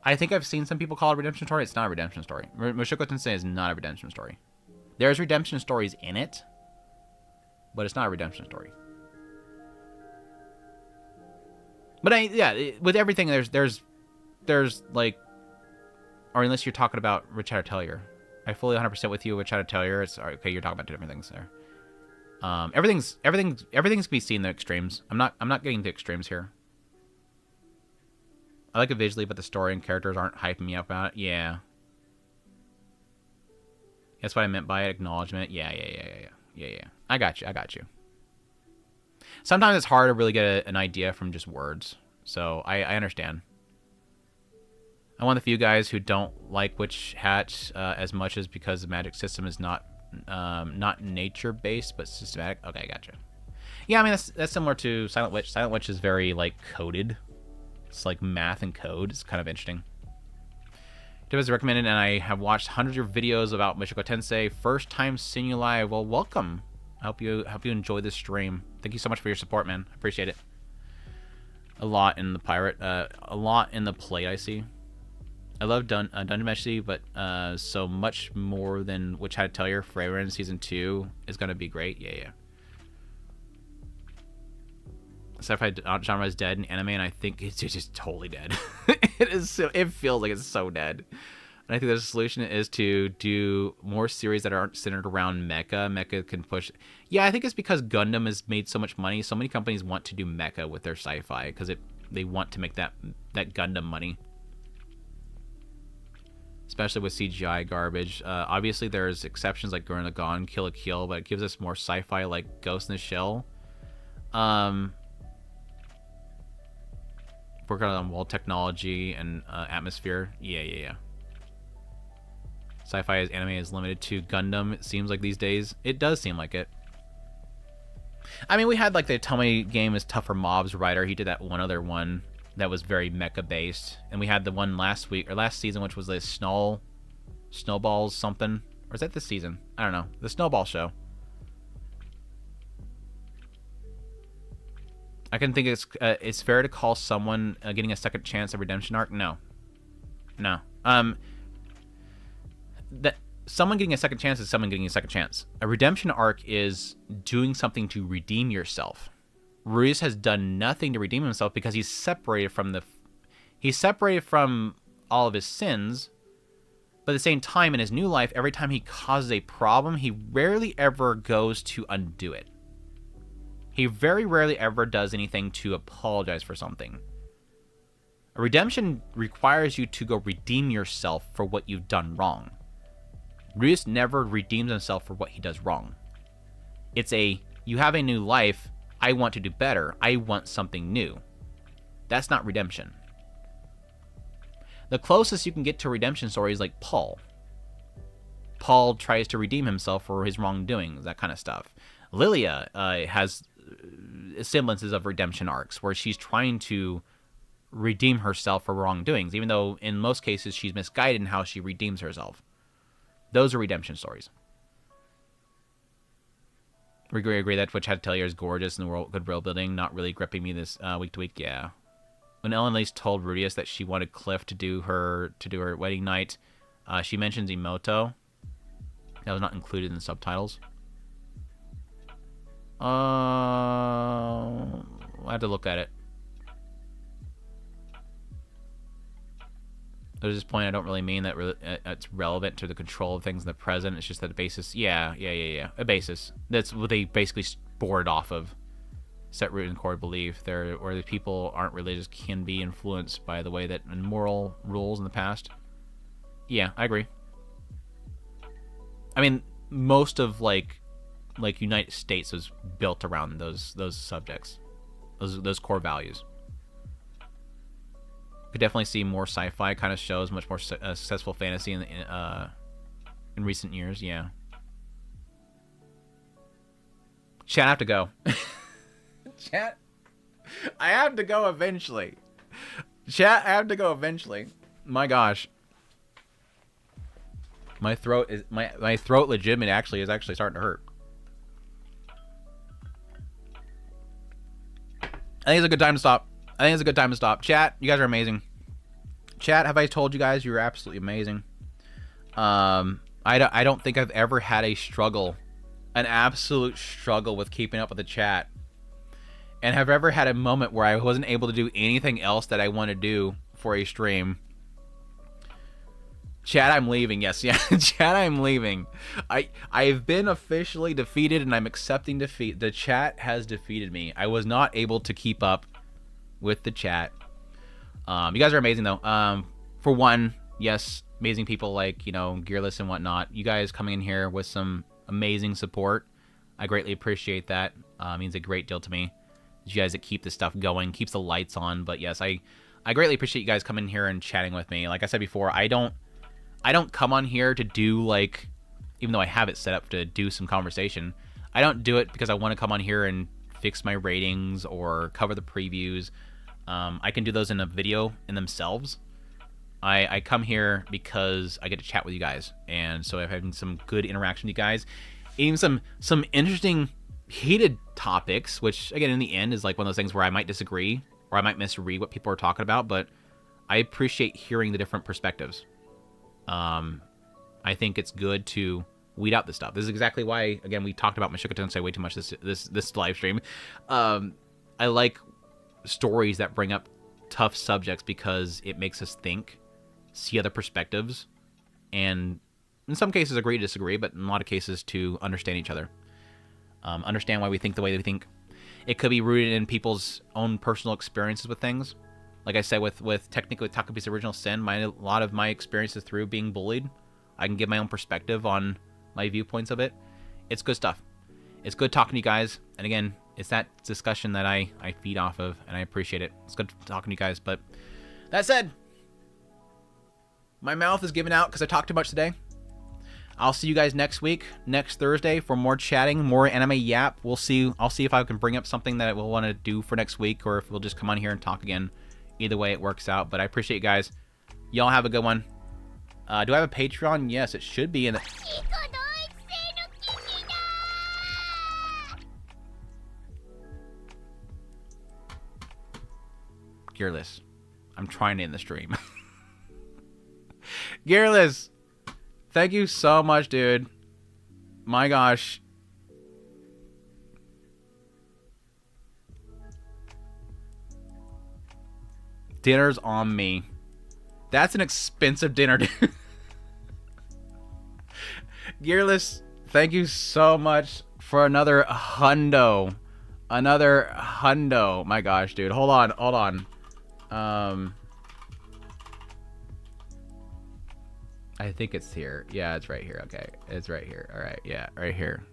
I think I've seen some people call it a redemption story. It's not a redemption story. Mushoku Tensei is not a redemption story. There's redemption stories in it, but it's not a redemption story. But with everything, there's like, or unless you're talking about Rich Hatter Tellier, I fully 100% with you. Rich Hatter Tellier, it's okay. You're talking about two different things there. Everything's can be seen in the extremes. I'm not getting the extremes here. I like it visually, but the story and characters aren't hyping me up about it. Yeah. That's what I meant by it. Acknowledgement. Yeah. I got you. Sometimes it's hard to really get an idea from just words. So I understand. I'm one of the few guys who don't like Witch Hat as much as because the magic system is not nature-based, but systematic. Okay, I gotcha. Yeah, I mean, that's similar to Silent Witch. Silent Witch is very, like, coded. It's like math and code. It's kind of interesting. Tip is recommended, and I have watched hundreds of videos about Mushoku Tensei. First time seeing you live. Well, welcome. I hope you enjoy this stream. Thank you so much for your support, man. I appreciate it. A lot in the pirate. A lot in the plate, I see. I love Dungeon Meshi, but so much more than Witch Hat Tellier. Freyren Season 2 is going to be great. Yeah. Sci-fi genre is dead in anime, and I think it's just totally dead. It feels like it's so dead. And I think the solution is to do more series that aren't centered around mecha. Mecha can push. Yeah, I think it's because Gundam has made so much money. So many companies want to do mecha with their sci-fi because they want to make that Gundam money. Especially with CGI garbage. Obviously, there's exceptions like Gurren Lagann, Kill la Kill, but it gives us more sci-fi like Ghost in the Shell. Working on world technology and atmosphere. Yeah. Sci-fi as anime is limited to Gundam, it seems like these days. It does seem like it. I mean, we had like the Tell Me Game is Tougher Mobs writer. He did that one other one that was very mecha based. And we had the one last season, which was the Snowballs something. Or is that this season? I don't know. The Snowball Show. I can think it's fair to call someone getting a second chance a redemption arc. No. That someone getting a second chance is someone getting a second chance. A redemption arc is doing something to redeem yourself. Ruiz has done nothing to redeem himself because he's separated from all of his sins. But at the same time, in his new life, every time he causes a problem, he rarely ever goes to undo it. He very rarely ever does anything to apologize for something. A redemption requires you to go redeem yourself for what you've done wrong. Rudeus never redeems himself for what he does wrong. It's a, you have a new life, I want to do better, I want something new. That's not redemption. The closest you can get to a redemption story is like Paul. Paul tries to redeem himself for his wrongdoings, that kind of stuff. Lilia has semblances of redemption arcs where she's trying to redeem herself for wrongdoings, even though in most cases she's misguided in how she redeems herself. Those are redemption stories. We agree that Twitch Had to Tell You is gorgeous and good world building, not really gripping me this week to week. Yeah. When Ellen Lace told Rudeus that she wanted Cliff to do her wedding night, she mentions Emoto. That was not included in the subtitles. I have to look at it. At this point, I don't really mean that it's relevant to the control of things in the present. It's just that a basis. Yeah. A basis. That's what they basically board off of. Set root and core belief. Where the people aren't religious can be influenced by the way that moral rules in the past. Yeah, I agree. I mean, most of like United States was built around those subjects, those core values. Could definitely see more sci-fi kind of shows, much more successful fantasy in recent years. Yeah. Chat, I have to go. Chat, I have to go eventually. Chat, I have to go eventually. My gosh. My throat is my throat legitimate is actually starting to hurt. I think it's a good time to stop. Chat, you guys are amazing. Chat, have I told you guys you're absolutely amazing? I don't think I've ever had a struggle, an absolute struggle with keeping up with the chat, and have ever had a moment where I wasn't able to do anything else that I want to do for a stream. Chat, I'm leaving. Yes, yeah. Chat, I'm leaving. I've been officially defeated, and I'm accepting defeat. The chat has defeated me. I was not able to keep up with the chat. You guys are amazing, though. For one, yes, amazing people like, Gearless and whatnot. You guys coming in here with some amazing support. I greatly appreciate that. Means a great deal to me. You guys that keep this stuff going, keeps the lights on. But yes, I greatly appreciate you guys coming here and chatting with me. Like I said before, I don't come on here to do, like, even though I have it set up to do some conversation, I don't do it because I want to come on here and fix my ratings or cover the previews. I can do those in a video in themselves. I come here because I get to chat with you guys, and so I'm having some good interaction with you guys, even some interesting heated topics, which again in the end is like one of those things where I might disagree or I might misread what people are talking about, but I appreciate hearing the different perspectives. I think it's good to weed out this stuff. This is exactly why, again, we talked about Mashuka Tensei way too much this live stream. I like stories that bring up tough subjects because it makes us think, see other perspectives, and in some cases agree to disagree, but in a lot of cases to understand each other. Understand why we think the way we think. It could be rooted in people's own personal experiences with things. Like I said, with technically Takabi's Original Sin, a lot of my experiences through being bullied, I can give my own perspective on my viewpoints of it. It's good stuff. It's good talking to you guys. And again, it's that discussion that I feed off of, and I appreciate it. It's good talking to you guys. But that said, my mouth is giving out because I talked too much today. I'll see you guys next week, next Thursday, for more chatting, more anime yap. We'll see. I'll see if I can bring up something that we'll want to do for next week, or if we'll just come on here and talk again. Either way, it works out. But I appreciate you guys. Y'all have a good one. Do I have a Patreon? Yes, it should be in the... Gearless. I'm trying to end the stream. Gearless, thank you so much, dude. My gosh. Dinner's on me. That's an expensive dinner, dude. Gearless, thank you so much for another hundo. Another hundo. My gosh, dude. Hold on. I think it's here. Yeah, it's right here. Okay, it's right here. All right, yeah, right here.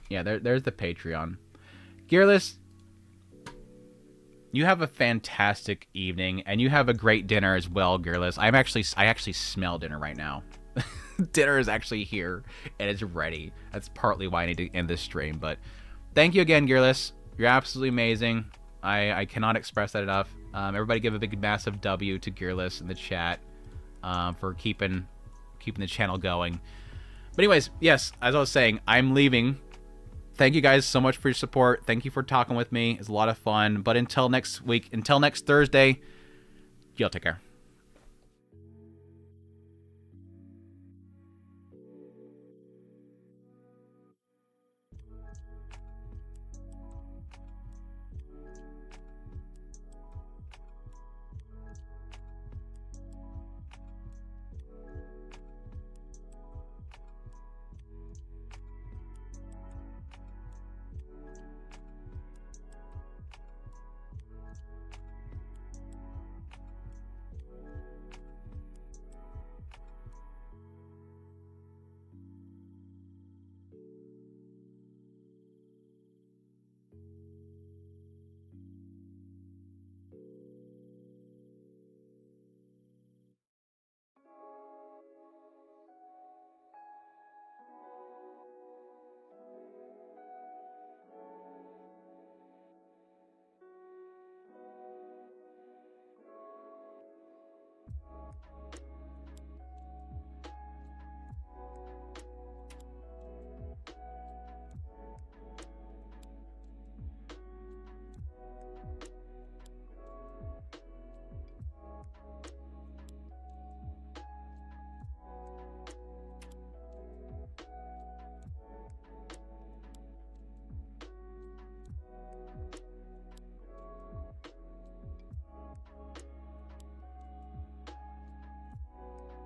Yeah, there's the Patreon. Gearless, you have a fantastic evening, and you have a great dinner as well, Gearless. I actually smell dinner right now. Dinner is actually here, and it's ready. That's partly why I need to end this stream, but thank you again, Gearless. You're absolutely amazing. I cannot express that enough. Everybody give a big, massive W to Gearless in the chat for keeping the channel going. But anyways, yes, as I was saying, I'm leaving. Thank you guys so much for your support. Thank you for talking with me. It's a lot of fun. But until next week, until next Thursday, y'all take care.